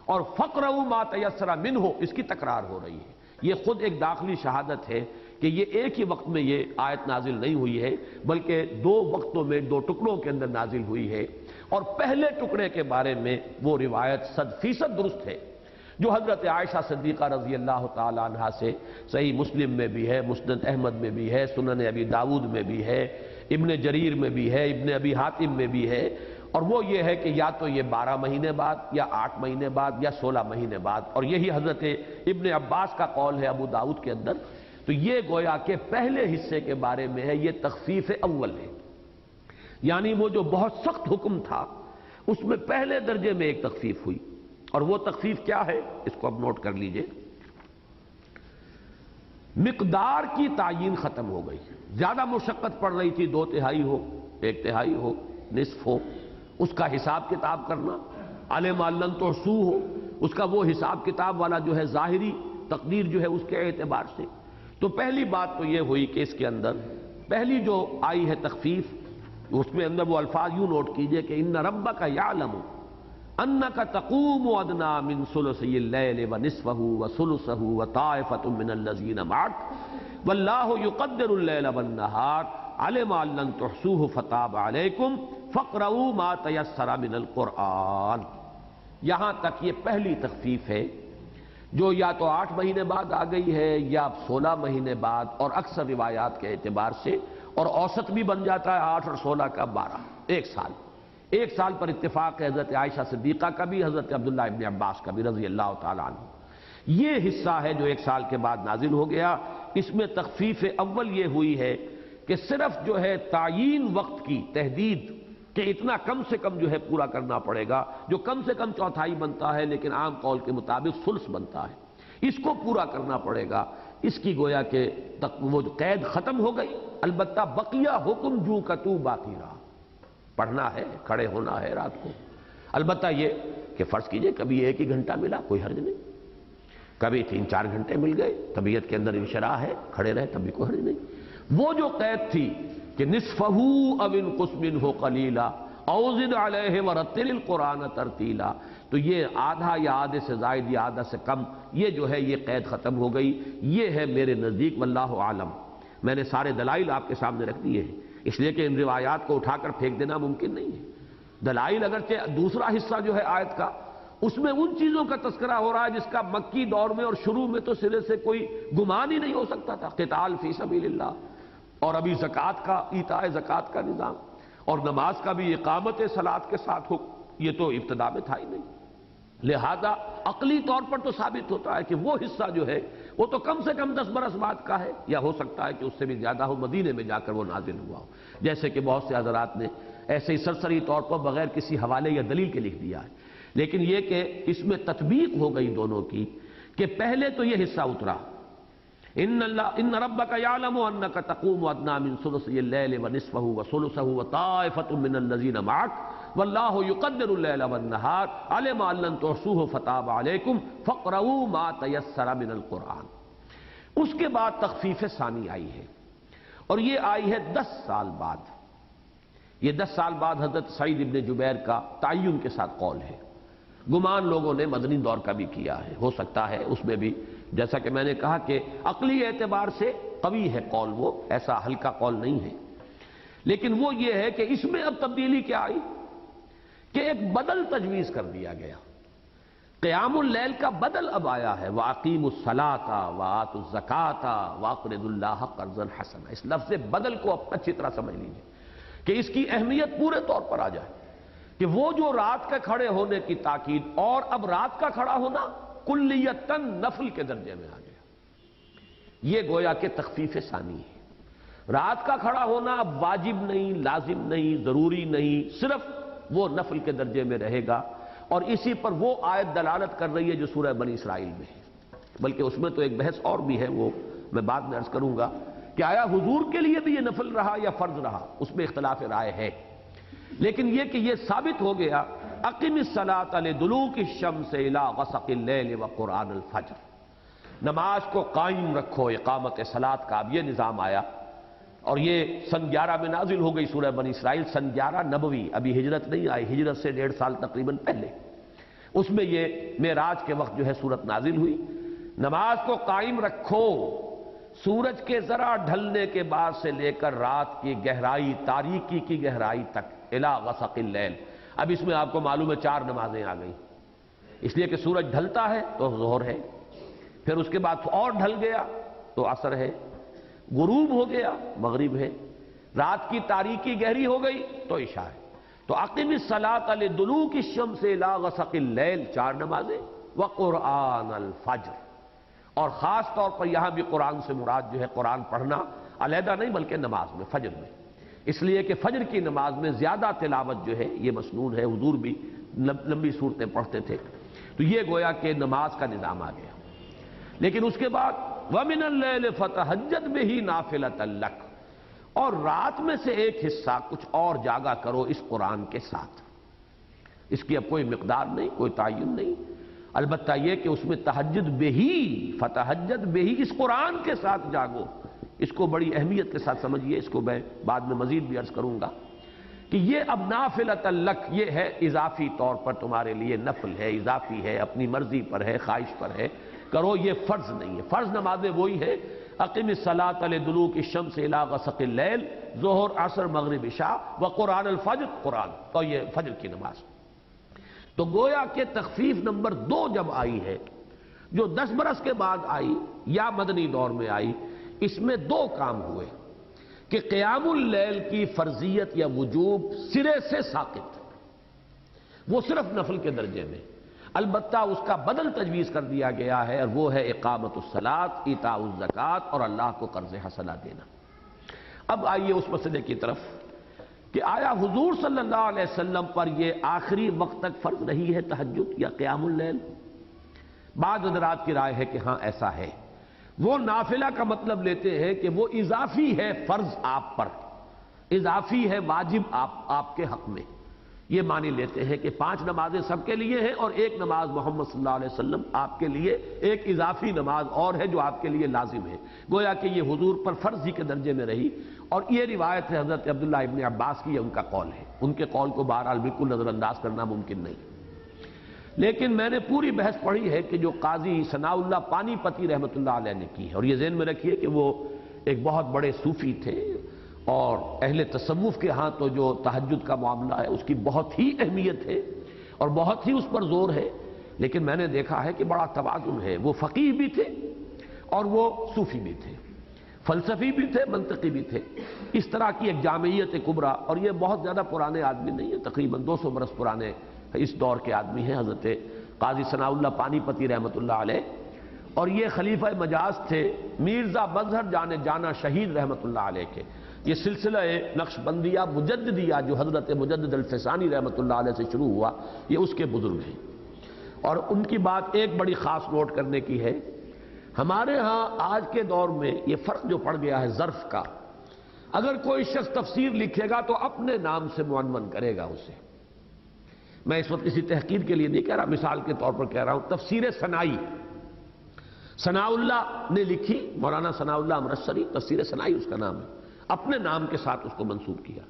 اور فقرؤوا ما تیسر منہ اس کی تکرار ہو رہی ہے۔ یہ خود ایک داخلی شہادت ہے کہ یہ ایک ہی وقت میں یہ آیت نازل نہیں ہوئی ہے بلکہ 2 وقتوں میں 2 ٹکڑوں کے اندر نازل ہوئی ہے، اور پہلے ٹکڑے کے بارے میں وہ روایت 100% درست ہے جو حضرت عائشہ صدیقہ رضی اللہ تعالی عنہا سے صحیح مسلم میں بھی ہے، مسند احمد میں بھی ہے، سنن ابی داود میں بھی ہے، ابن جریر میں بھی ہے، ابن ابی حاتم میں بھی ہے، اور وہ یہ ہے کہ یا تو یہ 12 مہینے بعد یا 8 مہینے بعد یا 16 مہینے بعد، اور یہی حضرت ابن عباس کا قول ہے ابو داود کے اندر، تو یہ گویا کہ پہلے حصے کے بارے میں ہے، یہ تخفیف اول ہے، یعنی وہ جو بہت سخت حکم تھا اس میں پہلے درجے میں ایک تخفیف ہوئی، اور وہ تخفیف کیا ہے اس کو اب نوٹ کر لیجئے۔ مقدار کی تعیین ختم ہو گئی، زیادہ مشقت پڑ رہی تھی 2/3 ہو، 1/3 ہو، نصف ہو، اس کا حساب کتاب کرنا، علم لن تحصوہ ہو، اس کا وہ حساب کتاب والا جو ہے ظاہری تقدیر جو ہے اس کے اعتبار سے۔ تو پہلی بات تو یہ ہوئی کہ اس کے اندر پہلی جو آئی ہے تخفیف، اس میں اندر وہ الفاظ یوں نوٹ کیجئے کہ ان ربک یعلم انک تقوم ادنی من ثلثی اللیل ونصفہ وثلثہ وطائفۃ من الذین معک واللہ یقدر اللیل والنہار علم ان لن تحصوہ فتاب علیکم فاقرؤوا ما تیسر من القرآن۔ یہاں تک یہ پہلی تخفیف ہے جو یا تو 8 مہینے بعد آ گئی ہے یا 16 مہینے بعد، اور اکثر روایات کے اعتبار سے، اور اوسط بھی بن جاتا ہے 8 اور 16 کا 12، 1 سال۔ 1 سال پر اتفاق ہے حضرت عائشہ صدیقہ کا بھی، حضرت عبداللہ ابن عباس کا بھی رضی اللہ تعالیٰ عنہ۔ یہ حصہ ہے جو 1 سال کے بعد نازل ہو گیا، اس میں تخفیف اول یہ ہوئی ہے کہ صرف جو ہے تعیین وقت کی تحدید کہ اتنا کم سے کم جو ہے پورا کرنا پڑے گا، جو کم سے کم 1/4 بنتا ہے لیکن عام قول کے مطابق ثلث بنتا ہے، اس کو پورا کرنا پڑے گا، اس کی گویا کہ وہ قید ختم ہو گئی، البتہ بقیہ حکم جو کتو باقی رہا، پڑھنا ہے، کھڑے ہونا ہے رات کو، البتہ یہ کہ فرض کیجئے کبھی 1 ہی گھنٹہ ملا کوئی حرج نہیں، کبھی 3-4 گھنٹے مل گئے، طبیعت کے اندر انشراح ہے، کھڑے رہے تب بھی کوئی حرج نہیں۔ وہ جو قید تھی کہ نصفہ او انقص منہ قلیلا او زد علیہ ورتل القرآن ترتیلا، تو یہ آدھا یا آدھے سے زائد یا آدھا سے کم، یہ جو ہے یہ قید ختم ہو گئی۔ یہ ہے میرے نزدیک واللہ عالم، میں نے سارے دلائل آپ کے سامنے رکھ دیے ہیں، اس لیے کہ ان روایات کو اٹھا کر پھینک دینا ممکن نہیں ہے۔ دلائل اگرچہ دوسرا حصہ جو ہے آیت کا، اس میں ان چیزوں کا تذکرہ ہو رہا ہے جس کا مکی دور میں اور شروع میں تو سرے سے کوئی گمان ہی نہیں ہو سکتا تھا، قتال فی سبیل اللہ، اور ابھی زکوٰۃ کا، ایتاء زکوٰۃ کا نظام، اور نماز کا بھی اقامت صلاۃ کے ساتھ ہو، یہ تو ابتدا میں تھا ہی نہیں۔ لہذا عقلی طور پر تو ثابت ہوتا ہے کہ وہ حصہ جو ہے وہ تو کم سے کم 10 برس بعد کا ہے، یا ہو سکتا ہے کہ اس سے بھی زیادہ ہو، مدینے میں جا کر وہ نازل ہوا ہو، جیسے کہ بہت سے حضرات نے ایسے ہی سرسری طور پر بغیر کسی حوالے یا دلیل کے لکھ دیا ہے۔ لیکن یہ کہ اس میں تطبیق ہو گئی دونوں کی، کہ پہلے تو یہ حصہ اترا ان ربک یعلم انک تقوم ادنی من ثلثی اللیل ونصفہ وثلثہ وطائفۃ من الذین معک واللہ یقدر اللیل والنہار علم ان لن تحصوہ فتاب علیکم فاقرؤوا ما تیسر من القرآن۔ اس کے بعد تخفیف ثانی آئی ہے، اور یہ آئی ہے 10 سال بعد۔ یہ 10 سال بعد حضرت سعید ابن جبیر کا تعین کے ساتھ قول ہے، گمان لوگوں نے مدنی دور کا بھی کیا ہے، ہو سکتا ہے اس میں بھی، جیسا کہ میں نے کہا کہ عقلی اعتبار سے قوی ہے قول، وہ ایسا ہلکا قول نہیں ہے، لیکن وہ یہ ہے کہ اس میں اب تبدیلی کیا آئی کہ ایک بدل تجویز کر دیا گیا، قیام اللیل کا بدل اب آیا ہے، وَأَقِيمُوا الصَّلَاةَ وَآتُوا الزَّكَاةَ وَأَقْرِضُوا اللَّهَ قَرْضًا حَسَنًا۔ اس لفظ بدل کو اب اچھی طرح سمجھ لیجیے کہ اس کی اہمیت پورے طور پر آ جائے، کہ وہ جو رات کے کھڑے ہونے کی تاکید، اور اب رات کا کھڑا ہونا کلیتاً نفل کے درجے میں آ گیا، یہ گویا کہ تخفیف ثانی ہے۔ رات کا کھڑا ہونا اب واجب نہیں، لازم نہیں، ضروری نہیں، صرف وہ نفل کے درجے میں رہے گا، اور اسی پر وہ آیت دلالت کر رہی ہے جو سورہ بنی اسرائیل میں ہے۔ بلکہ اس میں تو ایک بحث اور بھی ہے، وہ میں بعد میں عرض کروں گا کہ آیا حضور کے لیے بھی یہ نفل رہا یا فرض رہا، اس میں اختلاف رائے ہے، لیکن یہ کہ یہ ثابت ہو گیا اقم الصلاۃ لدلوک الشمس الی غسق اللیل وقرآن الفجر، نماز کو قائم رکھو، اقامت صلاۃ کا اب یہ نظام آیا، اور یہ سن 11 میں نازل ہو گئی سورہ بنی اسرائیل، سن 11 نبوی، ابھی ہجرت نہیں آئی، ہجرت سے 1.5 سال تقریباً پہلے، اس میں یہ معراج کے وقت جو ہے سورت نازل ہوئی، نماز کو قائم رکھو، سورج کے ذرا ڈھلنے کے بعد سے لے کر رات کی گہرائی، تاریکی کی گہرائی تک، الی غسق اللیل۔ اب اس میں آپ کو معلوم ہے 4 نمازیں آ گئیں، اس لیے کہ سورج ڈھلتا ہے تو ظہر ہے، پھر اس کے بعد اور ڈھل گیا تو عصر ہے، غروب ہو گیا مغرب ہے، رات کی تاریکی گہری ہو گئی تو عشاء ہے۔ تو اقم الصلاۃ لدلوک الشمس الی غسق اللیل، 4 نمازیں، وقرآن الفجر، اور خاص طور پر یہاں بھی قرآن سے مراد جو ہے قرآن پڑھنا علیحدہ نہیں بلکہ نماز میں، فجر میں، اس لیے کہ فجر کی نماز میں زیادہ تلاوت جو ہے یہ مسنون ہے، حضور بھی لمبی صورتیں پڑھتے تھے، تو یہ گویا کہ نماز کا نظام آ گیا۔ لیکن اس کے بعد وَمِنَ اللَّيْلِ فَتَهَجَّدْ بِهِ نَافِلَةً لَكَ، اور رات میں سے ایک حصہ کچھ اور جاگا کرو اس قرآن کے ساتھ، اس کی اب کوئی مقدار نہیں، کوئی تعین نہیں، البتہ یہ کہ اس میں تہجد بہی، فتہجد بہی، اس قرآن کے ساتھ جاگو، اس کو بڑی اہمیت کے ساتھ سمجھیے، اس کو میں بعد میں مزید بھی عرض کروں گا کہ یہ اب نافلۃ لک، یہ ہے اضافی طور پر تمہارے لیے نفل ہے، اضافی ہے، اپنی مرضی پر ہے، خواہش پر ہے، کرو، یہ فرض نہیں ہے۔ فرض نمازیں وہی ہے، اقم الصلاۃ لدلوک الشمس الی غسق اللیل، ظہر، عصر، مغرب، عشاء، وقرآن الفجر، قرآن، اور یہ فجر کی نماز۔ تو گویا کہ تخفیف نمبر 2 جب آئی ہے، جو 10 برس کے بعد آئی یا مدنی دور میں آئی، اس میں 2 کام ہوئے کہ قیام اللیل کی فرضیت یا وجوب سرے سے ساقط، وہ صرف نفل کے درجے میں، البتہ اس کا بدل تجویز کر دیا گیا ہے، اور وہ ہے اقامت الصلاۃ، ایتاء الزکوٰۃ، اور اللہ کو قرض حسنہ دینا۔ اب آئیے اس مسئلے کی طرف کہ آیا حضور صلی اللہ علیہ وسلم پر یہ آخری وقت تک فرض رہی ہے تہجد یا قیام اللیل؟ بعض حضرات کی رائے ہے کہ ہاں ایسا ہے، وہ نافلہ کا مطلب لیتے ہیں کہ وہ اضافی ہے فرض آپ پر، اضافی ہے واجب آپ کے حق میں. یہ معنی لیتے ہیں کہ 5 نمازیں سب کے لیے ہیں اور ایک نماز محمد صلی اللہ علیہ وسلم آپ کے لیے ایک اضافی نماز اور ہے جو آپ کے لیے لازم ہے. گویا کہ یہ حضور پر فرض ہی کے درجے میں رہی. اور یہ روایت ہے حضرت عبداللہ ابن عباس کی، یہ ان کا قول ہے. ان کے قول کو بہرحال بالکل نظر انداز کرنا ممکن نہیں. لیکن میں نے پوری بحث پڑھی ہے کہ جو قاضی ثناء اللہ پانی پتی رحمۃ اللہ علیہ نے کی ہے، اور یہ ذہن میں رکھیے کہ وہ ایک بہت بڑے صوفی تھے، اور اہل تصوف کے ہاں تو جو تہجد کا معاملہ ہے اس کی بہت ہی اہمیت ہے اور بہت ہی اس پر زور ہے. لیکن میں نے دیکھا ہے کہ بڑا توازن ہے. وہ فقیہ بھی تھے اور وہ صوفی بھی تھے، فلسفی بھی تھے، منطقی بھی تھے. اس طرح کی ایک جامعیت کبریٰ. اور یہ بہت زیادہ پرانے آدمی نہیں ہیں، تقریباً 200 برس پرانے اس دور کے آدمی ہیں حضرت قاضی ثناء اللہ پانی پتی رحمۃ اللہ علیہ. اور یہ خلیفہ مجاز تھے میرزا مظہر جانا شہید رحمۃ اللہ علیہ کے. یہ سلسلہ نقش بندیہ مجددیہ جو حضرت مجدد الفسانی رحمۃ اللہ علیہ سے شروع ہوا، یہ اس کے بزرگ ہیں. اور ان کی بات ایک بڑی خاص نوٹ کرنے کی ہے. ہمارے ہاں آج کے دور میں یہ فرق جو پڑ گیا ہے ظرف کا، اگر کوئی شخص تفسیر لکھے گا تو اپنے نام سے معنون کرے گا اسے. میں اس وقت کسی تحقیر کے لیے نہیں کہہ رہا، مثال کے طور پر کہہ رہا ہوں. تفسیر ثنائی ثناء اللہ نے لکھی، مولانا ثناء اللہ امرتسری، تفسیر ثنائی اس کا نام ہے، اپنے نام کے ساتھ اس کو منسوب کیا.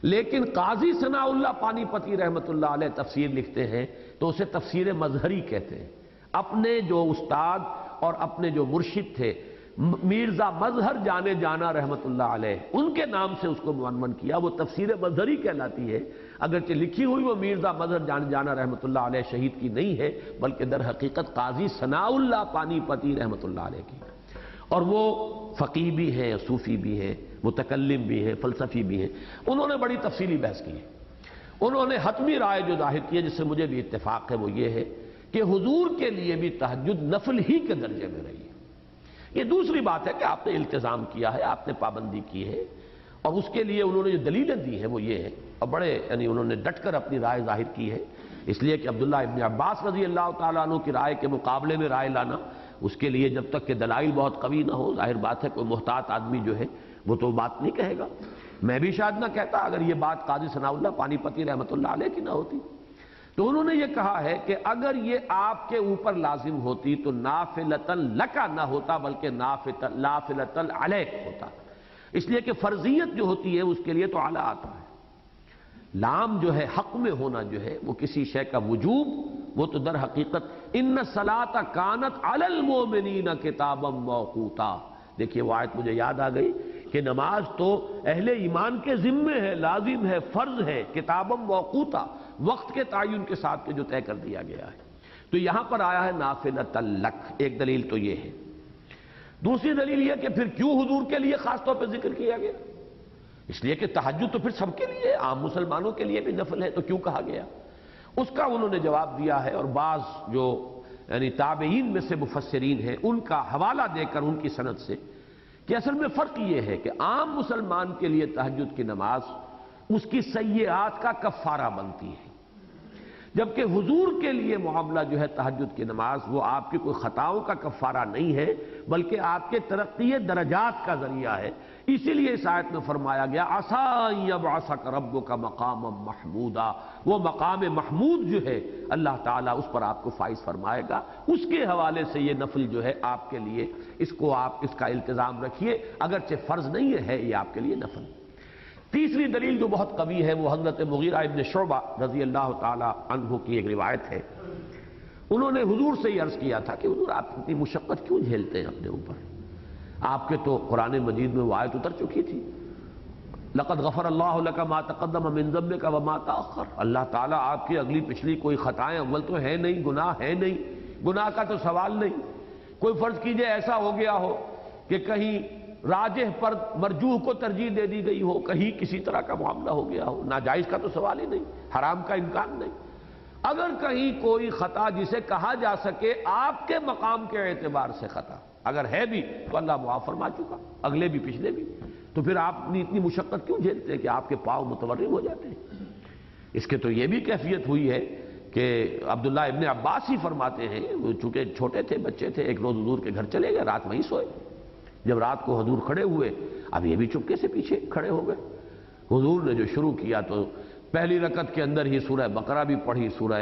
لیکن قاضی ثناء اللہ پانی پتی رحمۃ اللہ علیہ تفسیر لکھتے ہیں تو اسے تفسیر مظہری کہتے ہیں. اپنے جو استاد اور اپنے جو مرشد تھے میرزا مظہر جانا رحمۃ اللہ علیہ، ان کے نام سے اس کو معنون کیا. وہ تفسیر مظہری کہلاتی ہے، اگرچہ لکھی ہوئی وہ میرزا مظہر جانا رحمۃ اللہ علیہ شہید کی نہیں ہے، بلکہ در حقیقت قاضی ثناء اللہ پانی پتی رحمۃ اللہ علیہ کی. اور وہ فقیہ بھی ہیں، صوفی بھی ہیں، متکلم بھی ہیں، فلسفی بھی ہیں. انہوں نے بڑی تفصیلی بحث کی ہے. انہوں نے حتمی رائے جو ظاہر کی ہے، جس سے مجھے بھی اتفاق ہے، وہ یہ ہے کہ حضور کے لیے بھی تہجد نفل ہی کے درجے میں رہی ہے. یہ دوسری بات ہے کہ آپ نے التزام کیا ہے، آپ نے پابندی کی ہے، اور اس کے لیے انہوں نے جو دلیلیں دی ہیں وہ یہ ہے، اور بڑے یعنی انہوں نے ڈٹ کر اپنی رائے ظاہر کی ہے. اس لیے کہ عبداللہ ابن عباس رضی اللہ تعالیٰ عنہ کی رائے کے مقابلے میں رائے لانا، اس کے لیے جب تک کہ دلائل بہت قوی نہ ہو، ظاہر بات ہے کوئی محتاط آدمی جو ہے وہ تو بات نہیں کہے گا. میں بھی شاید نہ کہتا اگر یہ بات قاضی ثناء اللہ پانی پتی رحمۃ اللہ علیہ کی نہ ہوتی. تو انہوں نے یہ کہا ہے کہ اگر یہ آپ کے اوپر لازم ہوتی تو نافلۃً لکا نہ ہوتا، بلکہ نافلۃً علیک ہوتا. اس لیے کہ فرضیت جو ہوتی ہے اس کے لیے تو اعلیٰ آتا ہے. لام جو ہے حق میں ہونا جو ہے وہ کسی شے کا وجوب، وہ تو در حقیقت ان الصلاۃ کانت علی المؤمنین کتابا موقوتا. دیکھیے وہ آیت مجھے یاد آ گئی کہ نماز تو اہل ایمان کے ذمے ہے، لازم ہے، فرض ہے، کتابا موقوتا، وقت کے تعین کے ساتھ جو طے کر دیا گیا ہے. تو یہاں پر آیا ہے نافلۃ لک. ایک دلیل تو یہ ہے. دوسری دلیل یہ کہ پھر کیوں حضور کے لیے خاص طور پہ ذکر کیا گیا؟ اس لیے کہ تہجد تو پھر سب کے لیے، عام مسلمانوں کے لیے بھی نفل ہے، تو کیوں کہا گیا؟ اس کا انہوں نے جواب دیا ہے، اور بعض جو یعنی تابعین میں سے مفسرین ہیں ان کا حوالہ دے کر ان کی سند سے، کہ اصل میں فرق یہ ہے کہ عام مسلمان کے لیے تہجد کی نماز اس کی سیئات کا کفارہ بنتی ہے، جبکہ حضور کے لیے معاملہ جو ہے تہجد کی نماز وہ آپ کی کوئی خطاؤں کا کفارہ نہیں ہے، بلکہ آپ کے ترقی درجات کا ذریعہ ہے. اسی لیے اس آیت میں فرمایا گیا عَسَىٰ یَبْعَثَکَ رَبُّکَ مَقَامًا مَحْمُودًا. وہ مقام محمود جو ہے اللہ تعالیٰ اس پر آپ کو فائز فرمائے گا. اس کے حوالے سے یہ نفل جو ہے آپ کے لیے، اس کو آپ اس کا التزام رکھیے، اگرچہ فرض نہیں ہے یہ آپ کے لیے نفل. تیسری دلیل جو بہت قوی ہے وہ حضرت مغیرہ ابن شعبہ رضی اللہ تعالی عنہ کی ایک روایت ہے. انہوں نے حضور سے یہ عرض کیا تھا کہ حضور آپ اتنی مشقت کیوں جھیلتے ہیں اپنے اوپر؟ آپ کے تو قرآن مجید میں وہ آیت اتر چکی تھی، لقد غفر اللہ لک ما تقدم من ذنبک وما تأخر. اللہ تعالیٰ آپ کی اگلی پچھلی کوئی خطائیں اول تو ہے نہیں، گناہ ہے نہیں، گناہ کا تو سوال نہیں. کوئی فرض کیجئے ایسا ہو گیا ہو کہ کہیں راجح پر مرجوح کو ترجیح دے دی گئی ہو، کہیں کسی طرح کا معاملہ ہو گیا ہو، ناجائز کا تو سوال ہی نہیں، حرام کا امکان نہیں. اگر کہیں کوئی خطا جسے کہا جا سکے آپ کے مقام کے اعتبار سے خطا اگر ہے بھی تو اللہ معاف فرما چکا، اگلے بھی پچھلے بھی. تو پھر آپ نے اتنی مشقت کیوں جھیلتے ہیں کہ آپ کے پاؤں متورم ہو جاتے ہیں؟ اس کے تو یہ بھی کیفیت ہوئی ہے کہ عبداللہ ابن عباس ہی فرماتے ہیں، وہ چونکہ چھوٹے تھے، بچے تھے، ایک روز حضور کے گھر چلے گئے، رات وہیں سوئے۔ جب رات کو حضور کھڑے ہوئے، اب یہ بھی چپکے سے پیچھے کھڑے ہو گئے۔ حضور نے جو شروع کیا تو پہلی رکعت کے اندر ہی سورہ بقرہ بھی پڑھی، سورہ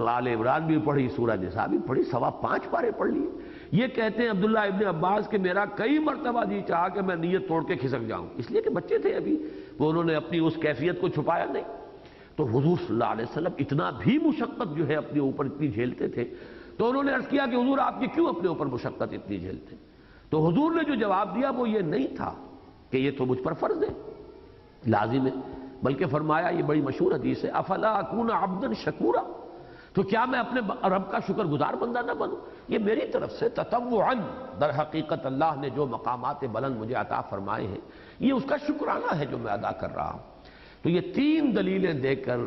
آل عمران بھی پڑھی، سورہ نساء بھی پڑھی، 5.25 پارے پڑھ لیے۔ یہ کہتے ہیں عبداللہ ابن عباس کہ میرا کئی مرتبہ جی چاہا کہ میں نیت توڑ کے کھسک جاؤں، اس لیے کہ بچے تھے ابھی، وہ انہوں نے اپنی اس کیفیت کو چھپایا نہیں۔ تو حضور صلی اللہ علیہ وسلم اتنا بھی مشقت جو ہے اپنے اوپر اتنی جھیلتے تھے، تو انہوں نے عرض کیا کہ حضور آپ کی کیوں اپنے اوپر مشقت اتنی جھیلتے؟ تو حضور نے جو جواب دیا وہ یہ نہیں تھا کہ یہ تو مجھ پر فرض ہے، لازم ہے، بلکہ فرمایا، یہ بڑی مشہور حدیث ہے، افلا اکون عبدا شکورا، تو کیا میں اپنے رب کا شکر گزار بندہ نہ بنوں؟ یہ میری طرف سے تطوعا، در حقیقت اللہ نے جو مقامات بلند مجھے عطا فرمائے ہیں، یہ اس کا شکرانہ ہے جو میں ادا کر رہا ہوں۔ تو یہ 3 دلیلیں دے کر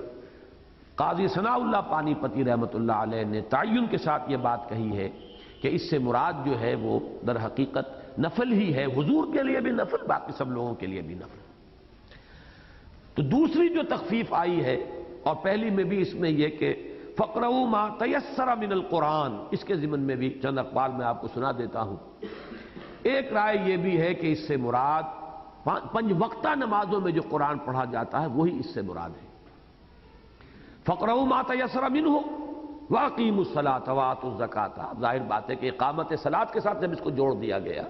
قاضی ثناء اللہ پانی پتی رحمۃ اللہ علیہ نے تعین کے ساتھ یہ بات کہی ہے کہ اس سے مراد جو ہے وہ در حقیقت نفل ہی ہے، حضور کے لیے بھی نفل، باقی سب لوگوں کے لیے بھی نفل۔ تو دوسری جو تخفیف آئی ہے، اور پہلی میں بھی اس میں یہ کہ فَقْرَؤُوا مَا تَيَسَّرَ مِنَ الْقُرْآنِ، اس کے ضمن میں بھی چند اقوال میں آپ کو سنا دیتا ہوں۔ ایک رائے یہ بھی ہے کہ اس سے مراد 5 وقتہ نمازوں میں جو قرآن پڑھا جاتا ہے وہی اس سے مراد ہے۔ فَقْرَؤُوا مَا تَيَسَّرَ مِنْهُ وَأَقِیمُوا الصَّلَاةَ وَآتُوا الزَّکَاةَ، ظاہر بات ہے کہ اقامت صلاۃ کے ساتھ جب اس کو جوڑ دیا گیا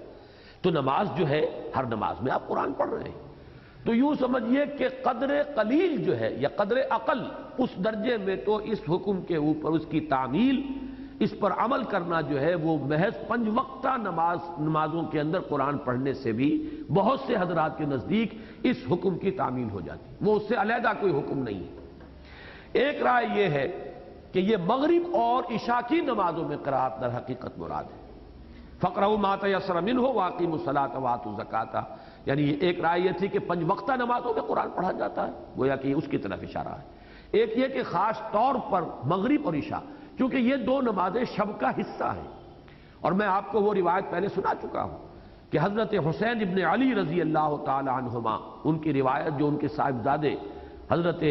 تو نماز جو ہے، ہر نماز میں آپ قرآن پڑھ رہے ہیں، تو یوں سمجھیے کہ قدر قلیل جو ہے یا قدر اقل، اس درجے میں تو اس حکم کے اوپر اس کی تعمیل، اس پر عمل کرنا جو ہے وہ محض 5 وقتہ نمازوں کے اندر قرآن پڑھنے سے بھی بہت سے حضرات کے نزدیک اس حکم کی تعمیل ہو جاتی، وہ اس سے علیحدہ کوئی حکم نہیں ہے۔ ایک رائے یہ ہے کہ یہ مغرب اور عشاء کی نمازوں میں قرات در حقیقت مراد ہے، فَقْرَؤُوا مَا تَيَسَّرَ مِنْهُ وَأَقِیمُوا الصَّلَاةَ وَآتُوا الزَّکَاةَ، یعنی ایک رائے یہ تھی کہ 5 وقتہ نمازوں میں قرآن پڑھا جاتا ہے، گویا کہ اس کی طرف اشارہ ہے۔ ایک یہ کہ خاص طور پر مغرب اور عشاء، کیونکہ یہ 2 نمازیں شب کا حصہ ہیں، اور میں آپ کو وہ روایت پہلے سنا چکا ہوں کہ حضرت حسین ابن علی رضی اللہ تعالی عنہما، ان کی روایت جو ان کے صاحبزادے حضرت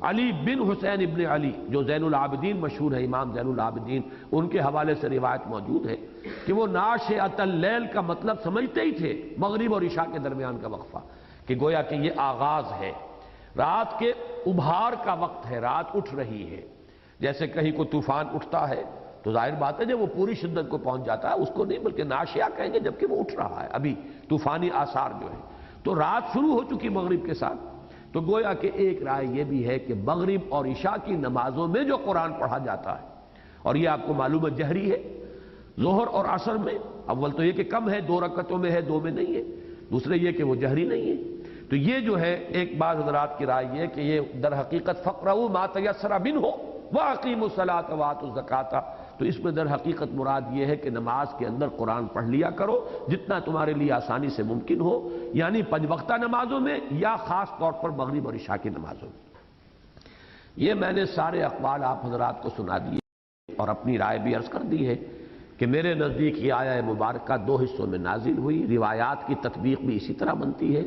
علی بن حسین ابن علی جو زین العابدین مشہور ہے، امام زین العابدین، ان کے حوالے سے روایت موجود ہے کہ وہ ناشئۃ اللیل کا مطلب سمجھتے ہی تھے، مغرب اور عشاء کے درمیان کا وقفہ، کہ گویا کہ یہ آغاز ہے، رات کے ابھار کا وقت ہے، رات اٹھ رہی ہے، جیسے کہیں کوئی طوفان اٹھتا ہے تو ظاہر بات ہے جب وہ پوری شدت کو پہنچ جاتا ہے، اس کو نہیں بلکہ ناشیہ کہیں گے جبکہ وہ اٹھ رہا ہے، ابھی طوفانی آثار جو ہے، تو رات شروع ہو چکی مغرب کے ساتھ۔ تو گویا کہ ایک رائے یہ بھی ہے کہ مغرب اور عشاء کی نمازوں میں جو قرآن پڑھا جاتا ہے، اور یہ آپ کو معلوم ہے جہری ہے، ظہر اور عصر میں اول تو یہ کہ کم ہے، 2 رکعتوں میں ہے، 2 میں نہیں ہے، دوسرے یہ کہ وہ جہری نہیں ہے۔ تو یہ جو ہے ایک بعض حضرات کی رائے یہ کہ یہ در حقیقت فَقْرَؤُوا مَا تَيَسَّرَ مِنْهُ وَأَقِیمُوا الصَّلَاةَ وَآتُوا الزَّکَاةَ، تو اس میں در حقیقت مراد یہ ہے کہ نماز کے اندر قرآن پڑھ لیا کرو جتنا تمہارے لیے آسانی سے ممکن ہو، یعنی 5 وقتہ نمازوں میں یا خاص طور پر مغرب اور عشاء کی نمازوں میں۔ یہ میں نے سارے اقوال آپ حضرات کو سنا دیے اور اپنی رائے بھی عرض کر دی ہے کہ میرے نزدیک یہ آیہ مبارکہ 2 حصوں میں نازل ہوئی، روایات کی تطبیق بھی اسی طرح بنتی ہے،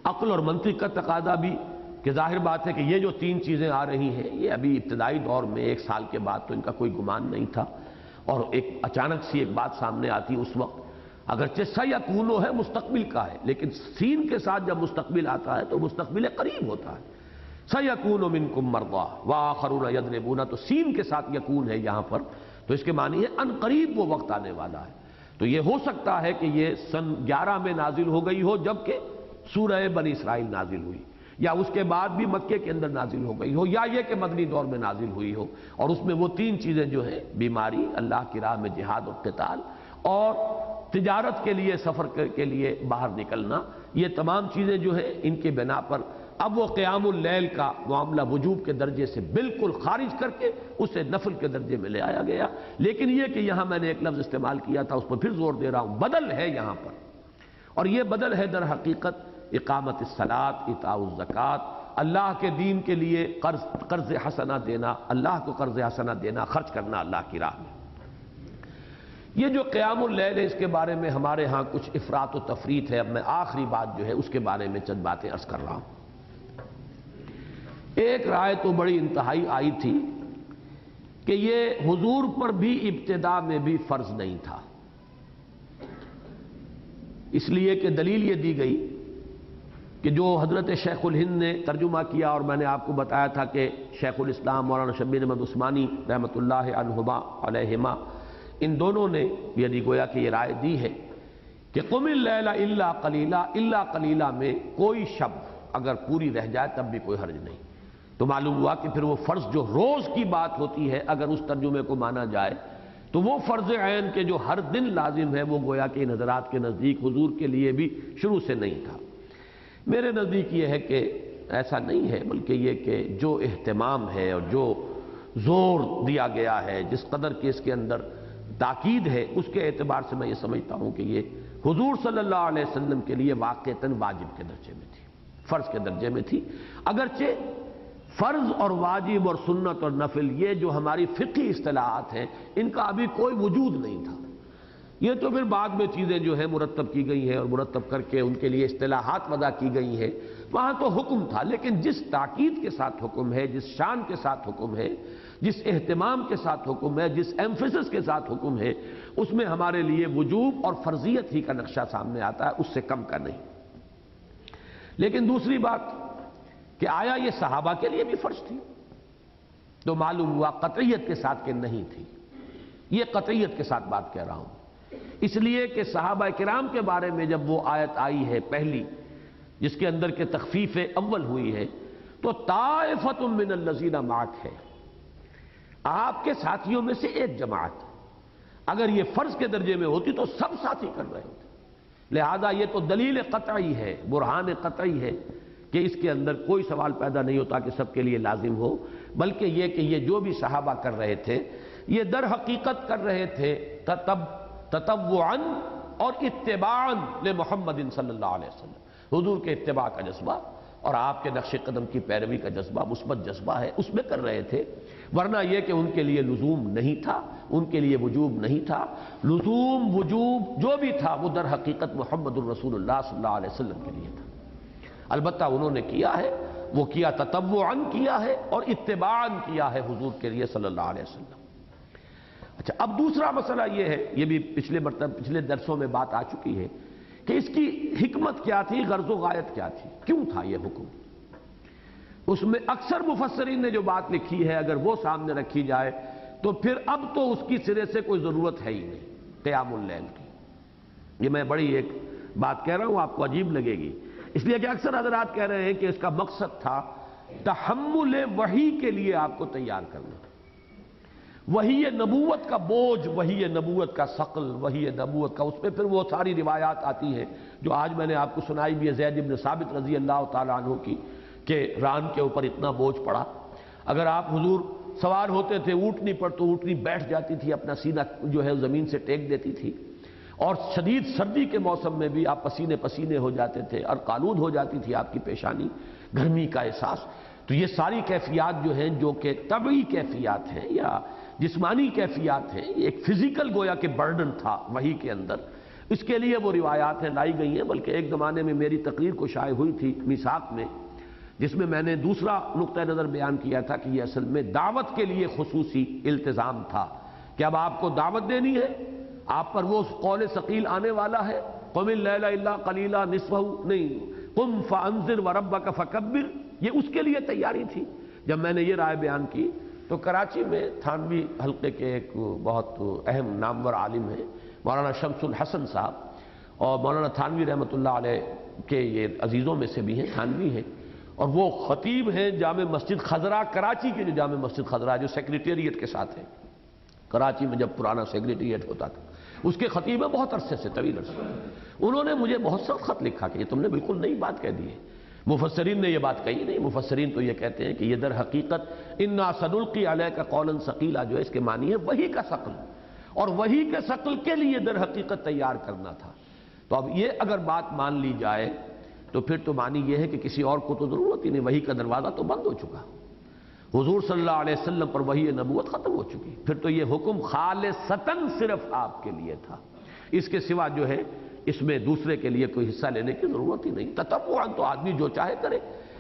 عقل اور منطق کا تقاضا بھی، کہ ظاہر بات ہے کہ یہ جو 3 چیزیں آ رہی ہیں یہ ابھی ابتدائی دور میں 1 سال کے بعد تو ان کا کوئی گمان نہیں تھا، اور ایک اچانک سی ایک بات سامنے آتی اس وقت، اگرچہ سیکون ہے مستقبل کا ہے، لیکن سین کے ساتھ جب مستقبل آتا ہے تو مستقبل قریب ہوتا ہے، سیکون منکم مرضی وآخرون یضربون، تو سین کے ساتھ یکون ہے یہاں پر، تو اس کے معنی ہے ان قریب وہ وقت آنے والا ہے۔ تو یہ ہو سکتا ہے کہ یہ سن 11 میں نازل ہو گئی ہو جبکہ سورہ بنی اسرائیل نازل ہوئی، یا اس کے بعد بھی مکے کے اندر نازل ہو گئی ہو، یا یہ کہ مدنی دور میں نازل ہوئی ہو، اور اس میں وہ 3 چیزیں جو ہیں، بیماری، اللہ کی راہ میں جہاد اور قتال، اور تجارت کے لیے سفر کے لیے باہر نکلنا، یہ تمام چیزیں جو ہیں ان کے بنا پر اب وہ قیام اللیل کا معاملہ وجوب کے درجے سے بالکل خارج کر کے اسے نفل کے درجے میں لے آیا گیا۔ لیکن یہ کہ یہاں میں نے ایک لفظ استعمال کیا تھا، اس پر پھر زور دے رہا ہوں، بدل ہے یہاں پر، اور یہ بدل ہے در حقیقت اقامت الصلاۃ، ایتاء الزکوٰۃ، اللہ کے دین کے لیے قرض حسنہ دینا، اللہ کو قرض حسنہ دینا، خرچ کرنا اللہ کی راہ میں۔ یہ جو قیام اللیل ہے اس کے بارے میں ہمارے ہاں کچھ افراط و تفریط ہے، اب میں آخری بات جو ہے اس کے بارے میں چند باتیں عرض کر رہا ہوں۔ ایک رائے تو بڑی انتہائی آئی تھی کہ یہ حضور پر بھی ابتدا میں بھی فرض نہیں تھا، اس لیے کہ دلیل یہ دی گئی کہ جو حضرت شیخ الہند نے ترجمہ کیا، اور میں نے آپ کو بتایا تھا کہ شیخ الاسلام مولانا شبیر احمد عثمانی رحمۃ اللہ علیہما ان دونوں نے یعنی گویا کہ یہ رائے دی ہے کہ قم اللیل الا قلیلا، الا قلیلا میں کوئی شب اگر پوری رہ جائے تب بھی کوئی حرج نہیں۔ تو معلوم ہوا کہ پھر وہ فرض جو روز کی بات ہوتی ہے اگر اس ترجمے کو مانا جائے تو وہ فرض عین کے جو ہر دن لازم ہے وہ گویا کہ ان حضرات کے نزدیک حضور کے لیے بھی شروع سے نہیں تھا۔ میرے نزدیک یہ ہے کہ ایسا نہیں ہے، بلکہ یہ کہ جو اہتمام ہے اور جو زور دیا گیا ہے، جس قدر کے اس کے اندر تاکید ہے، اس کے اعتبار سے میں یہ سمجھتا ہوں کہ یہ حضور صلی اللہ علیہ وسلم کے لیے واقعتاً واجب کے درجے میں تھی، فرض کے درجے میں تھی۔ اگرچہ فرض اور واجب اور سنت اور نفل یہ جو ہماری فقہی اصطلاحات ہیں ان کا ابھی کوئی وجود نہیں تھا، یہ تو پھر بعد میں چیزیں جو ہیں مرتب کی گئی ہیں اور مرتب کر کے ان کے لیے اصطلاحات وضع کی گئی ہیں، وہاں تو حکم تھا، لیکن جس تاکید کے ساتھ حکم ہے، جس شان کے ساتھ حکم ہے، جس اہتمام کے ساتھ حکم ہے، جس ایمفیسس کے ساتھ حکم ہے، اس میں ہمارے لیے وجوب اور فرضیت ہی کا نقشہ سامنے آتا ہے، اس سے کم کا نہیں۔ لیکن دوسری بات کہ آیا یہ صحابہ کے لیے بھی فرض تھی؟ تو معلوم ہوا قطعیت کے ساتھ کہ نہیں تھی۔ یہ قطعیت کے ساتھ بات کہہ رہا ہوں اس لیے کہ صحابہ کرام کے بارے میں جب وہ آیت آئی ہے پہلی جس کے اندر کے تخفیف اول ہوئی ہے تو طائفۃ من الذین معک ہے، آپ کے ساتھیوں میں سے ایک جماعت، اگر یہ فرض کے درجے میں ہوتی تو سب ساتھی کر رہے ہوتے، لہذا یہ تو دلیل قطعی ہے، برہان قطعی ہے کہ اس کے اندر کوئی سوال پیدا نہیں ہوتا کہ سب کے لیے لازم ہو، بلکہ یہ کہ یہ جو بھی صحابہ کر رہے تھے یہ در حقیقت کر رہے تھے تطوعاً اور اتباعاً لمحمد صلی اللہ علیہ وسلم، حضور کے اتباع کا جذبہ اور آپ کے نقش قدم کی پیروی کا جذبہ مثبت جذبہ ہے، اس میں کر رہے تھے، ورنہ یہ کہ ان کے لیے لزوم نہیں تھا، ان کے لیے وجوب نہیں تھا۔ لزوم وجوب جو بھی تھا وہ در حقیقت محمد الرسول اللہ صلی اللہ علیہ وسلم کے لیے تھا، البتہ انہوں نے کیا ہے وہ کیا تطوعاً کیا ہے اور اتباعاً کیا ہے حضور کے لیے صلی اللہ علیہ وسلم۔ اچھا، اب دوسرا مسئلہ یہ ہے، یہ بھی پچھلے درسوں میں بات آ چکی ہے کہ اس کی حکمت کیا تھی، غرض و غایت کیا تھی، کیوں تھا یہ حکم۔ اس میں اکثر مفسرین نے جو بات لکھی ہے اگر وہ سامنے رکھی جائے تو پھر اب تو اس کی سرے سے کوئی ضرورت ہے ہی نہیں قیام اللیل کی۔ یہ میں بڑی ایک بات کہہ رہا ہوں، آپ کو عجیب لگے گی، اس لیے کہ اکثر حضرات کہہ رہے ہیں کہ اس کا مقصد تھا تحمل وحی کے لیے آپ کو تیار کرنا، وحی نبوت کا بوجھ، وحی نبوت کا ثقل، وحی نبوت کا، اس پہ پھر وہ ساری روایات آتی ہیں جو آج میں نے آپ کو سنائی بھی ہے زید بن ثابت رضی اللہ تعالیٰ عنہ کی کہ ران کے اوپر اتنا بوجھ پڑا، اگر آپ حضور سوار ہوتے تھے اونٹنی پر تو اونٹنی بیٹھ جاتی تھی، اپنا سینہ جو ہے زمین سے ٹیک دیتی تھی، اور شدید سردی کے موسم میں بھی آپ پسینے پسینے ہو جاتے تھے اور قالود ہو جاتی تھی آپ کی پیشانی، گرمی کا احساس۔ تو یہ ساری کیفیات جو ہیں جو کہ طبعی کیفیات ہیں یا جسمانی کیفیات ہیں، یہ ایک فزیکل گویا کہ برڈن تھا وحی کے اندر، اس کے لیے وہ روایات ہیں لائی گئی ہیں۔ بلکہ ایک زمانے میں میری تقریر کو شائع ہوئی تھی میثاق میں، جس میں میں نے دوسرا نقطہ نظر بیان کیا تھا کہ یہ اصل میں دعوت کے لیے خصوصی التزام تھا کہ اب آپ کو دعوت دینی ہے، آپ پر وہ قول ثقیل آنے والا ہے، قم اللیل الا قلیلا نصفہ نہیں، قم فانذر وربک فکبر، یہ اس کے لیے تیاری تھی۔ جب میں نے یہ رائے بیان کی تو کراچی میں تھانوی حلقے کے ایک بہت اہم نامور عالم ہیں مولانا شمس الحسن صاحب، اور مولانا تھانوی رحمۃ اللہ علیہ کے یہ عزیزوں میں سے بھی ہیں، تھانوی ہیں، اور وہ خطیب ہیں جامع مسجد خضرا، کراچی کی جو جامع مسجد خضرا جو سیکریٹریٹ کے ساتھ ہے، کراچی میں جب پرانا سیکریٹریٹ ہوتا تھا اس کے خطیب ہیں بہت عرصے سے، طویل عرصے۔ انہوں نے مجھے بہت سخت خط لکھا کہ یہ تم نے بالکل نئی بات کہہ دی ہے، مفسرین نے یہ بات کہی نہیں، مفسرین تو یہ کہتے ہیں کہ یہ در حقیقت انا سنلقی علیک قولا ثقیلا جو ہے اس کے معنی ہے وحی کا ثقل، اور وحی کے ثقل کے لیے در حقیقت تیار کرنا تھا۔ تو اب یہ اگر بات مان لی جائے تو پھر تو معنی یہ ہے کہ کسی اور کو تو ضرورت ہی نہیں، وحی کا دروازہ تو بند ہو چکا، حضور صلی اللہ علیہ وسلم پر وحی نبوت ختم ہو چکی، پھر تو یہ حکم خالصتاً صرف آپ کے لیے تھا، اس کے سوا جو ہے اس میں دوسرے کے لیے کوئی حصہ لینے کی ضرورت ہی نہیں۔ تطوعاً تو آدمی جو چاہے کرے،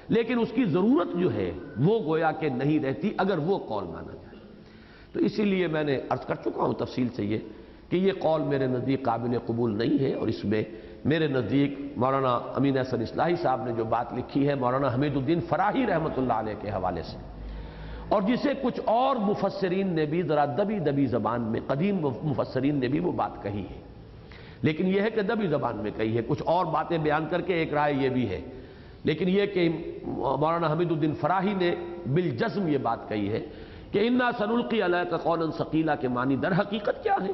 لیکن اس کی ضرورت جو ہے وہ گویا کہ نہیں رہتی اگر وہ قول مانا جائے۔ تو اسی لیے میں نے عرض کر چکا ہوں تفصیل سے یہ کہ یہ قول میرے نزدیک قابل قبول نہیں ہے، اور اس میں میرے نزدیک مولانا امین احسن اصلاحی صاحب نے جو بات لکھی ہے مولانا حمید الدین فراہی رحمۃ اللہ علیہ کے حوالے سے، اور جسے کچھ اور مفسرین نے بھی ذرا دبی دبی زبان میں، قدیم مفسرین نے بھی وہ بات کہی ہے، لیکن یہ ہے کہ دبی زبان میں کہی ہے، کچھ اور باتیں بیان کر کے ایک رائے یہ بھی ہے، لیکن یہ کہ مولانا حمید الدین فراہی نے بالجزم یہ بات کہی ہے کہ انا سنلقی علیک قولا ثقیلا کے معنی در حقیقت کیا ہے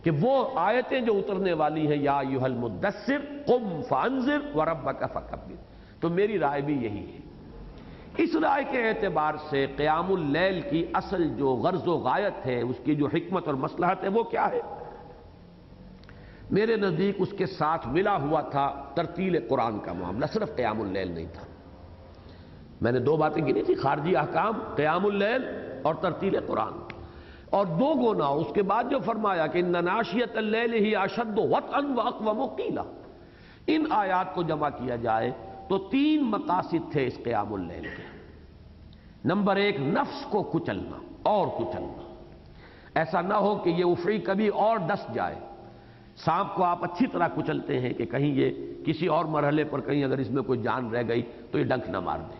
کہ وہ آیتیں جو اترنے والی ہیں یا ایھا المدثر قم فانذر وربک فکبر، تو میری رائے بھی یہی ہے۔ اس رائے کے اعتبار سے قیام اللیل کی اصل جو غرض و غایت ہے، اس کی جو حکمت اور مصلحت ہے وہ کیا ہے؟ میرے نزدیک اس کے ساتھ ملا ہوا تھا ترتیل قرآن کا معاملہ، صرف قیام اللیل نہیں تھا۔ میں نے دو باتیں گنی تھی، خارجی احکام، قیام اللیل اور ترتیل قرآن، اور دو گنا اس کے بعد جو فرمایا کہ ان ناشیۃ اللیل ہی اشد وطئا واقوم قیلا، ان آیات کو جمع کیا جائے تو تین مقاصد تھے اس قیام اللیل کے۔ نمبر ایک، نفس کو کچلنا اور کچلنا، ایسا نہ ہو کہ یہ افعی کبھی اور ڈس جائے۔ سانپ کو آپ اچھی طرح کچلتے ہیں کہ کہیں یہ کسی اور مرحلے پر کہیں اگر اس میں کوئی جان رہ گئی تو یہ ڈنک نہ مار دے،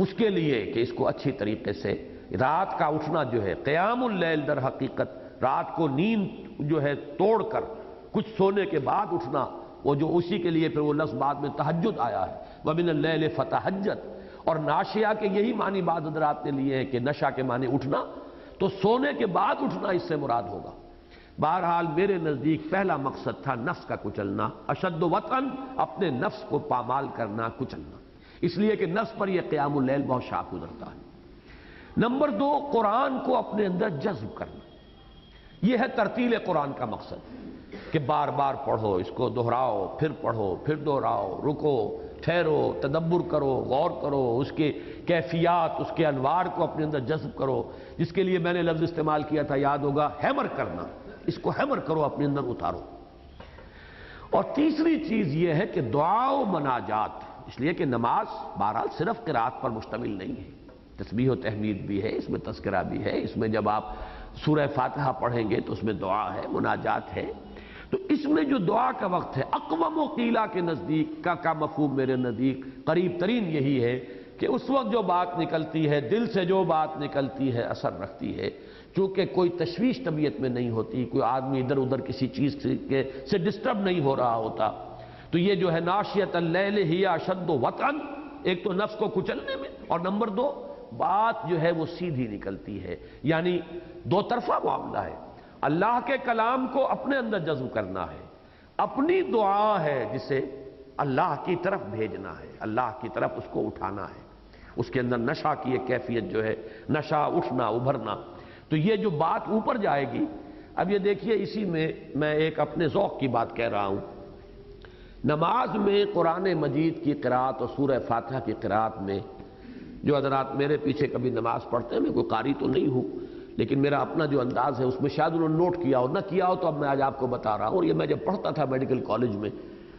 اس کے لیے کہ اس کو اچھی طریقے سے رات کا اٹھنا جو ہے قیام اللیل در حقیقت رات کو نیند جو ہے توڑ کر کچھ سونے کے بعد اٹھنا، وہ جو اسی کے لیے پھر وہ لفظ بعد میں تہجد آیا ہے وَمِنَ اللَّيْلِ فَتَہجد، اور ناشیہ کے یہی معنی بعض حضرات نے لیے ہیں کہ نشا کے معنی اٹھنا، تو سونے کے بعد اٹھنا اس سے مراد ہوگا۔ بہرحال میرے نزدیک پہلا مقصد تھا نفس کا کچلنا، اشد وطن، اپنے نفس کو پامال کرنا، کچلنا، اس لیے کہ نفس پر یہ قیام اللیل بہت شاق گزرتا ہے۔ نمبر دو، قرآن کو اپنے اندر جذب کرنا، یہ ہے ترتیل قرآن کا مقصد، کہ بار بار پڑھو، اس کو دہراؤ، پھر پڑھو، پھر دہراؤ، رکو، ٹھہرو، تدبر کرو، غور کرو، اس کے کیفیات، اس کے انوار کو اپنے اندر جذب کرو، جس کے لیے میں نے لفظ استعمال کیا تھا یاد ہوگا، ہیمر کرنا، اس کو ہیمر کرو، اپنے اندر اتارو۔ اور تیسری چیز یہ ہے کہ دعا و مناجات، اس لیے کہ نماز بہرحال صرف قرات پر مشتمل نہیں ہے، تسبیح و تحمید بھی ہے، اس میں تذکرہ بھی ہے، اس میں جب آپ سورہ فاتحہ پڑھیں گے تو اس میں دعا ہے، مناجات ہے، تو اس میں جو دعا کا وقت ہے اقوم و قیلا کے نزدیک کا مفہوم میرے نزدیک قریب ترین یہی ہے کہ اس وقت جو بات نکلتی ہے، دل سے جو بات نکلتی ہے اثر رکھتی ہے، چونکہ کوئی تشویش طبیعت میں نہیں ہوتی، کوئی آدمی ادھر ادھر کسی چیز سے ڈسٹرب نہیں ہو رہا ہوتا، تو یہ جو ہے ناشیۃ اللیل ہی اشد وطئا، ایک تو نفس کو کچلنے میں، اور نمبر دو بات جو ہے وہ سیدھی نکلتی ہے، یعنی دو طرفہ معاملہ ہے، اللہ کے کلام کو اپنے اندر جذب کرنا ہے، اپنی دعا ہے جسے اللہ کی طرف بھیجنا ہے، اللہ کی طرف اس کو اٹھانا ہے، اس کے اندر نشا کی ایک کیفیت جو ہے، نشا، اٹھنا، ابھرنا، تو یہ جو بات اوپر جائے گی۔ اب یہ دیکھیے، اسی میں ایک اپنے ذوق کی بات کہہ رہا ہوں، نماز میں قرآن مجید کی قرات اور سورہ فاتحہ کی قرات میں جو حضرات میرے پیچھے کبھی نماز پڑھتے ہیں، میں کوئی قاری تو نہیں ہوں، لیکن میرا اپنا جو انداز ہے اس میں شاید انہوں نے نوٹ کیا ہو، نہ کیا ہو تو اب میں آج آپ کو بتا رہا ہوں، اور یہ میں جب پڑھتا تھا میڈیکل کالج میں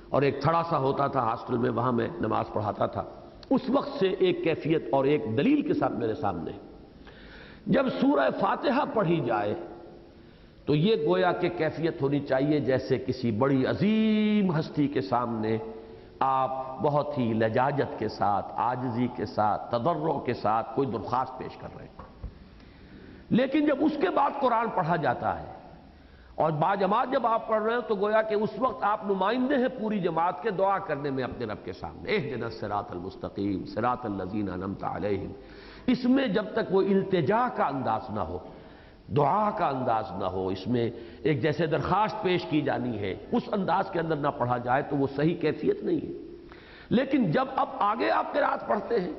اور ایک تھڑا سا ہوتا تھا ہاسٹل میں، وہاں میں نماز پڑھاتا تھا، اس وقت سے ایک کیفیت اور ایک دلیل کے ساتھ میرے سامنے، جب سورہ فاتحہ پڑھی جائے تو یہ گویا کہ کیفیت ہونی چاہیے جیسے کسی بڑی عظیم ہستی کے سامنے آپ بہت ہی لجاجت کے ساتھ، عاجزی کے ساتھ، تضرع کے ساتھ کوئی درخواست پیش کر رہے ہیں۔ لیکن جب اس کے بعد قرآن پڑھا جاتا ہے اور باجماعت جب آپ پڑھ رہے ہیں تو گویا کہ اس وقت آپ نمائندے ہیں پوری جماعت کے، دعا کرنے میں اپنے رب کے سامنے، اہدنا الصراط المستقیم صراط الذین انعمت علیہم، اس میں جب تک وہ التجا کا انداز نہ ہو، دعا کا انداز نہ ہو، اس میں ایک جیسے درخواست پیش کی جانی ہے، اس انداز کے اندر نہ پڑھا جائے تو وہ صحیح کیفیت نہیں ہے۔ لیکن جب اب آگے آپ قرات پڑھتے ہیں،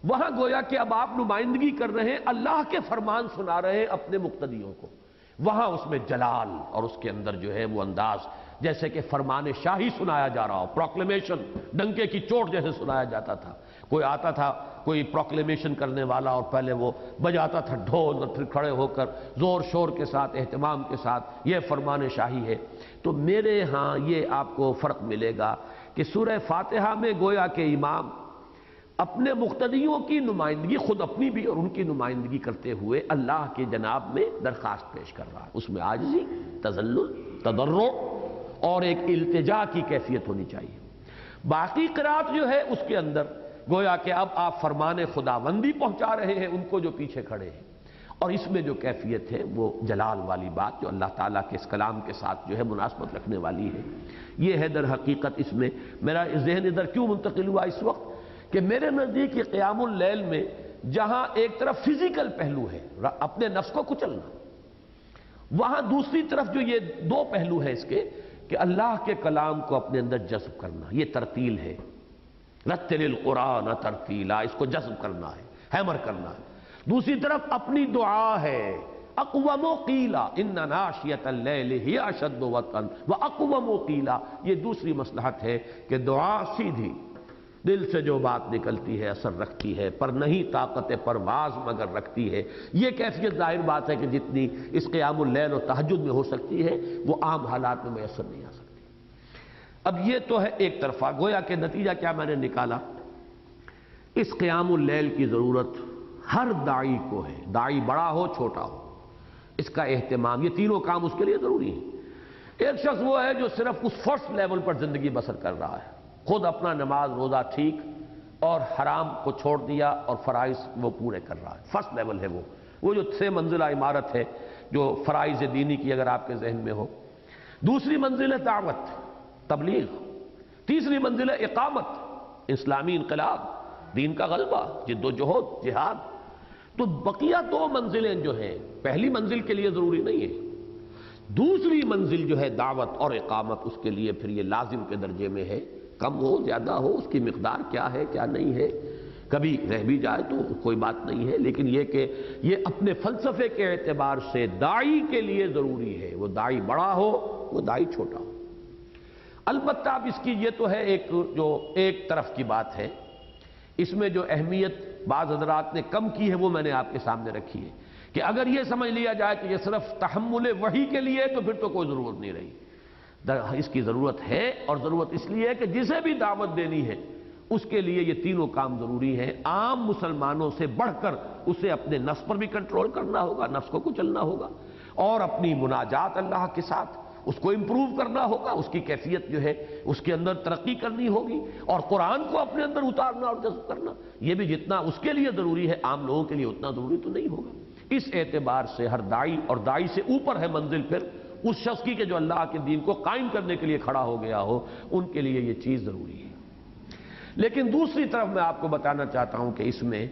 وہاں گویا کہ اب آپ نمائندگی کر رہے ہیں، اللہ کے فرمان سنا رہے ہیں اپنے مقتدیوں کو، وہاں اس میں جلال اور اس کے اندر جو ہے وہ انداز جیسے کہ فرمان شاہی سنایا جا رہا ہو، پروکلیمیشن، ڈنکے کی چوٹ جیسے سنایا جاتا تھا، کوئی آتا تھا کوئی پروکلیمیشن کرنے والا اور پہلے وہ بجاتا تھا ڈھول اور پھر کھڑے ہو کر زور شور کے ساتھ، اہتمام کے ساتھ یہ فرمان شاہی ہے۔ تو میرے ہاں یہ آپ کو فرق ملے گا کہ سورہ فاتحہ میں گویا کہ امام اپنے مقتدیوں کی نمائندگی، خود اپنی بھی اور ان کی نمائندگی کرتے ہوئے اللہ کے جناب میں درخواست پیش کر رہا ہے۔ اس میں عاجزی، تذلل، تضرع اور ایک التجا کی کیفیت ہونی چاہیے۔ باقی قرات جو ہے اس کے اندر گویا کہ اب آپ فرمان خداوندی پہنچا رہے ہیں ان کو جو پیچھے کھڑے ہیں، اور اس میں جو کیفیت ہے وہ جلال والی بات جو اللہ تعالیٰ کے اس کلام کے ساتھ جو ہے مناسبت رکھنے والی ہے، یہ ہے در حقیقت۔ اس میں میرا ذہن ادھر کیوں منتقل ہوا اس وقت کہ میرے نزدیک یہ قیام اللیل میں جہاں ایک طرف فزیکل پہلو ہے اپنے نفس کو کچلنا، وہاں دوسری طرف جو یہ دو پہلو ہیں اس کے کہ اللہ کے کلام کو اپنے اندر جذب کرنا، یہ ترتیل ہے، رتل القرآن ترتیلا، اس کو جذب کرنا ہے، ہیمر کرنا ہے۔ دوسری طرف اپنی دعا ہے، اقوم قیلا ان ناشیۃ اللیل ہی اشد وطئا واقوم قیلا، یہ دوسری مصلحت ہے کہ دعا سیدھی دل سے جو بات نکلتی ہے اثر رکھتی ہے، پر نہیں طاقت پرواز مگر رکھتی ہے۔ یہ کیفیت ظاہر بات ہے کہ جتنی اس قیام اللیل اور تہجد میں ہو سکتی ہے وہ عام حالات میں میسر نہیں آ سکتی۔ اب یہ تو ہے ایک طرفہ، گویا کہ نتیجہ کیا میں نے نکالا، اس قیام اللیل کی ضرورت ہر داعی کو ہے، داعی بڑا ہو چھوٹا ہو، اس کا اہتمام، یہ تینوں کام اس کے لیے ضروری ہیں۔ ایک شخص وہ ہے جو صرف اس فرسٹ لیول پر زندگی بسر کر رہا ہے، خود اپنا نماز روزہ ٹھیک اور حرام کو چھوڑ دیا اور فرائض وہ پورے کر رہا ہے، فرسٹ لیول ہے وہ جو 6 منزلہ عمارت ہے جو فرائض دینی کی اگر آپ کے ذہن میں ہو۔ دوسری منزل ہے دعوت، تبلیغ۔ تیسری منزل ہے اقامت، اسلامی انقلاب، دین کا غلبہ، جد و جہد، جہاد۔ تو بقیہ 2 منزلیں جو ہیں پہلی منزل کے لیے ضروری نہیں ہے، دوسری منزل جو ہے دعوت اور اقامت اس کے لیے پھر یہ لازم کے درجے میں ہے، کم ہو زیادہ ہو اس کی مقدار کیا ہے کیا نہیں ہے، کبھی رہ بھی جائے تو کوئی بات نہیں ہے، لیکن یہ کہ یہ اپنے فلسفے کے اعتبار سے داعی کے لیے ضروری ہے، وہ داعی بڑا ہو وہ داعی چھوٹا ہو۔ البتہ اب اس کی یہ تو ہے ایک طرف کی بات ہے، اس میں جو اہمیت بعض حضرات نے کم کی ہے وہ میں نے آپ کے سامنے رکھی ہے کہ اگر یہ سمجھ لیا جائے کہ یہ صرف تحمل وحی کے لیے تو پھر تو کوئی ضرورت نہیں رہی، اس کی ضرورت ہے، اور ضرورت اس لیے ہے کہ جسے بھی دعوت دینی ہے اس کے لیے یہ تینوں کام ضروری ہیں۔ عام مسلمانوں سے بڑھ کر اسے اپنے نفس پر بھی کنٹرول کرنا ہوگا، نفس کو کچلنا ہوگا، اور اپنی مناجات اللہ کے ساتھ اس کو امپروو کرنا ہوگا، اس کی کیفیت جو ہے اس کے اندر ترقی کرنی ہوگی، اور قرآن کو اپنے اندر اتارنا اور جذب کرنا، یہ بھی جتنا اس کے لیے ضروری ہے عام لوگوں کے لیے اتنا ضروری تو نہیں ہوگا۔ اس اعتبار سے ہر داعی، اور داعی سے اوپر ہے منزل پھر اس شخص کی کہ جو اللہ کے دین کو قائم کرنے کے لیے کھڑا ہو گیا ہو، ان کے لیے یہ چیز ضروری ہے۔ لیکن دوسری طرف میں آپ کو بتانا چاہتا ہوں کہ اس میں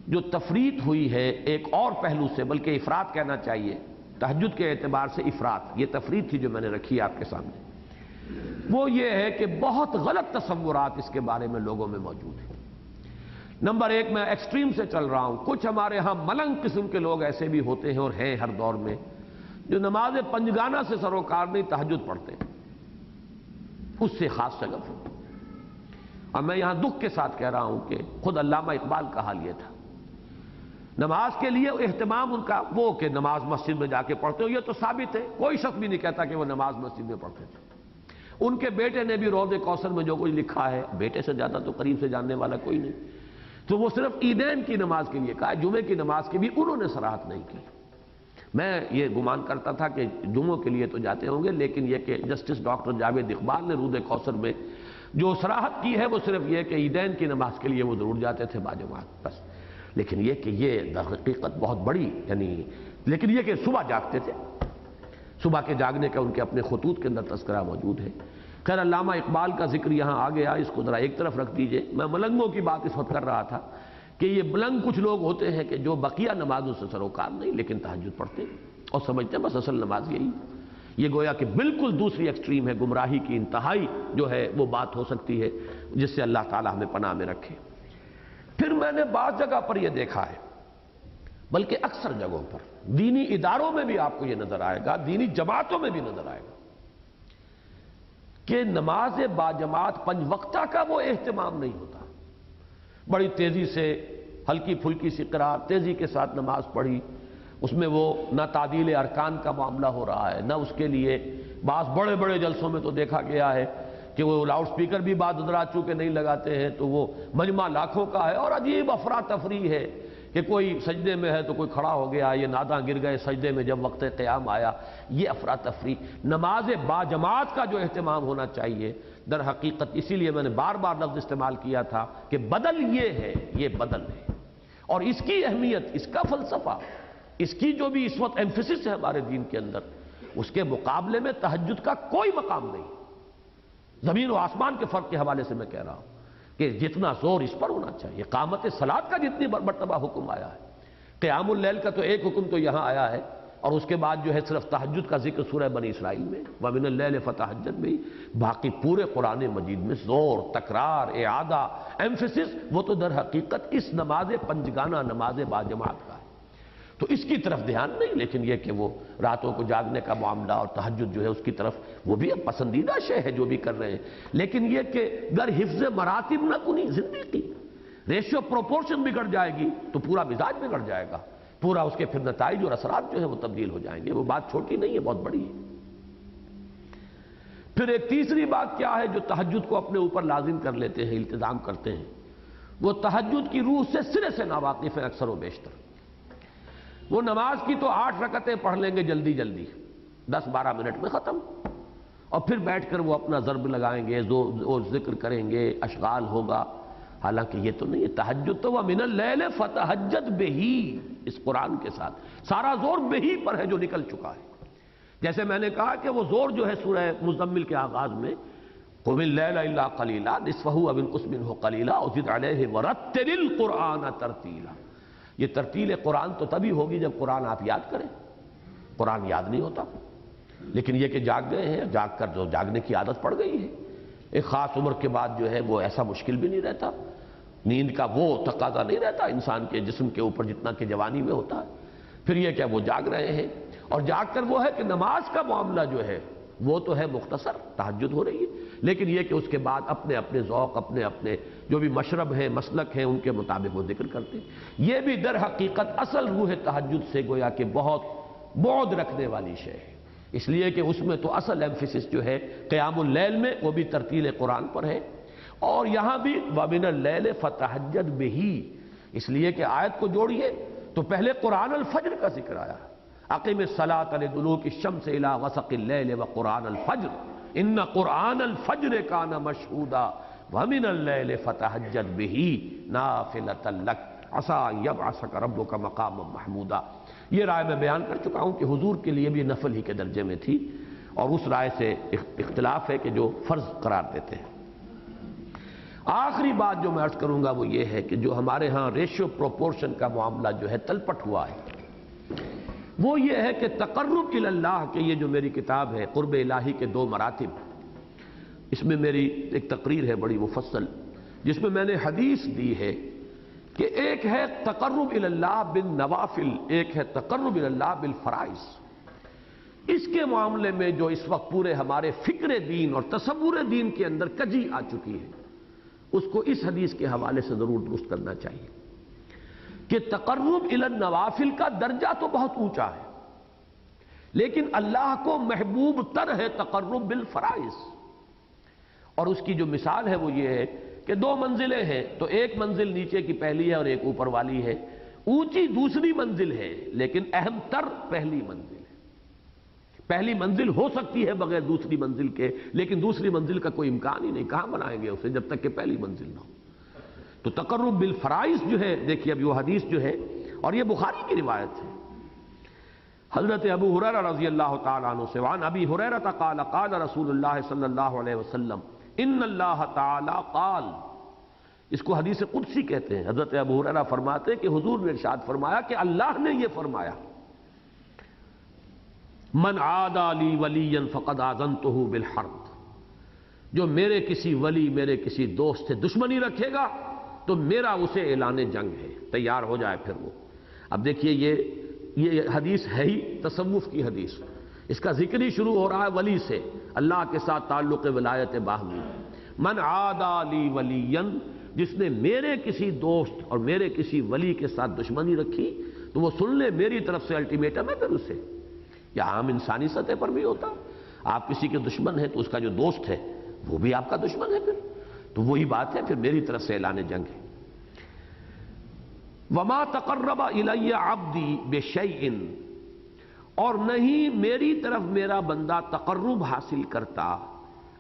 جو تفریط ہوئی ہے ایک اور پہلو سے، بلکہ افراط کہنا چاہیے، تہجد کے اعتبار سے افراط، یہ تفریط تھی جو میں نے رکھی آپ کے سامنے، وہ یہ ہے کہ بہت غلط تصورات اس کے بارے میں لوگوں میں موجود ہیں۔ نمبر 1 میں ایکسٹریم سے چل رہا ہوں، کچھ ہمارے ہاں ملنگ قسم کے لوگ ایسے بھی ہوتے ہیں اور ہیں ہر دور میں، جو نماز پنجگانہ سے سروکار نہیں تہجد پڑھتے، اس سے خاص شگف ہو۔ اور میں یہاں دکھ کے ساتھ کہہ رہا ہوں کہ خود علامہ اقبال کا حال یہ تھا، نماز کے لیے اہتمام ان کا وہ کہ نماز مسجد میں جا کے پڑھتے ہو، یہ تو ثابت ہے، کوئی شخص بھی نہیں کہتا کہ وہ نماز مسجد میں پڑھتے تھے۔ ان کے بیٹے نے بھی روض کوثر میں جو کچھ لکھا ہے، بیٹے سے زیادہ تو قریب سے جاننے والا کوئی نہیں، تو وہ صرف عیدین کی نماز کے لیے کہا، جمعے کی نماز کی بھی انہوں نے صراحت نہیں کی۔ میں یہ گمان کرتا تھا کہ جمعوں کے لیے تو جاتے ہوں گے، لیکن یہ کہ جسٹس ڈاکٹر جاوید اقبال نے رود کوثر میں جو صراحت کی ہے وہ صرف یہ کہ عیدین کی نماز کے لیے وہ ضرور جاتے تھے باجماعت، بس۔ لیکن یہ کہ یہ در حقیقت بہت بڑی، لیکن یہ کہ صبح جاگتے تھے، صبح کے جاگنے کا ان کے اپنے خطوط کے اندر تذکرہ موجود ہے۔ خیر علامہ اقبال کا ذکر یہاں آ گیا، اس کو ذرا ایک طرف رکھ دیجئے۔ میں ملنگوں کی بات اس وقت کر رہا تھا کہ یہ ملنگ کچھ لوگ ہوتے ہیں کہ جو بقیہ نمازوں سے سروکار نہیں لیکن تہجد پڑھتے اور سمجھتے ہیں بس اصل نماز یہی، یہ گویا کہ بالکل دوسری ایکسٹریم ہے، گمراہی کی انتہائی جو ہے وہ بات ہو سکتی ہے، جس سے اللہ تعالیٰ ہمیں پناہ میں رکھے۔ پھر میں نے بعض جگہ پر یہ دیکھا ہے، بلکہ اکثر جگہوں پر دینی اداروں میں بھی آپ کو یہ نظر آئے گا، دینی جماعتوں میں بھی نظر آئے گا کہ نماز باجماعت 5 وقتہ کا وہ اہتمام نہیں ہوتا، بڑی تیزی سے ہلکی پھلکی سی قرات تیزی کے ساتھ نماز پڑھی، اس میں وہ نہ تعدیل ارکان کا معاملہ ہو رہا ہے، نہ اس کے لیے بعض بڑے بڑے جلسوں میں تو دیکھا گیا ہے کہ وہ لاؤڈ سپیکر بھی بعض حضرات چونکہ نہیں لگاتے ہیں تو وہ مجمع لاکھوں کا ہے، اور عجیب افراتفری ہے کہ کوئی سجدے میں ہے تو کوئی کھڑا ہو گیا، یہ ناداں گر گئے سجدے میں جب وقت قیام آیا، یہ افراتفری۔ نماز باجماعت کا جو اہتمام ہونا چاہیے در حقیقت، اسی لیے میں نے بار بار لفظ استعمال کیا تھا کہ بدل یہ ہے، یہ بدل ہے، اور اس کی اہمیت، اس کا فلسفہ، اس کی جو بھی اس وقت ایمفیسس ہے ہمارے دین کے اندر، اس کے مقابلے میں تہجد کا کوئی مقام نہیں۔ زمین و آسمان کے فرق کے حوالے سے میں کہہ رہا ہوں کہ جتنا زور اس پر ہونا چاہیے، قامت صلاۃ کا جتنی مرتبہ حکم آیا ہے، قیام اللیل کا تو ایک حکم تو یہاں آیا ہے، اور اس کے بعد جو ہے صرف تہجد کا ذکر سورہ بنی اسرائیل میں وَمِنَ اللَّيْلِ فَتَہجَّد میں، باقی پورے قرآن مجید میں زور، تکرار، اعادہ، ایمفیسس، وہ تو در حقیقت اس نماز پنجگانہ، نماز باجماعت کا ہے۔ تو اس کی طرف دھیان نہیں، لیکن یہ کہ وہ راتوں کو جاگنے کا معاملہ اور تہجد جو ہے اس کی طرف، وہ بھی اب پسندیدہ شے ہے جو بھی کر رہے ہیں، لیکن یہ کہ گر حفظ مراتب نہ کنی زندگی، ریشیو پروپورشن بگڑ جائے گی تو پورا مزاج بگڑ جائے گا، پورا اس کے پھر نتائج اور اثرات جو ہے وہ تبدیل ہو جائیں گے۔ وہ بات چھوٹی نہیں ہے، بہت بڑی ہے۔ پھر ایک تیسری بات کیا ہے جو تہجد کو اپنے اوپر لازم کر لیتے ہیں، التزام کرتے ہیں، وہ تہجد کی روح سے سرے سے ناواقف ہیں اکثر و بیشتر۔ وہ نماز کی تو 8 رکعتیں پڑھ لیں گے جلدی جلدی 10-12 منٹ میں ختم، اور پھر بیٹھ کر وہ اپنا ضرب لگائیں گے، ذکر کریں گے، اشغال ہوگا، حالانکہ یہ تو نہیں ہے۔ تہجد تو وَمِنَ اللَّيْلِ فَتَہَجَّدْ بِهِ، اس قرآن کے ساتھ سارا زور بہی پر ہے جو نکل چکا ہے۔ جیسے میں نے کہا کہ وہ زور جو ہے سورہ مزمل کے آغاز میں قُمِ اللَّيْلَ إِلَّا قَلِيلًا نِصْفَهُ أَوِ انقُصْ مِنْهُ قَلِيلًا أَوْ زِدْ عَلَيْهِ وَرَتِّلِ الْقُرْآنَ تَرْتِيلًا، یہ ترتیل قرآن تو تبھی ہوگی جب قرآن آپ یاد کریں، قرآن یاد نہیں ہوتا، لیکن یہ کہ جاگ گئے ہیں، جاگ کر جو جاگنے کی عادت پڑ گئی ہے، ایک خاص عمر کے بعد جو ہے وہ ایسا مشکل بھی نہیں رہتا، نیند کا وہ تقاضا نہیں رہتا انسان کے جسم کے اوپر جتنا کہ جوانی میں ہوتا ہے۔ پھر یہ کہ وہ جاگ رہے ہیں، اور جاگ کر وہ ہے کہ نماز کا معاملہ جو ہے وہ تو ہے مختصر، تہجد ہو رہی ہے، لیکن یہ کہ اس کے بعد اپنے اپنے ذوق، اپنے اپنے جو بھی مشرب ہیں، مسلک ہیں، ان کے مطابق وہ ذکر کرتے ہیں۔ یہ بھی در حقیقت اصل روح تہجد سے گویا کہ بہت بعد رکھنے والی شے ہے، اس لیے کہ اس میں تو اصل ایمفیسس جو ہے قیام اللیل میں وہ بھی ترتیل قرآن پر ہے، اور یہاں بھی وَمِنَ اللَّيْلِ فَتَہَجَّدْ بِهِ، اس لیے کہ آیت کو جوڑیے تو پہلے قرآن الفجر کا ذکر آیا، اقم الصلاۃ لدلوک الشمس الی غسق اللیل وقرآن الفجر ان قرآن الفجر کان مشہودا وَمِنَ اللَّيْلِ فَتَہَجَّدْ بِهِ نَافِلَةً لَكَ عَسَىٰ أَن يَبْعَثَكَ رَبُّكَ مَقَامًا مَحْمُودًا۔ یہ رائے میں بیان کر چکا ہوں کہ حضور کے لیے بھی نفل ہی کے درجے میں تھی، اور اس رائے سے اختلاف ہے کہ جو فرض قرار دیتے ہیں۔ آخری بات جو میں عرض کروں گا وہ یہ ہے کہ جو ہمارے ہاں ریشیو پروپورشن کا معاملہ جو ہے تلپٹ ہوا ہے، وہ یہ ہے کہ تقرب الی اللہ کے یہ جو میری کتاب ہے قرب الہی کے 2 مراتب، اس میں میری ایک تقریر ہے بڑی مفصل، جس میں میں نے حدیث دی ہے کہ ایک ہے تقرب الی اللہ بالنوافل، ایک ہے تقرب الی اللہ بالفرائض۔ اس کے معاملے میں جو اس وقت پورے ہمارے فکر دین اور تصور دین کے اندر کجی آ چکی ہے، اس کو اس حدیث کے حوالے سے ضرور درست کرنا چاہیے کہ تقرب الی النوافل کا درجہ تو بہت اونچا ہے، لیکن اللہ کو محبوب تر ہے تقرب بالفرائض، اور اس کی جو مثال ہے وہ یہ ہے کہ 2 منزلیں ہیں، تو ایک منزل نیچے کی پہلی ہے اور ایک اوپر والی ہے، اونچی دوسری منزل ہے لیکن اہم تر پہلی منزل ہے۔ پہلی منزل ہو سکتی ہے بغیر دوسری منزل کے، لیکن دوسری منزل کا کوئی امکان ہی نہیں، کہاں بنائیں گے اسے جب تک کہ پہلی منزل نہ ہو۔ تو تقرب بالفرائض جو ہے، دیکھیے ابھی وہ حدیث جو ہے، اور یہ بخاری کی روایت ہے، حضرت ابو ہریرہ رضی اللہ تعالیٰ عنہ سے، وعن ابی ہریرہ قال قال رسول اللہ صلی اللہ علیہ وسلم ان اللہ تعالی قال، اس کو حدیث قدسی کہتے ہیں۔ حضرت ابو ہریرہ فرماتے کہ حضور نے ارشاد فرمایا کہ اللہ نے یہ فرمایا، من عادى لی ولیا فقد آذنتہ بالحرب، جو میرے کسی ولی، میرے کسی دوست سے دشمنی رکھے گا تو میرا اسے اعلان جنگ ہے، تیار ہو جائے پھر وہ۔ اب دیکھیے یہ حدیث ہے ہی تصوف کی حدیث، اس کا ذکر ہی شروع ہو رہا ہے ولی سے، اللہ کے ساتھ تعلق ولایت باہمی۔ من عادى لی ولیا، جس نے میرے کسی دوست اور میرے کسی ولی کے ساتھ دشمنی رکھی تو وہ سن لے میری طرف سے الٹیمیٹم ہے پھر اسے۔ یا عام انسانی سطح پر بھی ہوتا، آپ کسی کے دشمن ہیں تو اس کا جو دوست ہے وہ بھی آپ کا دشمن ہے پھر. تو وہی بات ہے پھر میری طرف سے اعلان جنگ ہے. وما تقرب الی عبدی بشیء، اور نہیں میری طرف میرا بندہ تقرب حاصل کرتا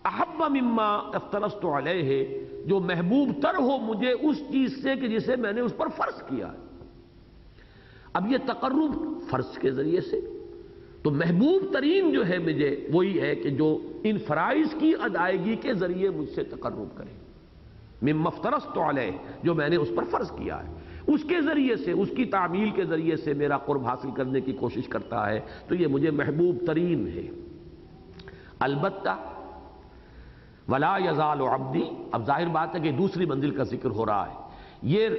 احب مما افترضت علیہ، جو محبوب تر ہو مجھے اس چیز سے کہ جسے میں نے اس پر فرض کیا. اب یہ تقرب فرض کے ذریعے سے، تو محبوب ترین جو ہے مجھے وہی ہے کہ جو ان فرائض کی ادائیگی کے ذریعے مجھ سے تقرب کرے. مما افترضت علیہ، جو میں نے اس پر فرض کیا ہے، اس کے ذریعے سے، اس کی تعمیل کے ذریعے سے میرا قرب حاصل کرنے کی کوشش کرتا ہے، تو یہ مجھے محبوب ترین ہے. البتہ ولا یزال عبدی، اب ظاہر بات ہے کہ دوسری منزل کا ذکر ہو رہا ہے. یہ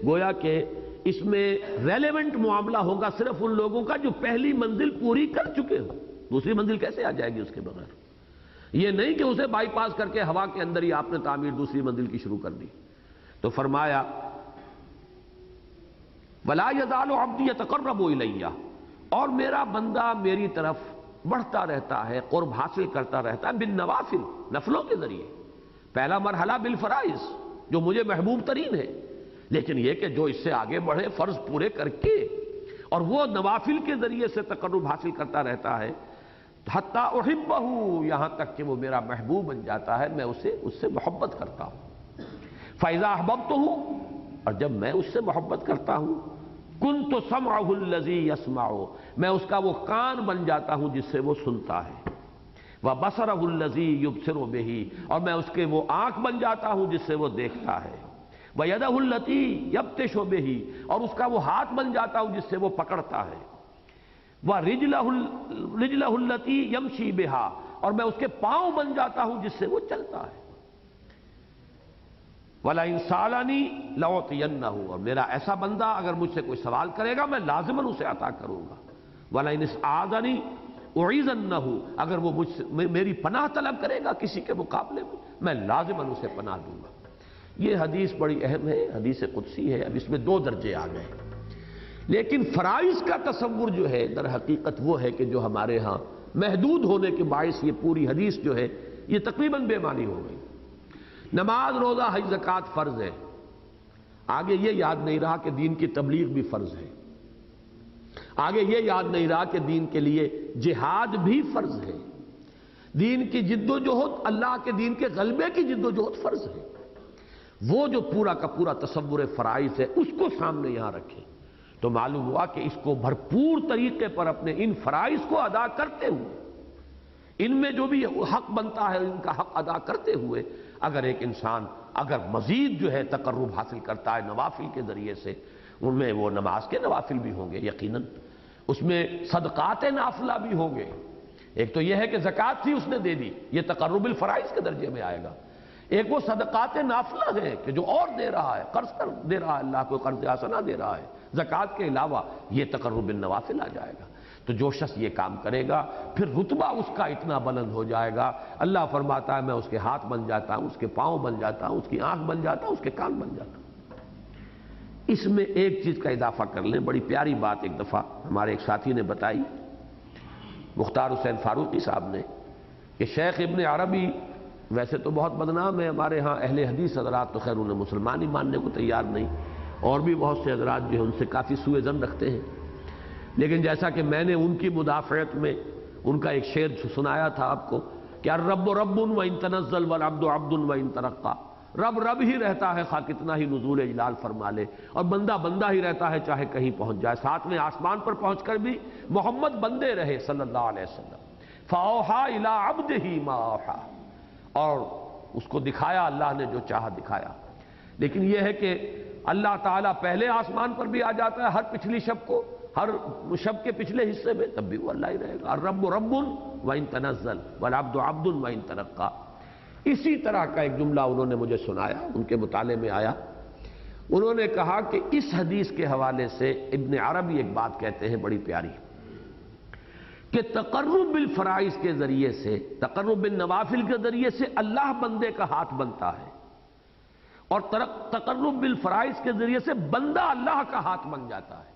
گویا کہ اس میں ریلیونٹ معاملہ ہوگا صرف ان لوگوں کا جو پہلی منزل پوری کر چکے ہو. دوسری منزل کیسے آ جائے گی اس کے بغیر؟ یہ نہیں کہ اسے بائی پاس کر کے ہوا کے اندر ہی آپ نے تعمیر دوسری منزل کی شروع کر دی. تو فرمایا ولا یزال عبدی یتقرب الی، اور میرا بندہ میری طرف بڑھتا رہتا ہے، قرب حاصل کرتا رہتا ہے بالنوافل، نفلوں کے ذریعے. پہلا مرحلہ بالفرائض جو مجھے محبوب ترین ہے، لیکن یہ کہ جو اس سے آگے بڑھے فرض پورے کر کے اور وہ نوافل کے ذریعے سے تقرب حاصل کرتا رہتا ہے، حتی احبہ، یہاں تک کہ وہ میرا محبوب بن جاتا ہے، میں اس سے محبت کرتا ہوں. فاذا احببتہ، اور جب میں اس سے محبت کرتا ہوں، کنت سمعہ الذی یسمع، میں اس کا وہ کان بن جاتا ہوں جس سے وہ سنتا ہے. وبصرہ الذی یبصر بہ، اور میں اس کے وہ آنکھ بن جاتا ہوں جس سے وہ دیکھتا ہے. ویدہ التی یبطش بہ، اور اس کا وہ ہاتھ بن جاتا ہوں جس سے وہ پکڑتا ہے. ورجلہ التی یمشی بہا، اور میں اس کے پاؤں بن جاتا ہوں جس سے وہ چلتا ہے. وَلَئِن سَأَلَنِي لَأُعْطِيَنَّهُ، اور میرا ایسا بندہ اگر مجھ سے کوئی سوال کرے گا میں لازماً اسے عطا کروں گا. وَلَئِنِ اسْتَعَاذَنِي أُعِيذَنَّهُ، اگر وہ مجھ سے میری پناہ طلب کرے گا کسی کے مقابلے میں لازماً اسے پناہ دوں گا. یہ حدیث بڑی اہم ہے، حدیث قدسی ہے. اب اس میں دو درجے آ گئے. لیکن فرائض کا تصور جو ہے در حقیقت وہ ہے کہ جو ہمارے ہاں محدود ہونے کے باعث یہ پوری حدیث جو ہے یہ تقریباً بے معنی ہو گئی. نماز، روزہ، حج، زکوٰۃ فرض ہے. آگے یہ یاد نہیں رہا کہ دین کی تبلیغ بھی فرض ہے. آگے یہ یاد نہیں رہا کہ دین کے لیے جہاد بھی فرض ہے. دین کی جد و جہد، اللہ کے دین کے غلبے کی جد و جہد فرض ہے. وہ جو پورا کا پورا تصور فرائض ہے اس کو سامنے یہاں رکھیں تو معلوم ہوا کہ اس کو بھرپور طریقے پر اپنے ان فرائض کو ادا کرتے ہوئے، ان میں جو بھی حق بنتا ہے ان کا حق ادا کرتے ہوئے، اگر ایک انسان اگر مزید جو ہے تقرب حاصل کرتا ہے نوافل کے ذریعے سے، ان میں وہ نماز کے نوافل بھی ہوں گے یقیناً، اس میں صدقات نافلہ بھی ہوں گے. ایک تو یہ ہے کہ زکوٰۃ تھی اس نے دے دی، یہ تقرب الفرائض کے درجے میں آئے گا. ایک وہ صدقات نافلہ ہے کہ جو اور دے رہا ہے، قرض کر دے رہا ہے، اللہ کو قرض حسنہ دے رہا ہے. زکوٰۃ کے علاوہ یہ تقرب النوافل آ جائے گا. تو جو شخص یہ کام کرے گا پھر رتبہ اس کا اتنا بلند ہو جائے گا. اللہ فرماتا ہے میں اس کے ہاتھ بن جاتا ہوں، اس کے پاؤں بن جاتا ہوں، اس کی آنکھ بن جاتا ہوں، اس کے کان بن جاتا ہوں. اس میں ایک چیز کا اضافہ کر لیں، بڑی پیاری بات ایک دفعہ ہمارے ایک ساتھی نے بتائی، مختار حسین فاروقی صاحب نے، کہ شیخ ابن عربی ویسے تو بہت بدنام ہے ہمارے ہاں اہل حدیث حضرات، تو خیر انہیں مسلمان ہی ماننے کو تیار نہیں، اور بھی بہت سے حضرات جو ہیں ان سے کافی سوء ظن رکھتے ہیں. لیکن جیسا کہ میں نے ان کی مدافعت میں ان کا ایک شعر سنایا تھا آپ کو کہ الرب رب وان تنزل والعبد عبد وان ترقى، رب رب ہی رہتا ہے خواہ کتنا ہی نزول اجلال فرما لے، اور بندہ بندہ ہی رہتا ہے چاہے کہیں پہنچ جائے. ساتویں آسمان پر پہنچ کر بھی محمد بندے رہے صلی اللہ علیہ وسلم. فاوحى الى عبده ما اوحى، اور اس کو دکھایا اللہ نے جو چاہا دکھایا. لیکن یہ ہے کہ اللہ تعالیٰ پہلے آسمان پر بھی آ جاتا ہے ہر پچھلی شب کو، ہر شب کے پچھلے حصے میں، تب بھی وہ اللہ ہی رہے گا. الرب رب وان تنزل والعبد عبد وان ترقى. اسی طرح کا ایک جملہ انہوں نے مجھے سنایا، ان کے مطالعے میں آیا. انہوں نے کہا کہ اس حدیث کے حوالے سے ابن عربی ایک بات کہتے ہیں بڑی پیاری، کہ تقرب بالفرائض کے ذریعے سے، تقرب بالنوافل کے ذریعے سے اللہ بندے کا ہاتھ بنتا ہے، اور تقرب بالفرائض کے ذریعے سے بندہ اللہ کا ہاتھ بن جاتا ہے.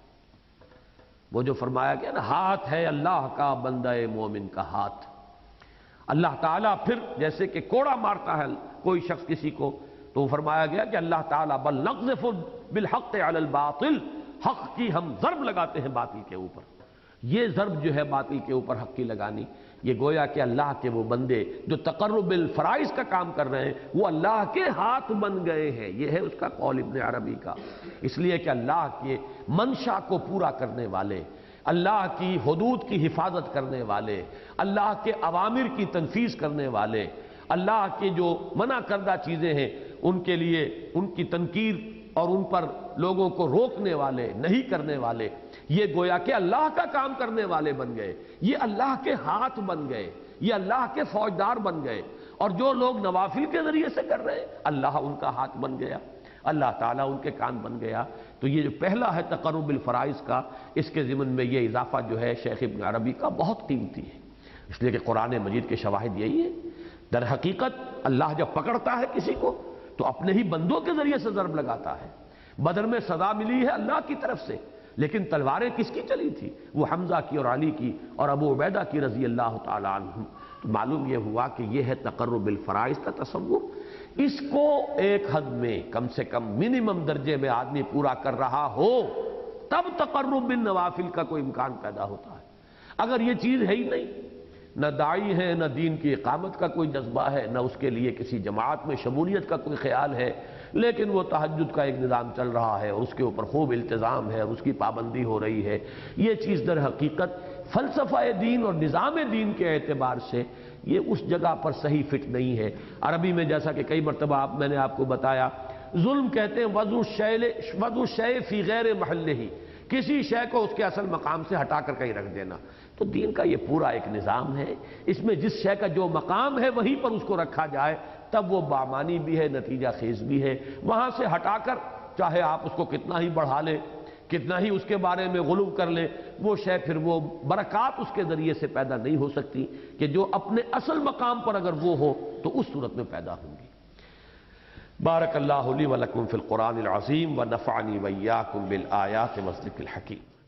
وہ جو فرمایا گیا نا، ہاتھ ہے اللہ کا بندہ مومن کا ہاتھ. اللہ تعالیٰ پھر جیسے کہ کوڑا مارتا ہے کوئی شخص کسی کو، تو فرمایا گیا کہ اللہ تعالیٰ بل نقذف بالحق علی الباطل، حق کی ہم ضرب لگاتے ہیں باطل کے اوپر۔ یہ ضرب جو ہے باطل کے اوپر حق کی لگانی، یہ گویا کہ اللہ کے وہ بندے جو تقرب الفرائض کا کام کر رہے ہیں وہ اللہ کے ہاتھ بن گئے ہیں۔ یہ ہے اس کا قول ابن عربی کا، اس لیے کہ اللہ کے منشا کو پورا کرنے والے، اللہ کی حدود کی حفاظت کرنے والے، اللہ کے اوامر کی تنفیذ کرنے والے، اللہ کے جو منع کردہ چیزیں ہیں ان کے لیے ان کی تنکیر اور ان پر لوگوں کو روکنے والے، نہیں کرنے والے، یہ گویا کہ اللہ کا کام کرنے والے بن گئے، یہ اللہ کے ہاتھ بن گئے، یہ اللہ کے فوجدار بن گئے۔ اور جو لوگ نوافل کے ذریعے سے کر رہے ہیں اللہ ان کا ہاتھ بن گیا، اللہ تعالیٰ ان کے کان بن گیا۔ تو یہ جو پہلا ہے تقرب الفرائض کا، اس کے ضمن میں یہ اضافہ جو ہے شیخ ابن عربی کا بہت قیمتی ہے، اس لیے کہ قرآن مجید کے شواہد یہی ہے۔ در حقیقت اللہ جب پکڑتا ہے کسی کو تو اپنے ہی بندوں کے ذریعے سے ضرب لگاتا ہے۔ بدر میں سزا ملی ہے اللہ کی طرف سے، لیکن تلواریں کس کی چلی تھی؟ وہ حمزہ کی اور علی کی اور ابو عبیدہ کی رضی اللہ تعالیٰ عنہم۔ تو معلوم یہ ہوا کہ یہ ہے تقرب الفرائض کا تصور۔ اس کو ایک حد میں کم سے کم منیمم درجے میں آدمی پورا کر رہا ہو تب تقرب بالنوافل کا کوئی امکان پیدا ہوتا ہے۔ اگر یہ چیز ہے ہی نہیں، نہ داعی ہے، نہ دین کی اقامت کا کوئی جذبہ ہے، نہ اس کے لیے کسی جماعت میں شمولیت کا کوئی خیال ہے، لیکن وہ تہجد کا ایک نظام چل رہا ہے اور اس کے اوپر خوب التزام ہے اور اس کی پابندی ہو رہی ہے، یہ چیز در حقیقت فلسفہ دین اور نظام دین کے اعتبار سے یہ اس جگہ پر صحیح فٹ نہیں ہے۔ عربی میں جیسا کہ کئی مرتبہ میں نے آپ کو بتایا، ظلم کہتے ہیں وضع الشیء فی غیر محلہ، کسی شے کو اس کے اصل مقام سے ہٹا کر کہیں رکھ دینا۔ تو دین کا یہ پورا ایک نظام ہے، اس میں جس شے کا جو مقام ہے وہیں پر اس کو رکھا جائے تب وہ بامانی بھی ہے، نتیجہ خیز بھی ہے۔ وہاں سے ہٹا کر چاہے آپ اس کو کتنا ہی بڑھا لیں، کتنا ہی اس کے بارے میں غلو کر لیں، وہ شے پھر وہ برکات اس کے ذریعے سے پیدا نہیں ہو سکتی کہ جو اپنے اصل مقام پر اگر وہ ہو تو اس صورت میں پیدا ہوں گی۔ بارک اللہ لی و لکم فی القرآن العظیم و نفعنی و ایاکم بالآیات و الذکر الحکیم۔